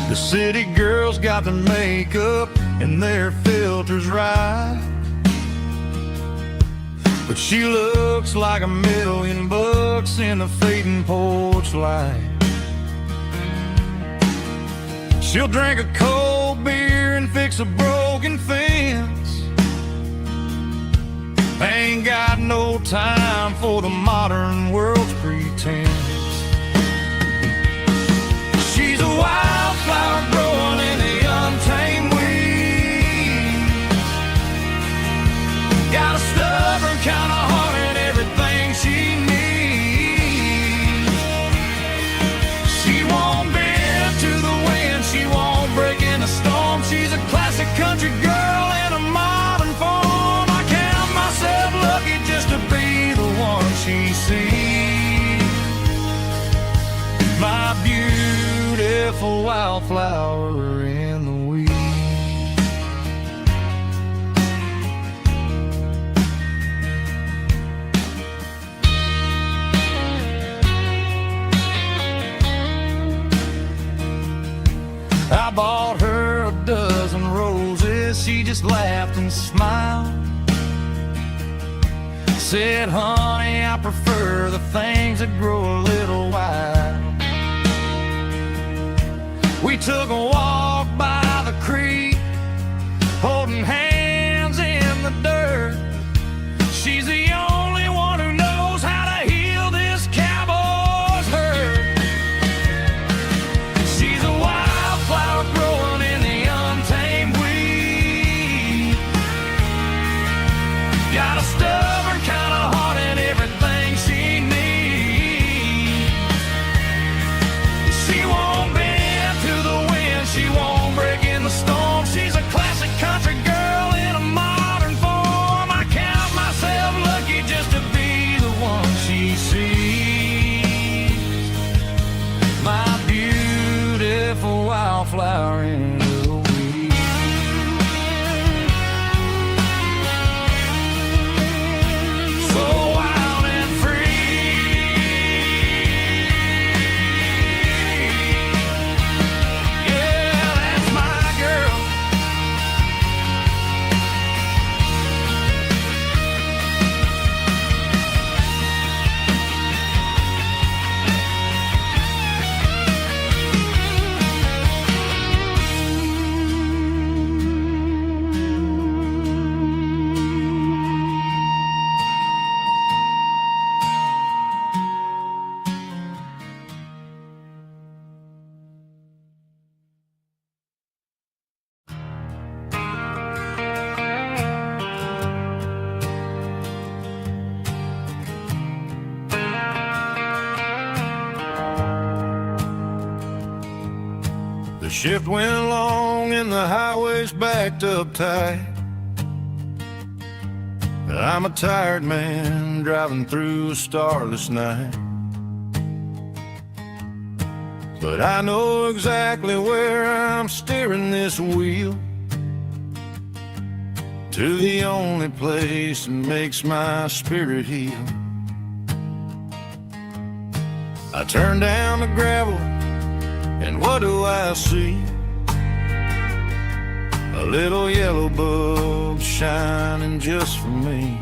The city girls got their makeup and their filters right, but she looks like $1,000,000 in the fading porch light. She'll drink a cold beer and fix a broken fence. Ain't got no time for the modern world's pretense. She's a wildflower growing in the untamed weeds. Got a stubborn kind of heart and everything she needs. She won't bend to the wind, she won't break in the storm. She's a classic country girl in a modern form. I count myself lucky just to be the one she sees. My beautiful wildflower in the weeds. I bought her a dozen roses, she just laughed and smiled. Said, honey, I prefer the things that grow a little wild. We took a walk by the creek, holding hands in the dirt. She's the only one who knows how to heal this cowboy's hurt. She's a wildflower growing in the untamed weed. Got a stubborn kind of heart and everything she needs. She won't bend to the wind, she won't break in the storm. She's a classic country girl in a modern form. I count myself lucky just to be the one she sees. My beautiful wildflower in the weeds. So wild and free. Yeah, that's my girl. The shift went long and the highway's backed up tight. I'm a tired man driving through a starless night. But I know exactly where I'm steering this wheel, to the only place that makes my spirit heal. I turn down the gravel and what do I see? A little yellow bulb shining just for me.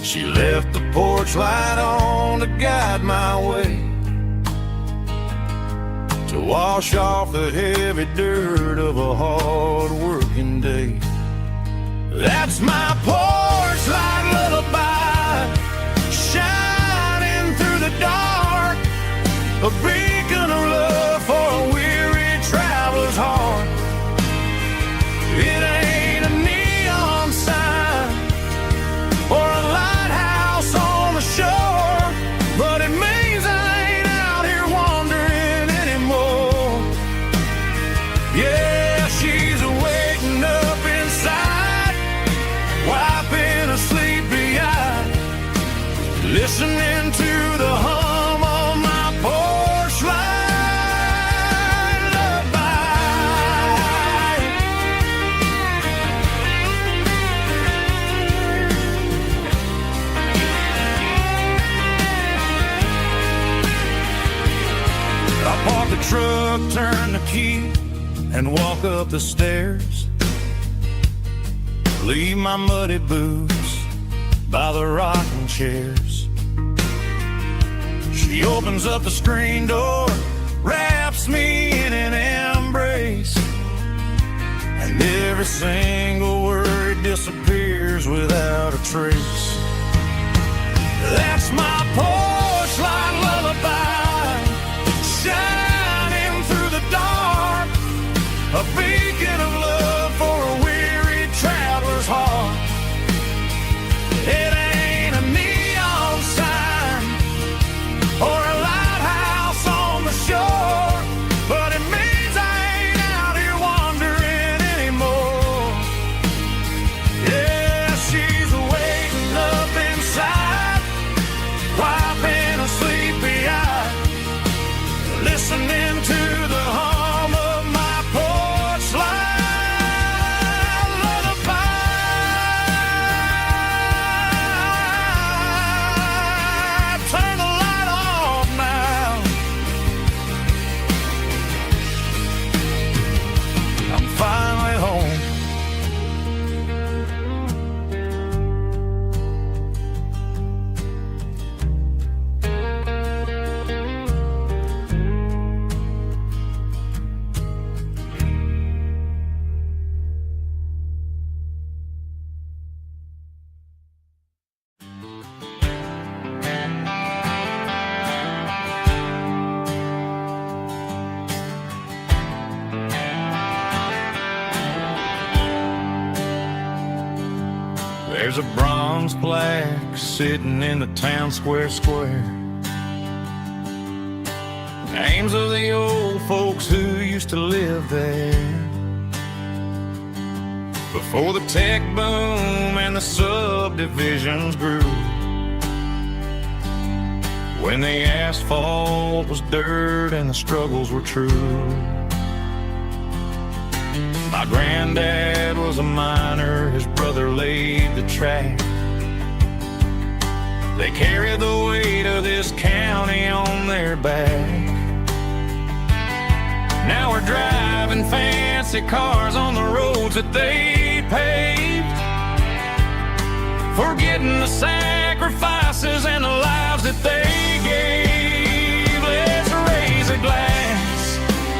She left the porch light on to guide my way, to wash off the heavy dirt of a hard working day. That's my porch light lullaby, shining through the dark, a beacon of love for a weary traveler's heart. It ain't a neon sign or a light Park the truck, turn the key, and walk up the stairs. Leave my muddy boots by the rocking chairs. She opens up the screen door, wraps me in an embrace, and every single word disappears without a trace. That's my porch light lullaby, shining through the dark, a beacon of love for a weary traveler's heart. It ain't a neon sign or a lighthouse on the shore, but it means I ain't out here wandering anymore. Yeah, she's waiting up inside, wiping a sleepy eye, listening to the hum of my porch light lullaby. Turn the light off now. I'm finally home. There's a bronze plaque sitting in the town square. Names of the old folks who used to live there before the tech boom and the subdivisions grew, when the asphalt was dirt and the struggles were true. My granddad was a miner, his brother laid the track. They carried the weight of this county on their back. Now we're driving fancy cars on the roads that they paved, forgetting the sacrifices and the lives that they gave. Let's raise a glass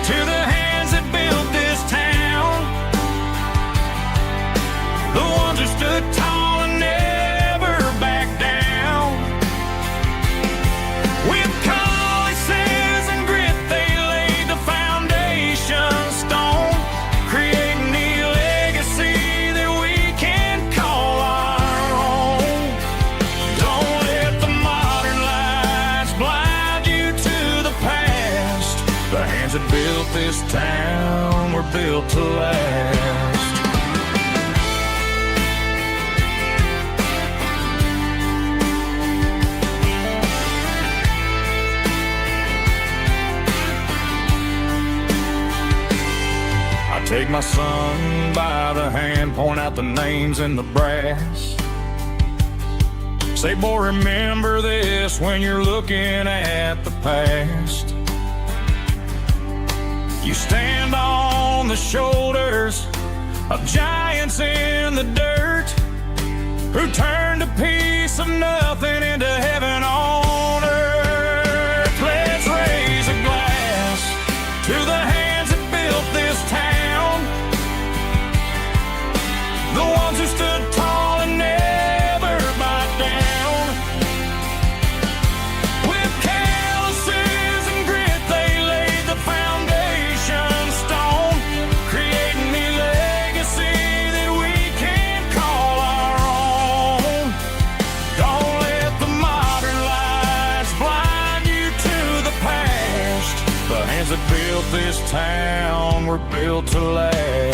to the hands that built this town, the ones who stood tall and never backed down. With calluses and grit they laid the foundation stone, creating the legacy that we can call our own. Don't let the modern lights blind you to the past. The hands that built this town were built to last. Take my son by the hand, point out the names in the brass. Say, boy, remember this when you're looking at the past. You stand on the shoulders of giants in the dirt, who turned a piece of nothing into heaven on earth. Let's raise a glass to the hands that built this town, the ones who stood tall and never backed down. With calluses and grit they laid the foundation stone, creating the legacy that we can call our own. Don't let the modern lights blind you to the past. The hands that built this town were built to last.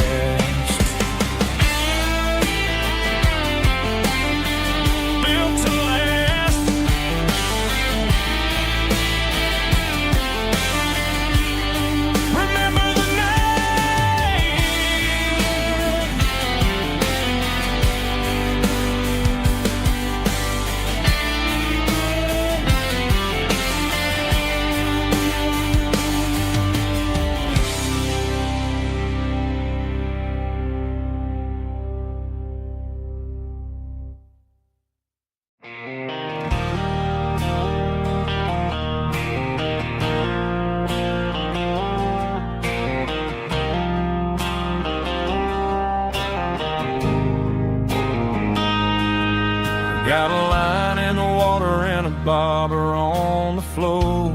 on the floor,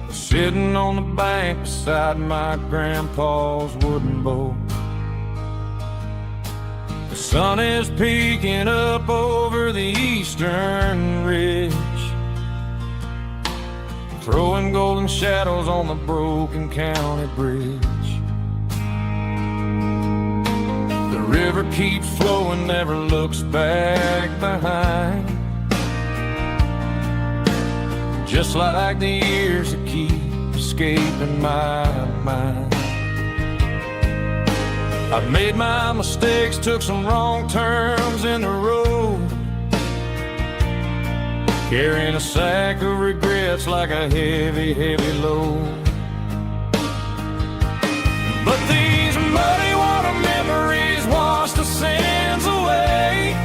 sitting on the bank beside my grandpa's wooden boat. The sun is peeking up over the eastern ridge, throwing golden shadows on the broken county bridge. The river keeps flowing, never looks back behind, just like the years that keep escaping my mind. I've made my mistakes, took some wrong turns in the road, carrying a sack of regrets like a heavy, heavy load. But these muddy water memories wash the sins away.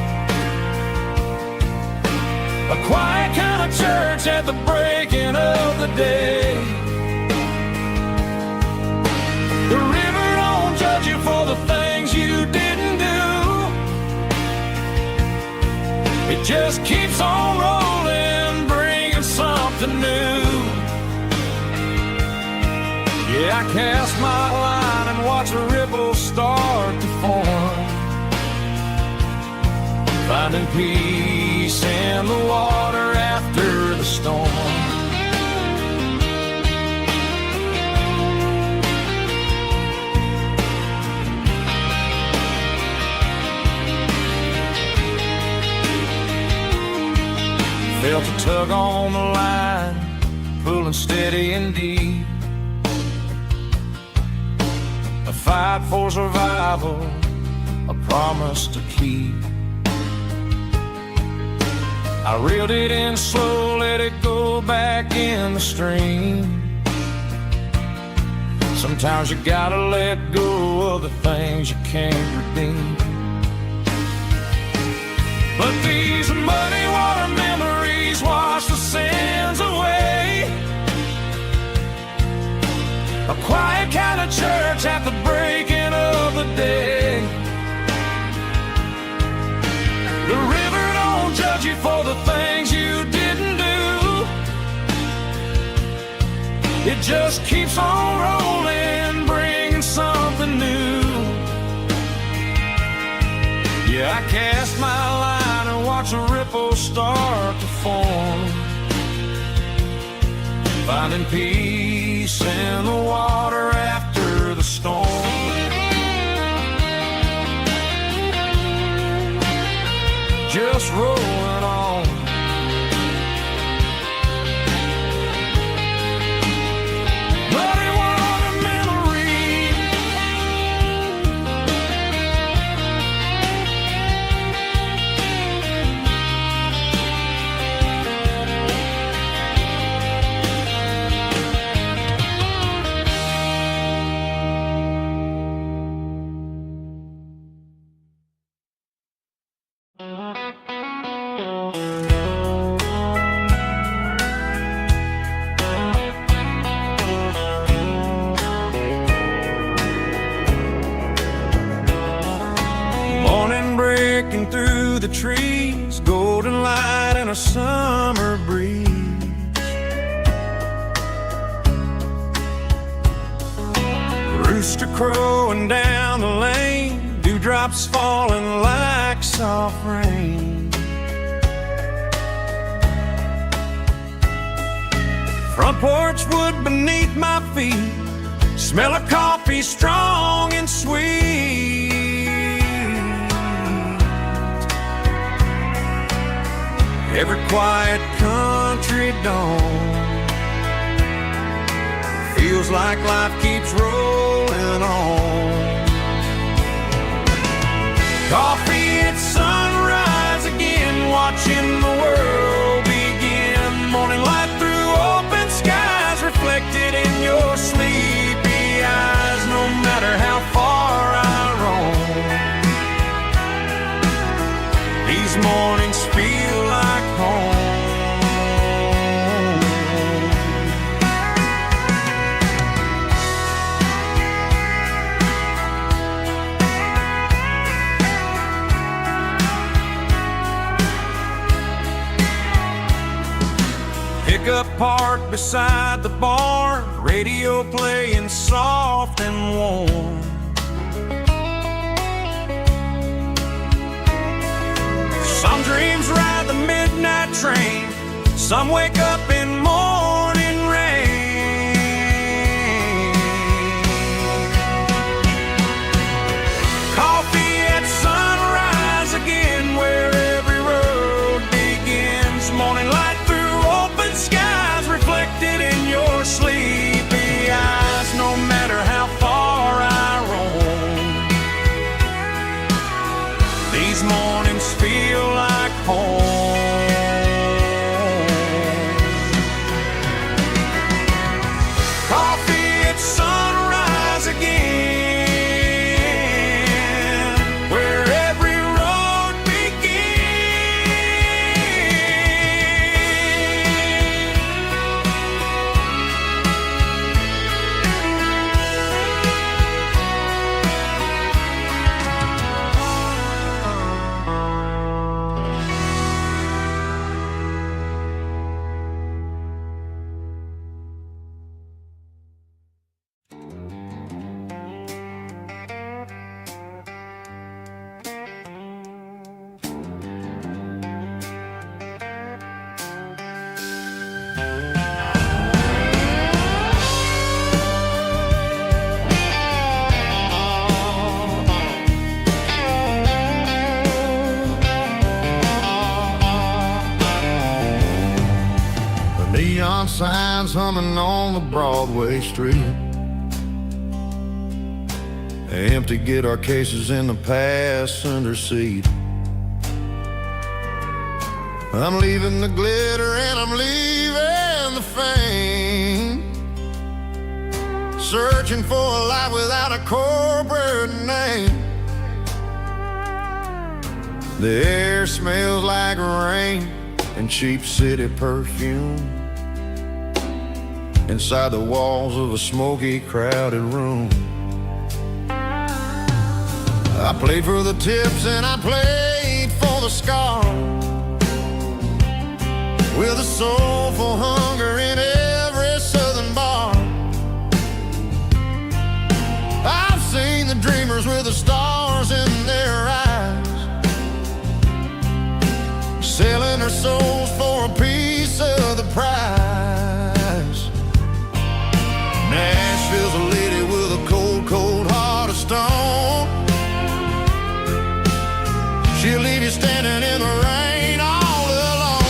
A quiet kind of church at the breaking of the day. The river don't judge you for the things you didn't do. It just keeps on rolling, bringing something new. Yeah, I cast my line and watch a ripple start to form, finding peace in the water after the storm. Felt a tug on the line, pulling steady and deep. A fight for survival, a promise to keep. I reeled it in slow, let it go back in the stream. Sometimes you gotta let go of the things you can't redeem. But these muddy water memories wash the sins away. A quiet kind of church at the breaking of the day. The river don't judge you for the things you didn't do. It just keeps on rolling, bringing something new. Yeah, I cast my line and watch a ripple start to form, finding peace in the water after the storm. Just rolling on. Muddy water memory. Morning breaking through the trees, golden light and a summer breeze. Rooster crowing down the lane, dewdrops falling like soft rain. Front porch wood beneath my feet, smell of coffee strong and sweet. Every quiet country dawn feels like life keeps rolling on. Coffee at sunrise again, watching the world begin. Morning light through open skies, reflected in your sleepy eyes. No matter how far I roam, these mornings feel like home. pickup parked beside the barn, radio playing soft and warm. Some dreams ride the midnight train, some wake up in morning rain. Coffee at sunrise again, where every road begins. Morning light through open skies, reflected in your sleepy eyes. No matter how far I roam, these mornings feel like home. Coffee at sunrise again, where every road Neon signs humming on the Broadway street. Empty guitar cases in the passenger seat. I'm leaving the glitter and I'm leaving the fame, searching for a life without a corporate name. The air smells like rain and cheap city perfume inside the walls of a smoky, crowded room. I played for the tips and I played for the scars, with a soulful hunger in every southern bar. I've seen the dreamers with the stars in their eyes, selling their souls for a piece of the prize. Nashville's a lady with a cold, cold heart of stone. She'll leave you standing in the rain all alone.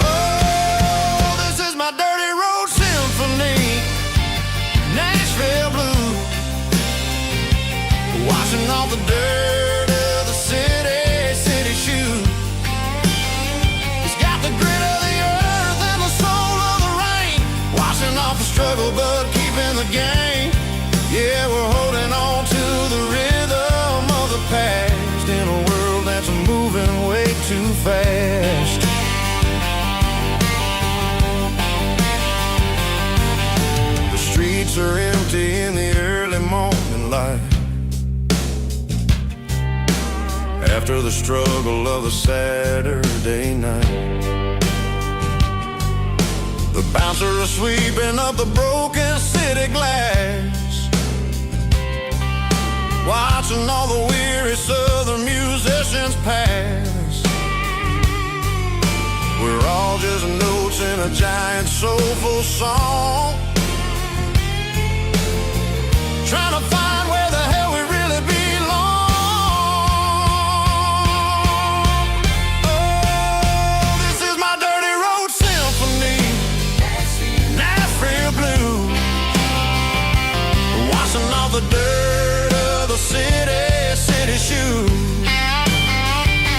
Oh, this is my dirty road symphony, Nashville blues, washing off the dirt of the city shoes. It's got the grit of the earth and the soul of the rain, washing off the struggle but keeping the game. Yeah, we're holding on to the rhythm of the past in a world that's moving way too fast. The streets are empty in the early morning light, after the struggle of the Saturday night. The bouncer is sweeping up the broken city glass, watching all the weary southern musicians pass. We're all just notes in a giant soulful song, trying to find where the hell we really belong. Oh, this is my dirty road symphony, Nashville blues, washing off the dirt of the city shoes.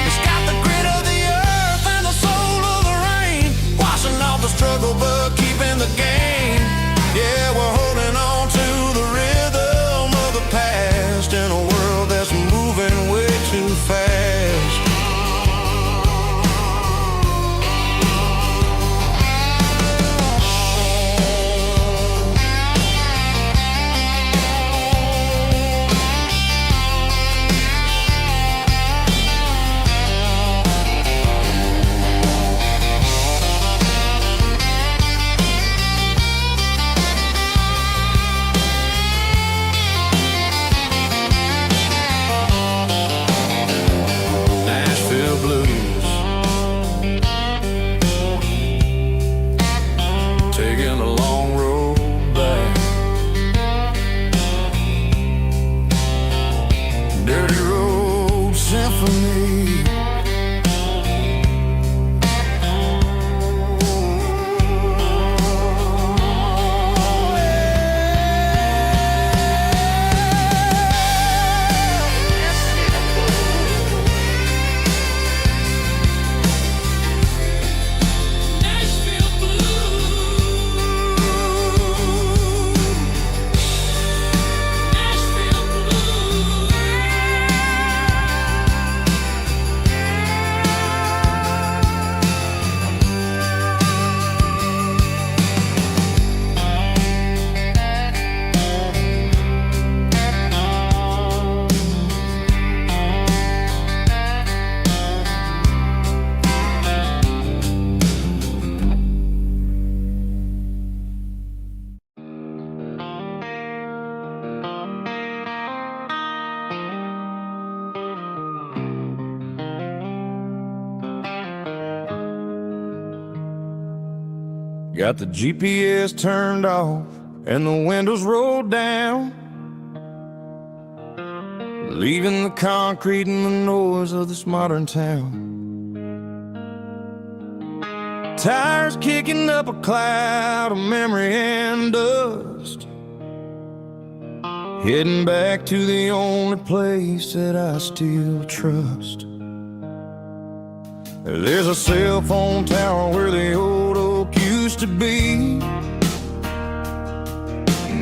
It's got the grit of the earth and the soul of the rain, washing off the struggle but keeping the game. Yeah, we're holding on to the rhythm Got the GPS turned off and the windows rolled down, leaving the concrete and the noise of this modern town. Tires kicking up a cloud of memory and dust, heading back to the only place that I still trust. There's a cell phone tower where the old oak used to be,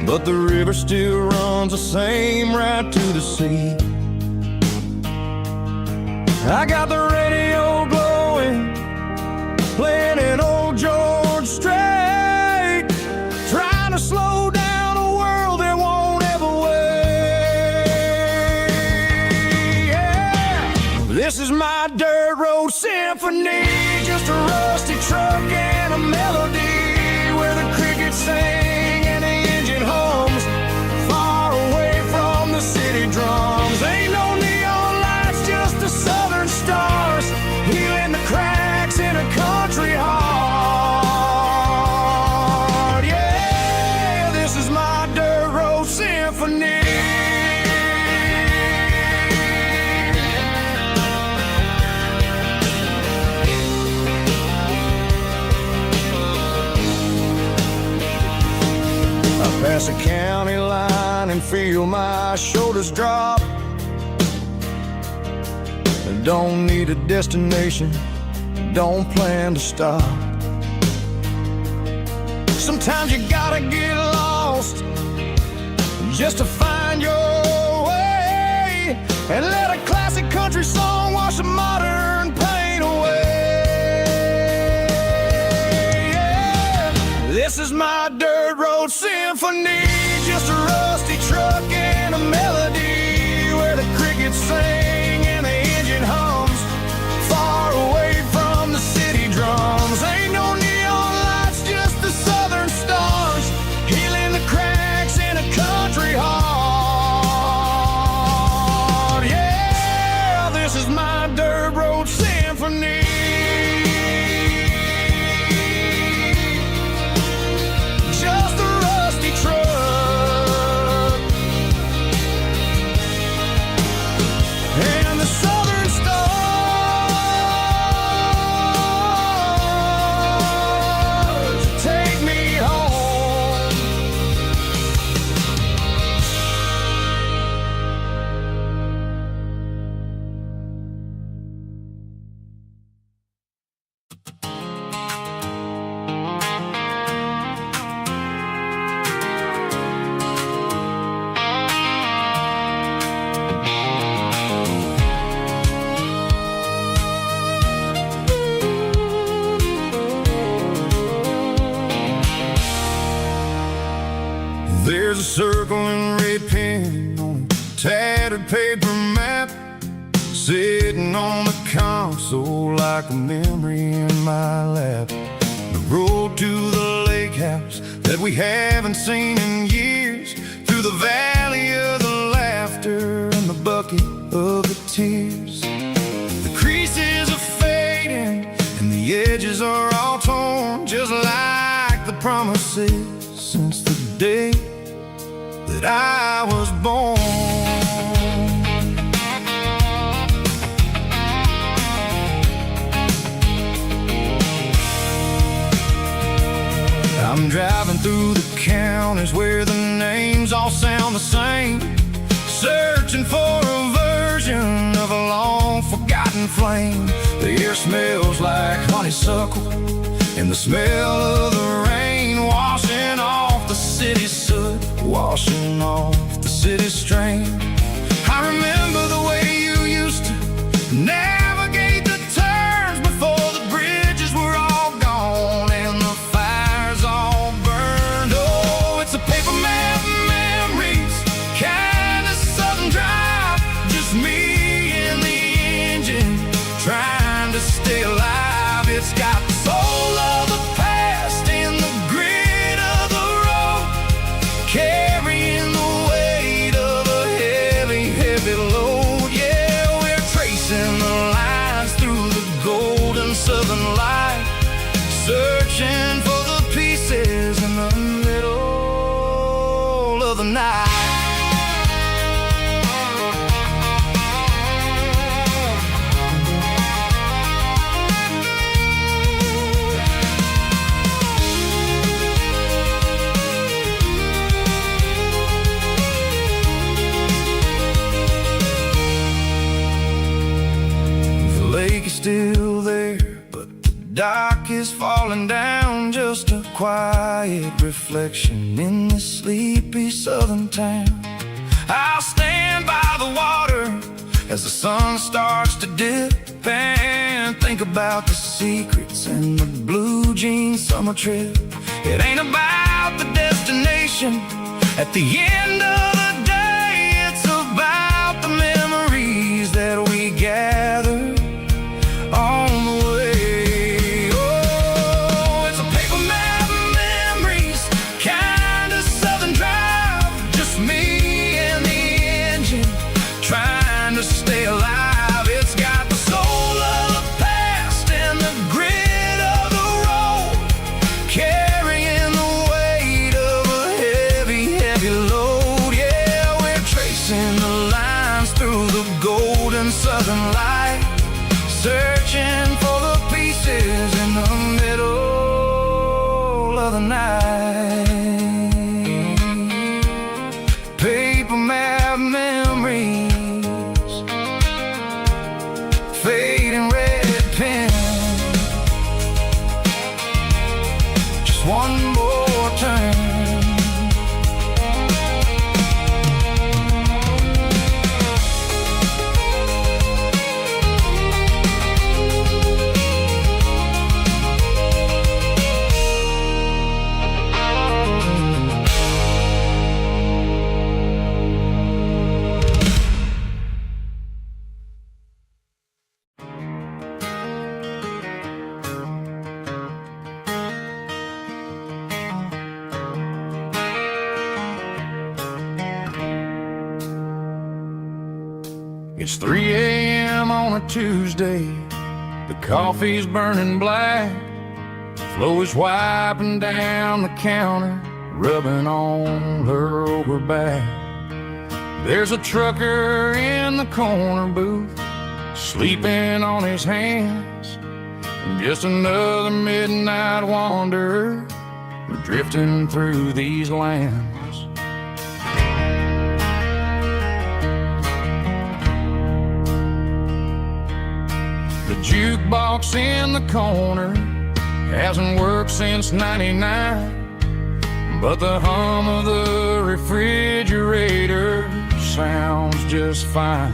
but the river still runs the same right to the sea. I got the radio glowing, playing an old George Strait, trying to slow down a world that won't ever wait. Yeah. This is my dirt road symphony, just a rusty truck and a melody where the crickets sing and the engine hums, far away from the city drums. Ain't no neon lights, just the southern stars, healing the cracks in a country heart. Yeah, this is my dirt road symphony. Pass a county line and feel my shoulders drop. Don't need a destination, don't plan to stop. Sometimes you gotta get lost just to find your way, and let a classic country song wash a modern pain away. Yeah. This is my dirt road symphony, just a rusty truck and a melody where the crickets sing and the engine hums, far away from the city drums. Ain't no neon lights, just the southern stars, healing the cracks in a country heart. Yeah, this is my dirt road symphony. There's a circle in red pen on a tattered paper map, sitting on the console like a memory in my lap. The road to the lake house that we haven't seen in years, through the valley of the laughter and the bucket of the tears. The creases are fading and the edges are all torn, just like the promises since the day that I was born. I'm driving through the counties where the names all sound the same, searching for a version of a long forgotten flame. The air smells like honeysuckle and the smell of the rain washing off the city's soot, washing off the city's strain. I remember the way you used to navigate the turns before the bridges were all gone and the fires all burned. Oh, it's a paper map memories, kind of southern drive, just me and the engine trying to stay alive. It's got the soul of the past in the grit of the road, carrying the weight of a heavy, heavy load. Yeah, we're tracing the lines through the golden southern light, searching for the peace still there, but the dock is falling down. Just a quiet reflection in this sleepy southern town. I'll stand by the water as the sun starts to dip and think about the secrets and the blue jean summer trip. It ain't about the destination at the end of the day. It's about the memories that we gather on the way. Oh, it's a paper map of memories, kind of southern drive. Just me and the engine trying to stay alive. It's got the soul of the past and the grit of the road, carrying the weight of a heavy, heavy load. Yeah, we're tracing the lines through the golden southern light, searching for the pieces in the middle of the night. Paper map memories, fading red pen, just one more turn. It's 3 a.m. on a Tuesday. The coffee's burning black. Flo is wiping down the counter, rubbing on her over back. There's a trucker in the corner booth, sleeping on his hands. And just another midnight wanderer, drifting through these lands. The jukebox in the corner hasn't worked since '99, but the hum of the refrigerator sounds just fine.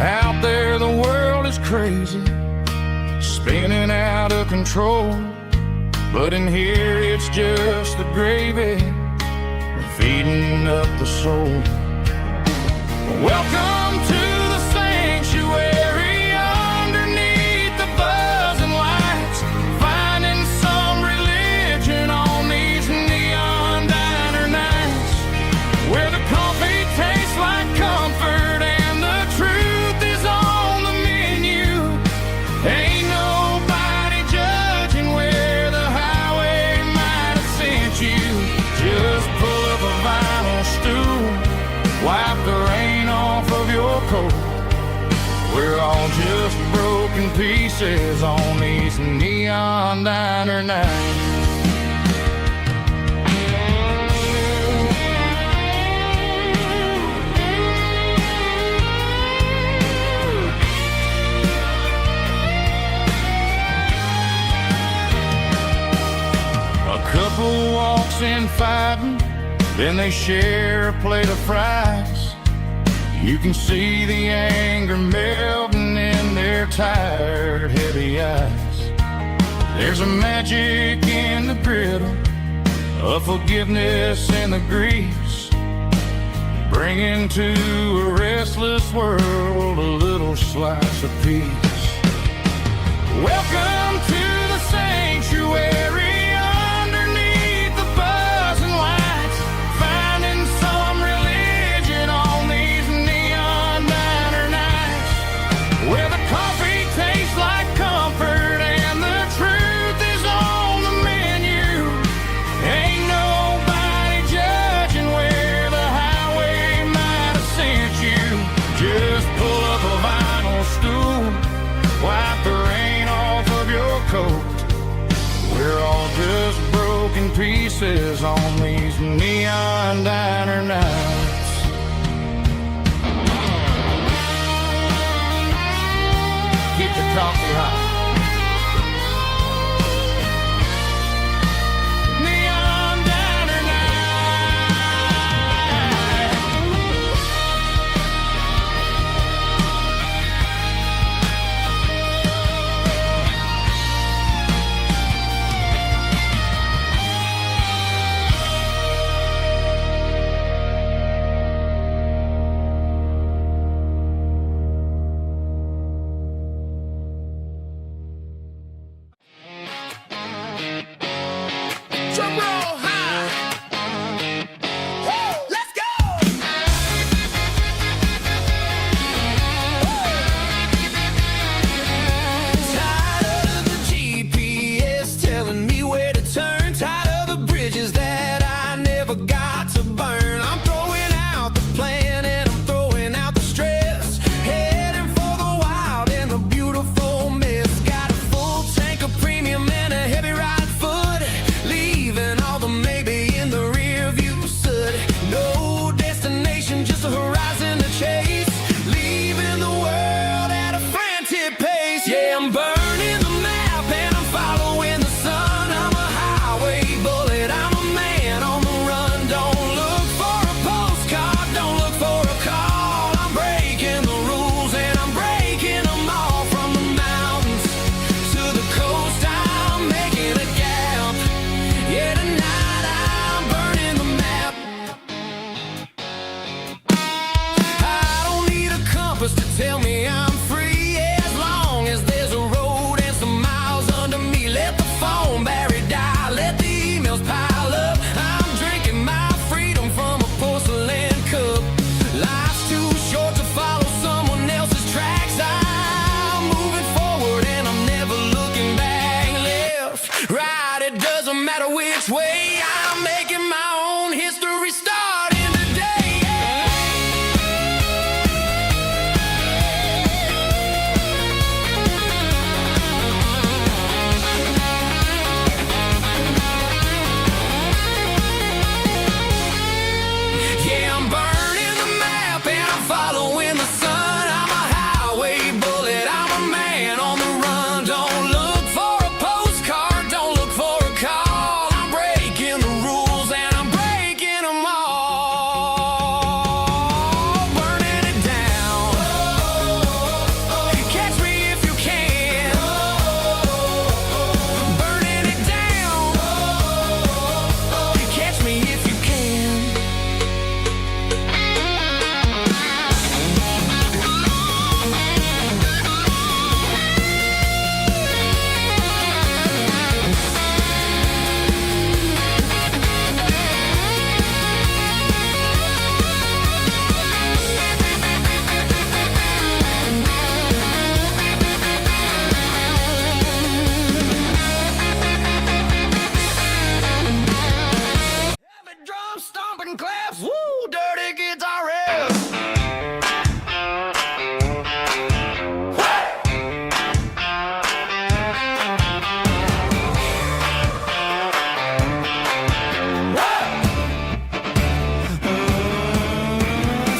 Out there the world is crazy, spinning out of control, but in here it's just the gravy feeding up the soul. Welcome to the sanctuary. Wipe the rain off of your coat. We're all just broken pieces on these neon diner nights. A couple walks in fighting, then they share a plate of fries. You can see the anger melting in their tired, heavy eyes. There's a magic in the griddle, a forgiveness in the grease, bringing to a restless world a little slice of peace. Welcome to the sanctuary. We're all just broken pieces on these neon diner nights. Keep the coffee too hot. Neon diner Drum roll high. Woo, let's go. Tired of the GPS telling me where to turn. Tired of the bridges that I never got to burn. I'm throwing out the plan and I'm throwing out the stress. Heading for the wild and the beautiful mess. Got a full tank of premium and a heavy right foot. Leaving all the maybe in the rear view soot. No destination, just a horizon to chase. Leaving the world at a frantic pace. Yeah, I'm burning the map and I'm following the sun. I'm a highway bullet, I'm a man on the run. Don't look for a postcard, don't look for a call. I'm breaking the rules and I'm breaking them all. From the mountains to the coast, I'm making a gap. Yeah, tonight I'm burning the map. I don't need a compass to tell me I'm free. As long as there's a road and some miles under me. Let the phone battery die, let the emails pile up. I'm drinking my freedom from a porcelain cup. Life's too short to follow someone else's tracks. I'm moving forward and I'm never looking back. Left, right, it doesn't matter which way. I'm making my own history starting today. Yeah, I'm burning the map and I'm following the sun. I'm a highway bullet, I'm a man on the run. Don't look for a postcard, don't look for a call. I'm breaking the rules and I'm breaking them all. Burning it down. Catch me if you can. Burning it down. Catch me if you can. Heavy drum stomping claps, woo, dirty guitar riffs.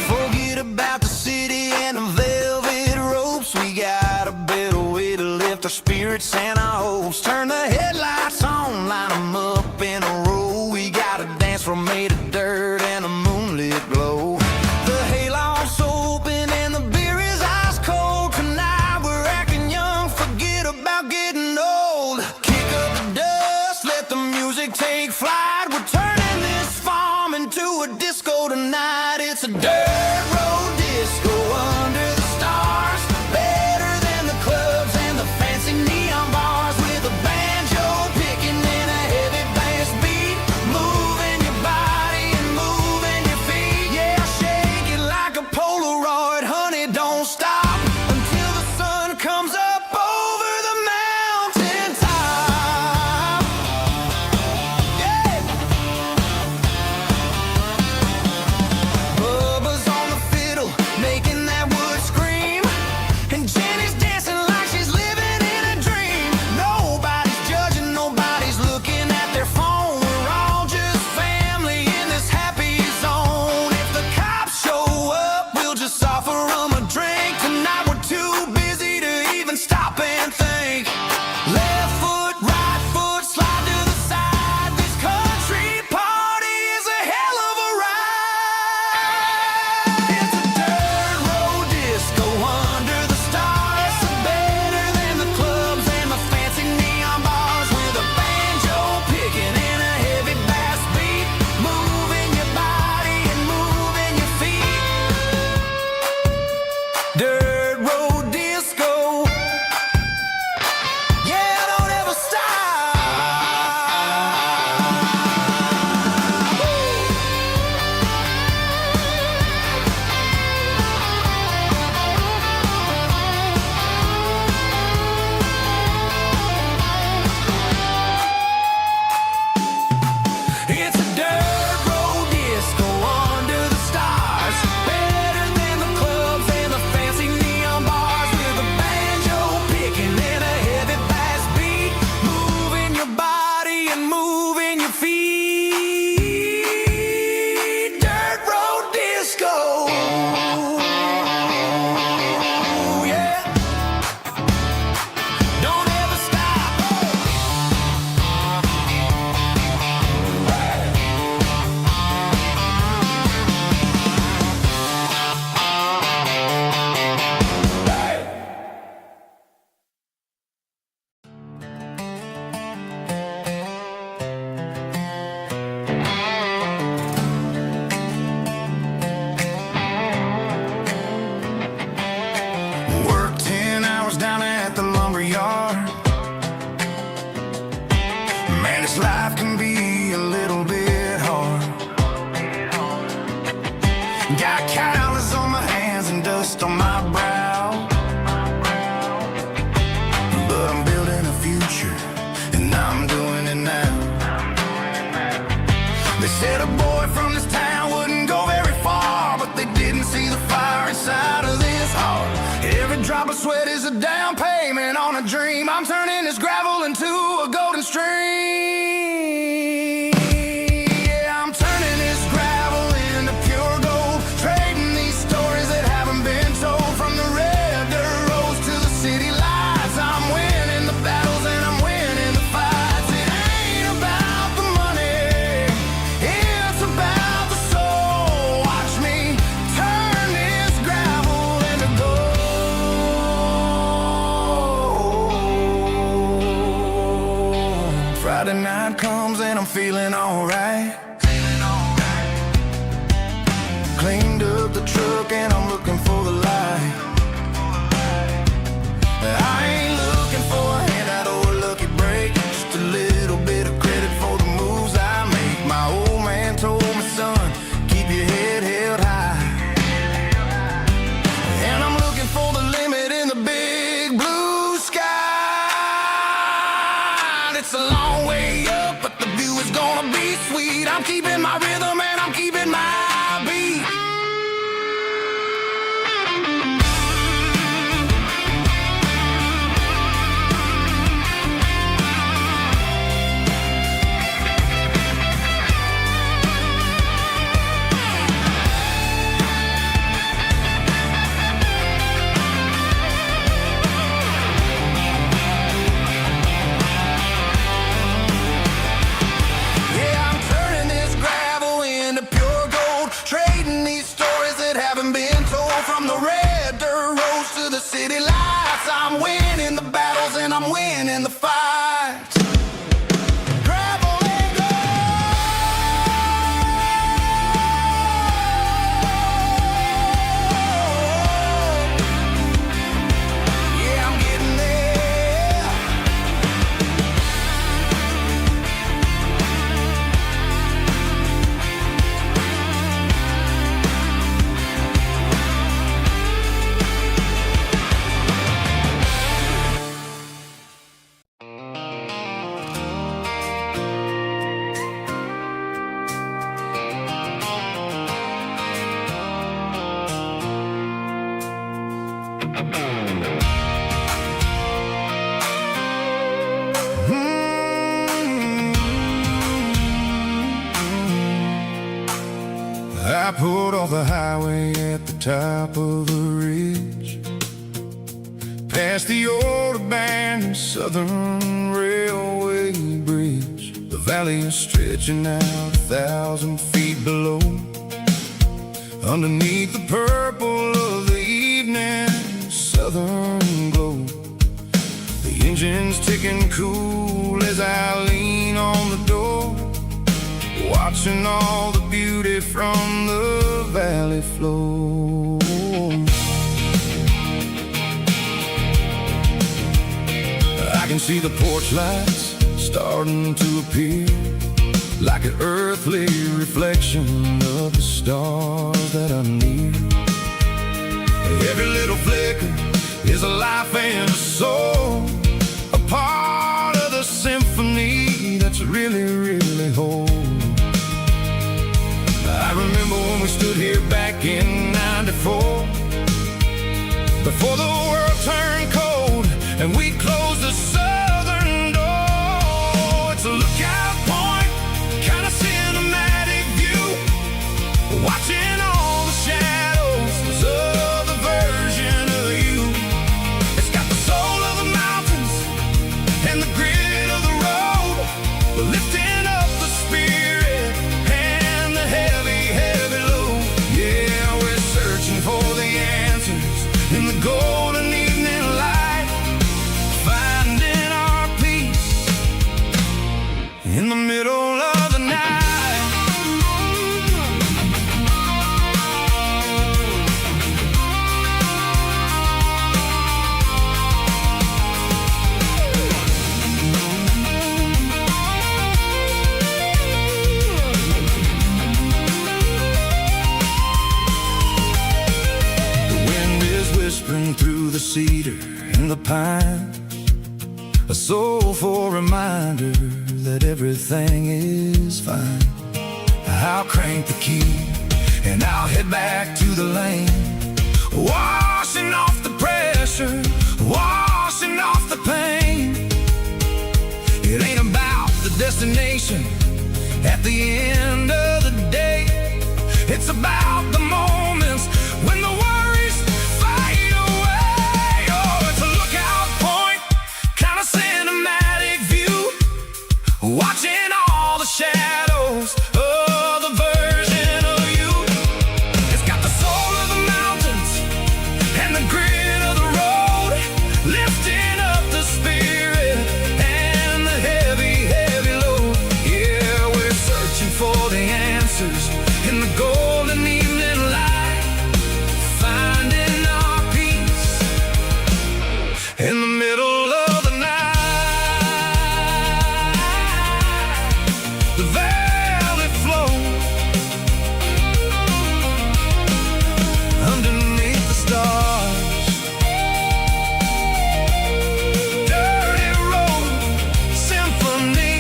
Forget about the city and the velvet ropes. We got a better way to lift our spirits and our hopes. Turn the headlights on, line them up in a row. We got a dance floor made of dirt and a moonlit glow. The hayloft's open and the beer is ice cold. Tonight we're acting young, forget about getting old. Kick up the dust, let the music take flight. We're turning this farm into a disco tonight. It's a dirt road disco under the stars. Better than the clubs and the fancy neon bars. With a banjo picking and a heavy bass beat. Moving your body this life can be a little bit hard. Got calluses on my hands and dust on my brow, but I'm building a future, and I'm doing it now. They said a boy from this town wouldn't go very far, but they didn't see the fire inside of this heart. Every drop of sweat is a down payment on a dream. I'm turning this gravel into a golden stream. Yeah, I'm turning this gravel into pure gold, trading these stories that haven't been told. From the red dirt roads to the city lights, I'm winning the battles and I'm winning the fights. It ain't about the money, it's about the soul. Watch me turn this gravel into gold. Friday night comes and I'm feeling alright. Cleaned up the truck and I'm looking for the light. I ain't looking for a handout or a lucky break, just a little bit of credit for the moves I make. My old man told me, son, keep your head held high. And I'm looking for the limit in the big blue sky. It's a long way up, but the view is gonna be sweet. I'm keeping my rhythm and I'm keeping my beat. Yeah, I'm turning this gravel into pure gold, trading these stories that haven't been told. From the red dirt roads to the city lights, I'm winning the battles and I'm winning the fights. Gravel and gold. Yeah, I'm getting there. I pulled off the highway at the top of the ridge, past the old abandoned Southern Railway bridge. The valley is stretching out 1,000 feet below. Underneath the purple of the evening southern glow, the engine's ticking cool as I lean on the door, watching all the beauty from the valley flow. I can see the porch lights starting to appear, like an earthly reflection of the stars that are near. Every little flicker is a life and a soul, a part of the symphony that's really, really whole. I remember when we stood here back in '94, before the world turned cold and we closed the southern door. It's a lookout point, kind of cinematic view, watching all the shadows of the version of you. It's got the soul of the mountains and the grit of the road, lifting up the spirit and the heavy, heavy load. Yeah, we're searching for the answers in the golden evening light, finding our peace in the middle of the night. pines, a soulful reminder that everything is fine. I'll crank the key and I'll head back to the lane, washing off the pressure, washing off the pain. It ain't about the destination at the end of the day. It's about the moments when the worries fade away. Oh, it's a lookout point, kind of cinematic view, watching all the shadows of the version of you. It's got the soul of the mountains and the grit of the road, lifting up the spirit and the heavy, heavy load. Yeah, we're searching for the answers in the golden evening light, finding our peace in the middle of the night. The valley flows underneath the stars. Dirty road symphony.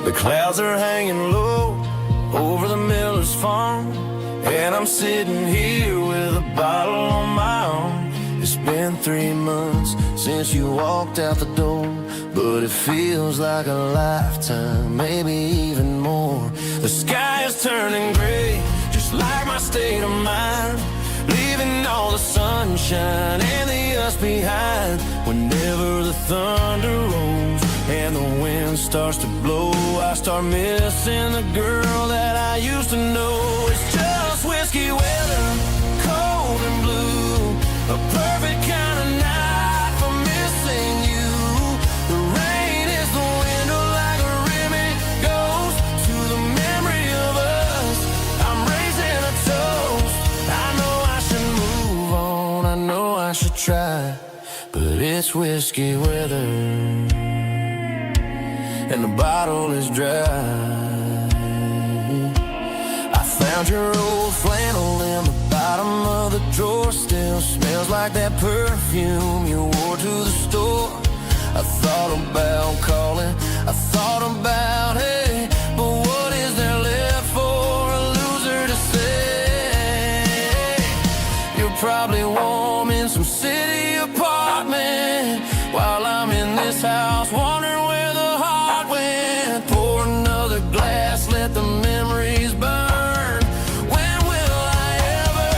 The clouds are hanging low over the miller's farm, and I'm sitting here with a bottle on my arm. It's been 3 months since you walked out the door, but it feels like a lifetime, maybe even more. The sky is turning gray, just like my state of mind, leaving all the sunshine and the us behind. Whenever the thunder rolls and the wind starts to blow, I start missing the girl that I used to know. It's just whiskey weather, cold and blue, a perfect kind of night for missing you. The rain is the window like a ribbon goes to the memory of us. I'm raising a toast. I know I should move on, I know I should try, but it's whiskey weather and the bottle is dry. I found your old flannel in the bottom of the drawer, still smells like that perfume you wore to the store. I thought about calling, I thought about, hey, but what is there left for a loser to say? You're probably warm in some city apartment while I'm in this house wondering where the heart went. Pour another glass, let the memories burn. When will I ever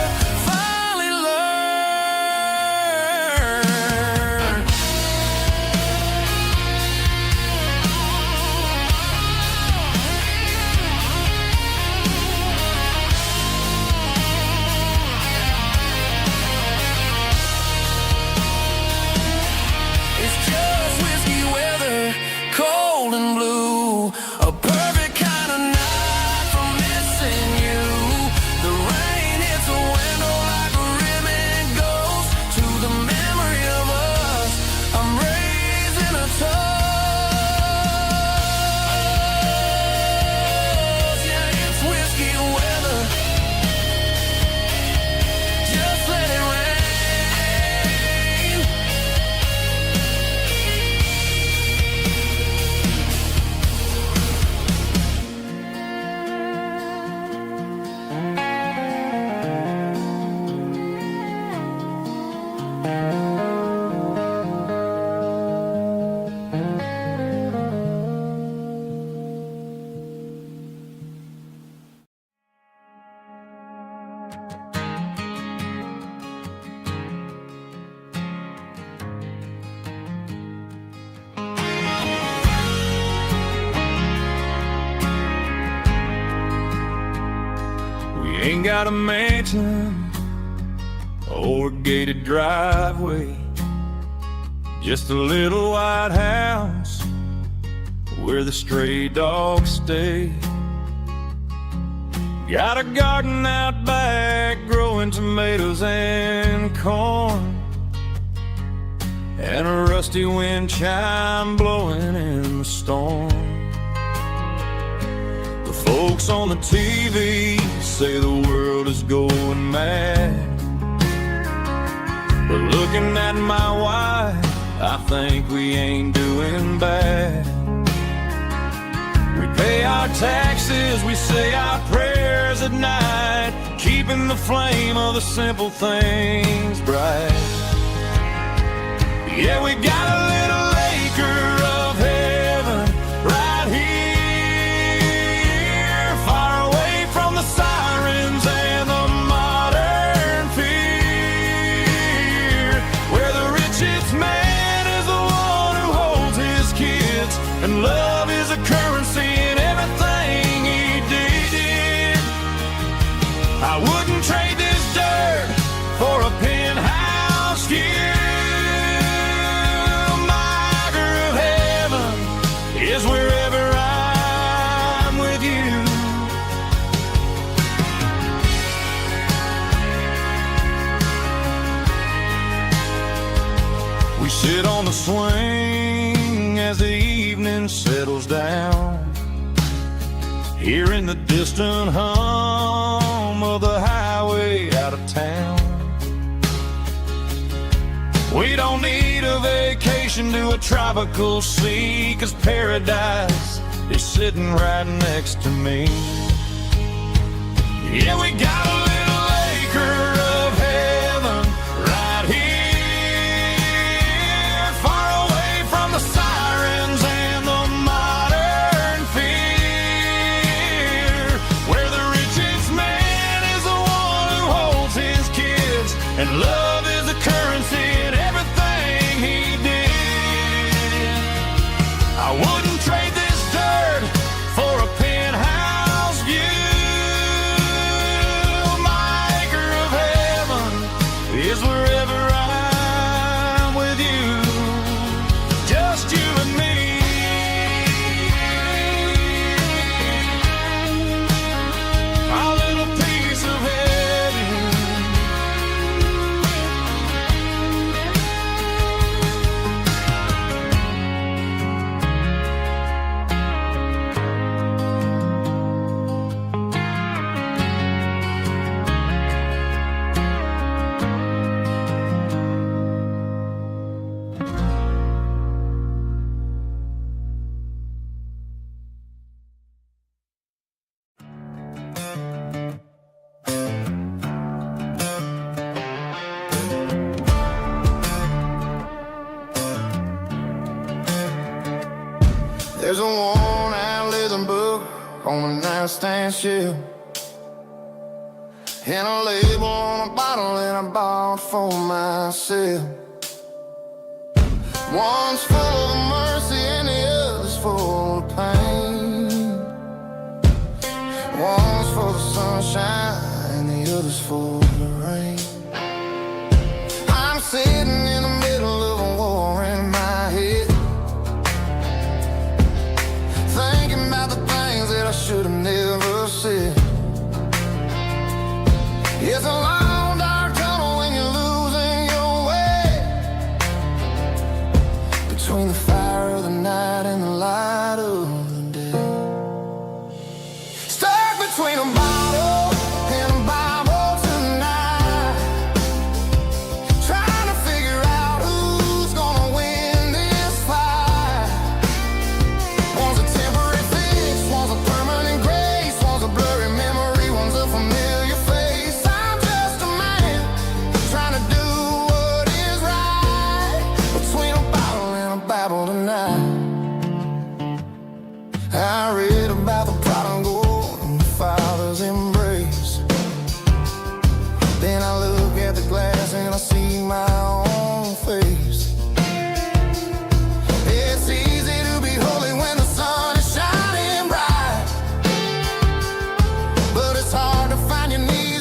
finally learn? It's just whiskey. ain't got a mansion or a gated driveway, just a little white house where the stray dogs stay. Got a garden out back growing tomatoes and corn, and a rusty wind chime blowing in the storm. The folks on the TV say the world is going mad, but looking at my wife, I think we ain't doing bad. We pay our taxes, we say our prayers at night, keeping the flame of the simple things bright. Yeah, we got a little acre of heaven right here, far away from the sirens and the modern fear, where the richest man is the one who holds his kids, and love is a currency in everything he did. I wouldn't trade this dirt for a penthouse view. Is wherever I'm with you. We sit on the swing as the evening settles down, hearing the distant hum of the highway out of town. We don't need a vacation to a tropical sea, 'cause paradise is sitting right next to me. Yeah, we got a little acre of heaven right here, far away from the sirens and the modern fear, where the richest man is the one who holds his kids, and love is a currency in everything he did. I wouldn't trade this dirt for a penthouse view. My acre of heaven is wherever I'm with you, just you and me. Our little piece of heaven. There's a worn-out leather book on the nightstand shelf, and a label on a bottle that I bought for myself. One's full of mercy and the other's full of pain. One's full of sunshine and the other's full of rain. I'm sitting in the middle of a war in my head, thinking about the things that I should have never said. It's a long dark tunnel when you're losing your way, between the fire of the night and the light of the day. Stuck between a bottle and a Bible tonight, trying to figure out who's gonna win this fight. One's a temporary fix, one's a permanent grace, one's a blurry memory, one's a familiar face. I'm just a man trying to do what is right, between a bottle and a Bible tonight. I read about the prodigal and the father's embrace. Then I look at the glass and I see my own face. It's easy to be holy when the sun is shining bright, but it's hard to find your knees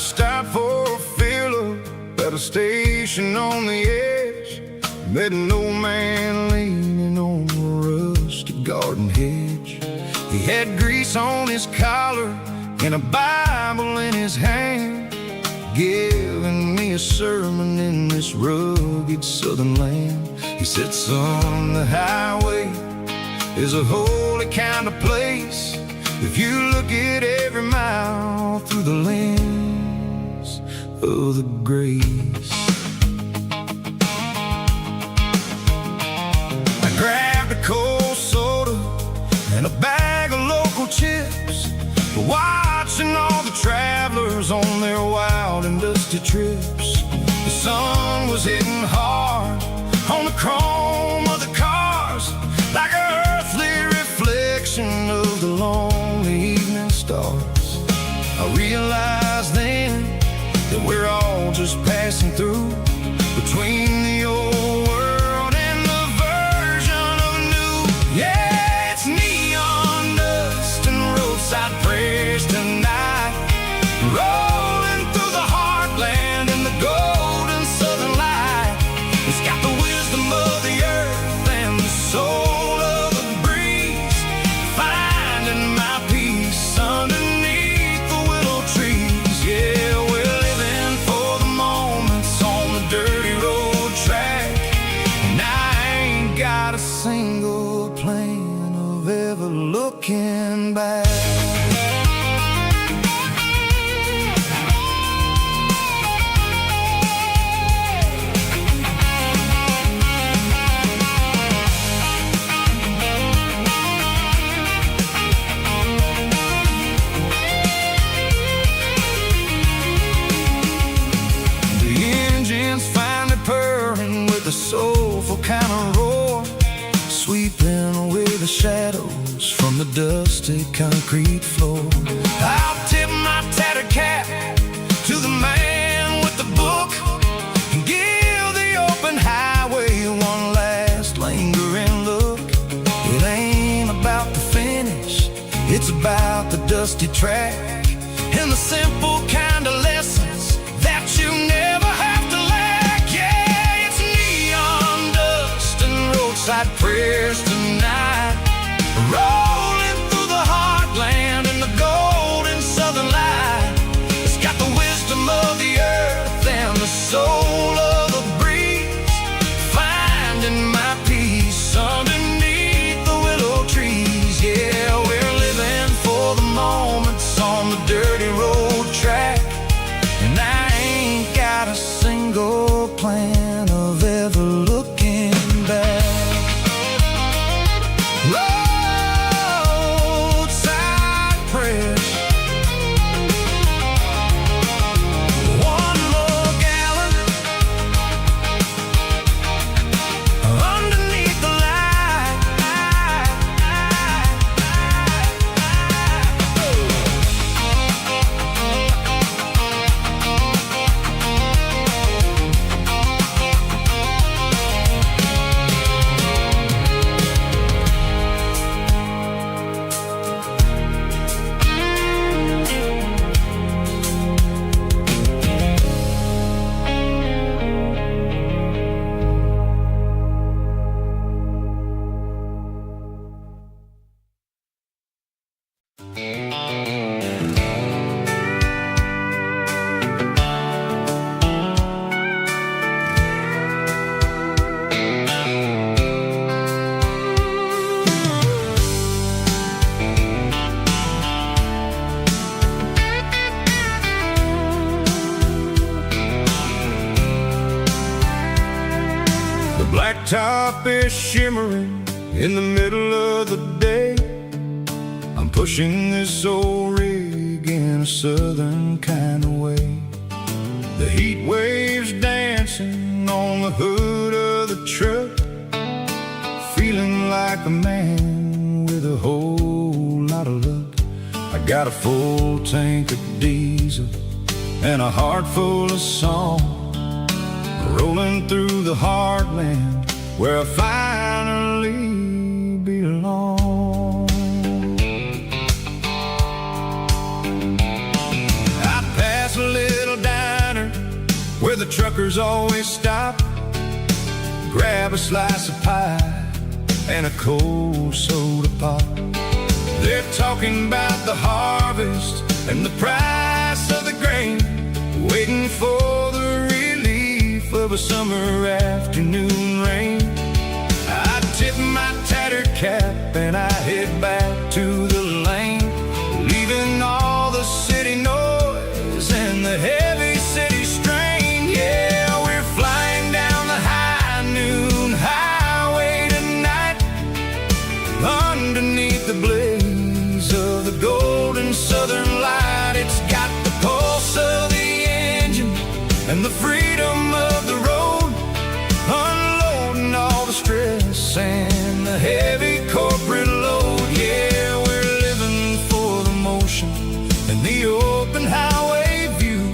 stopped for a fill-up at a station on the edge. Met an old man leaning on a rusty garden hedge. He had grease on his collar and a Bible in his hand, giving me a sermon in this rugged southern land. He said, son, the highway is a holy kind of place if you look at every mile through the lens of the grace. I grabbed a cold soda and a bag of local chips, watching all the travelers on their wild and dusty trips. The sun was hitting hard on the chrome of the cars, like an earthly reflection of the lonely evening stars. I realized then that we're all just passing through between the old world and the version of new. Yeah, it's neon dust and roadside prayers tonight, rolling through the heartland in the golden southern light. It's got the wisdom of the earth and the soul of the breeze, finding my peace underneath the willow trees. Yeah, we're living for the moments on the dirty road track, and I ain't got a single plan of ever looking back. A soulful kind of roar, sweeping away the shadows from the dusty concrete floor. I'll tip my tattered cap to the man with the book and give the open highway one last lingering look. It ain't about the finish, it's about the dusty track and the simple kind of lessons that you never have to lack. Roadside prayers tonight, rolling through the heartland in the golden southern light. It's got the wisdom of the earth and the soul of the breeze, finding my peace underneath the willow trees. Yeah, we're living for the moments on the dirty road track, and I ain't got a single plan of ever looking back. Roadside prayers, one more gallon underneath the light. Blacktop is shimmering in the middle of the day. I'm pushing this old rig in a southern kind of way. The heat waves dancing on the hood of the truck, feeling like a man with a whole lot of luck. I got a full tank of diesel and a heart full of song, rolling through the heartland where I finally belong. I pass a little truckers always stop, grab a slice of pie and a cold soda pop. They're talking about the harvest and the price of the grain, waiting for the relief of a summer afternoon rain. I tip my tattered cap and I head back to the lane, leaving all the city noise and the heavy city strain. Yeah, we're flying down the high noon highway tonight, underneath the blaze of the golden southern light. It's got the pulse of the engine and the freedom of the road, unloading all the stress and the heavy corporate load. Yeah, we're living for the motion and the open highway view,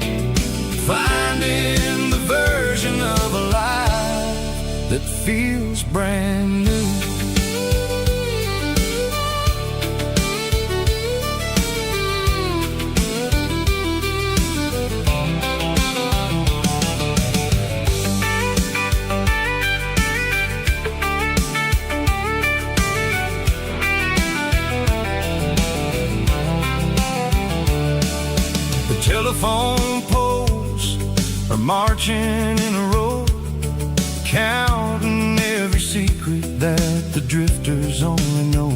finding the version of a life that feels brand new. Telephone poles are marching in a row, counting every secret that the drifters only know.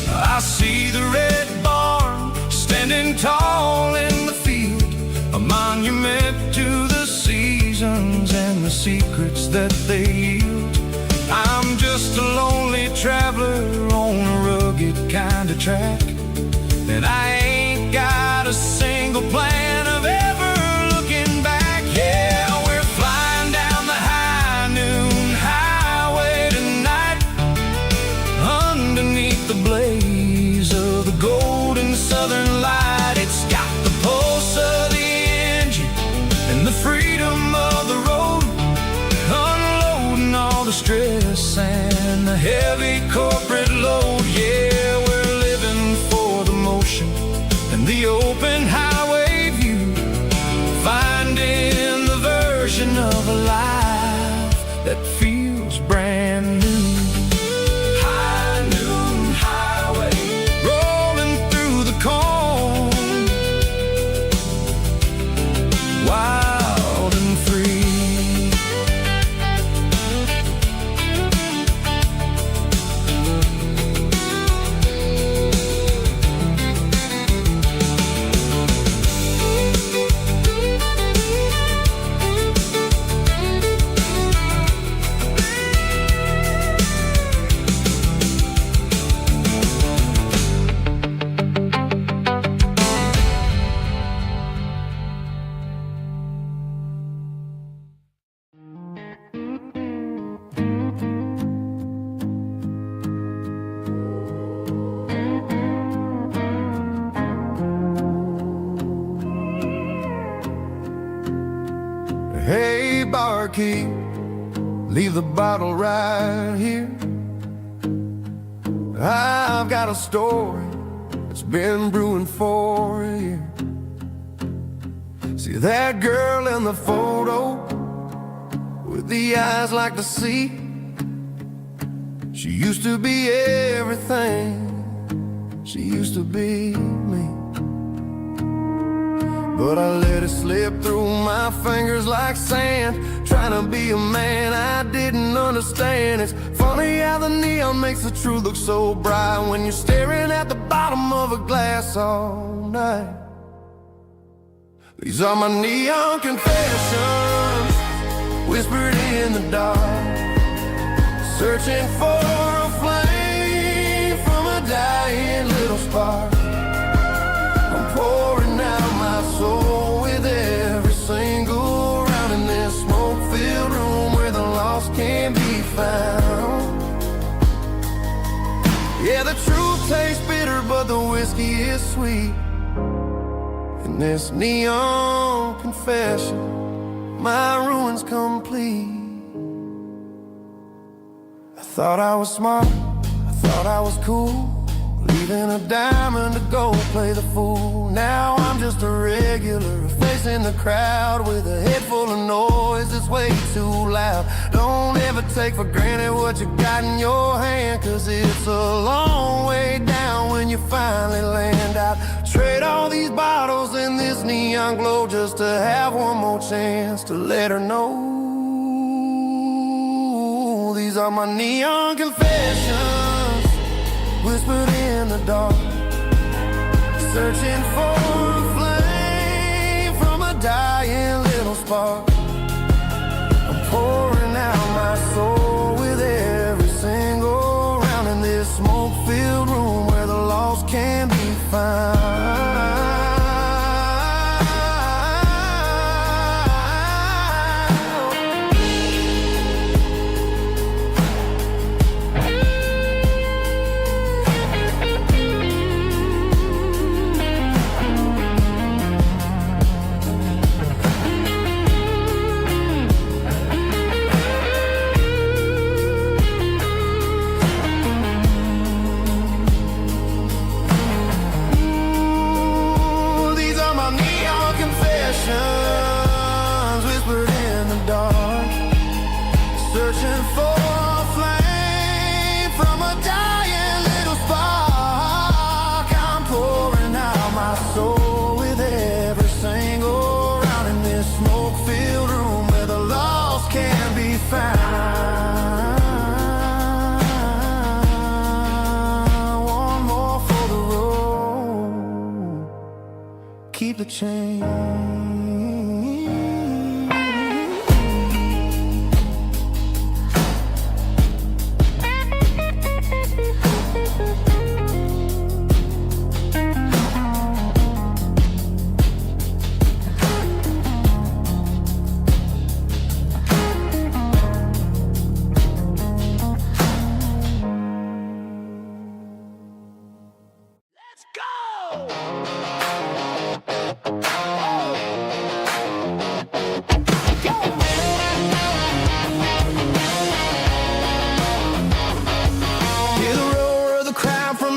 I see the red barn standing tall in the field, a monument to the seasons and the secrets that they yield. I'm just a lonely traveler on a rugged kind of track, and I ain't got a single plan of ever looking back. Yeah, we're flying down the high noon highway tonight, underneath the blaze of the golden southern light. It's got the pulse of the engine and the freedom of the road, unloading all the stress and the heavy corporate load. Yeah, we're living for the motion and the open highway view, finding the version of a life that feels brand new. High noon highway, rolling through the corn, wild and free. Hey, barkeep, leave the bottle right here. I've got a story that's been brewing for a year. See that girl in the photo with the eyes like the sea? She used to be everything, she used to be me. But I let it slip through my fingers like sand, trying to be a man I didn't understand. It's funny how the neon makes the truth look so bright when you're staring at the bottom of a glass all night. These are my neon confessions, whispered in the dark, searching for a flame from a dying little spark. I'm pouring out my soul with every single round in this smoke-filled room where the lost can be found. Yeah, the truth tastes bitter, but the whiskey is sweet. In this neon confession, my ruin's complete. I thought I was smart, I thought I was cool, leaving a diamond to go play the fool. Now I'm just a regular, facing the crowd with a head full of noise that's way too loud. Don't ever take for granted what you got in your hand, cause it's a long way down when you finally land out. Trade all these bottles and this neon glow just to have one more chance to let her know. These are my neon confessions, whispered in the dark, searching for a flame from a dying little spark. I'm pouring out my soul with every single round in this smoke-filled room where the lost can be found. Whispered in the dark, searching for a flame from a dying little spark. I'm pouring out my soul with every single round in this smoke-filled room where the lost can be found. One more for the road, keep the change.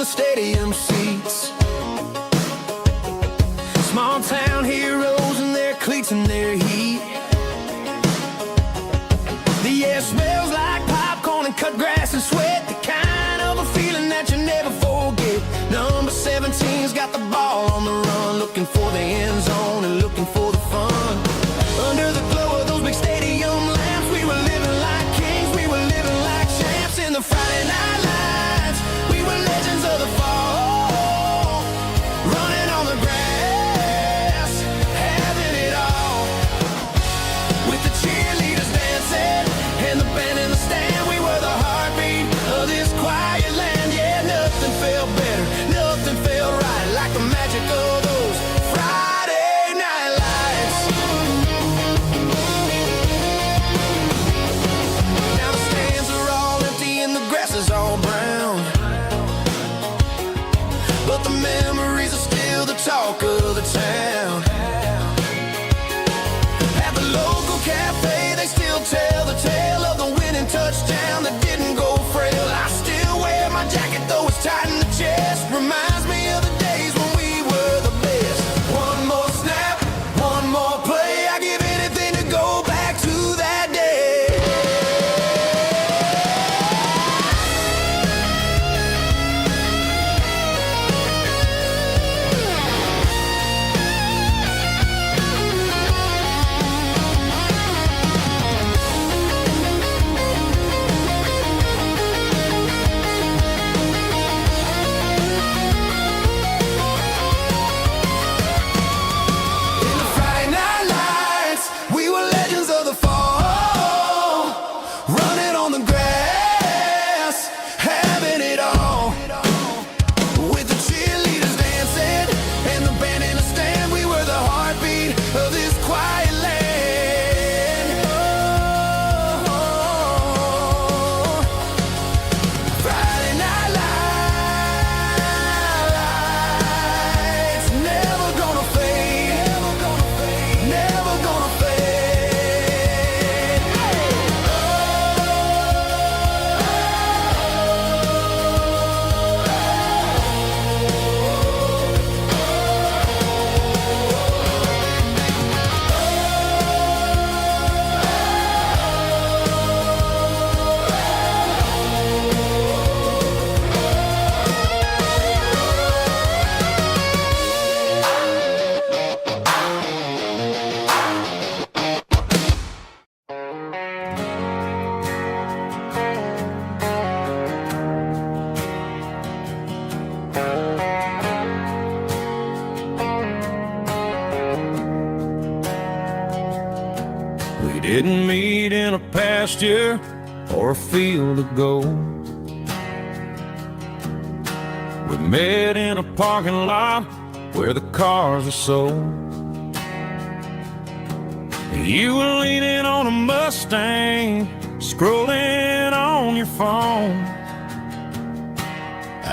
Stadium seats, small town heroes in their cleats and their heat. The air smells like popcorn and cut grass and sweat, the kind of a feeling that you never forget. Number 17's got the ball on the run, looking for the end zone and looking for the fun. Under the glow of those big stadium lamps, we were living like kings, we were living like champs in the Friday night lights. We were legends of the fall, running on the grass, having it all. With the cheerleaders dancing and the band in the stand, we were the heartbeat of this quiet land. Yeah, nothing felt better, nothing felt right like the magic of those Friday night lights. Now the stands are all empty and the grass is all brown, but the memories are still the talk of the town. At the local cafe, they still tell the tale of the winning touchdown that didn't go frail. I still wear my jacket, though it's tight in the chest. Reminds me of the days when we were the best. One more snap, one more play. I give anything to go back to that day. didn't meet in a pasture or a field of gold. We met in a parking lot where the cars are sold. You were leaning on a Mustang, scrolling on your phone.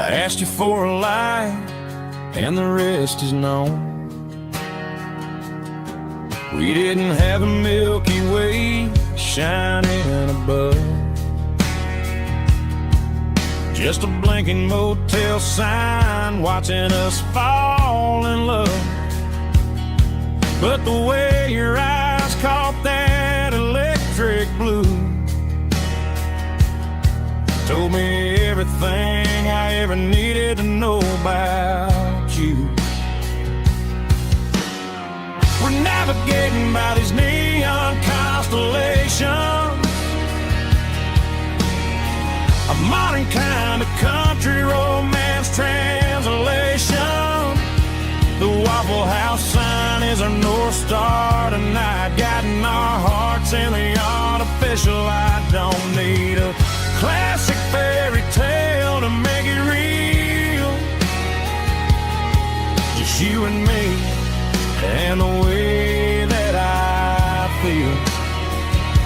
I asked you for a light, and the rest is known. We didn't have a Milky Way shining above, just a blinking motel sign watching us fall in love. But the way your eyes caught that electric blue told me everything I ever needed to know about you. We're navigating by these neon constellations, a modern kind of country romance translation. The Waffle House sign is our North Star tonight, guiding our hearts in the artificial light.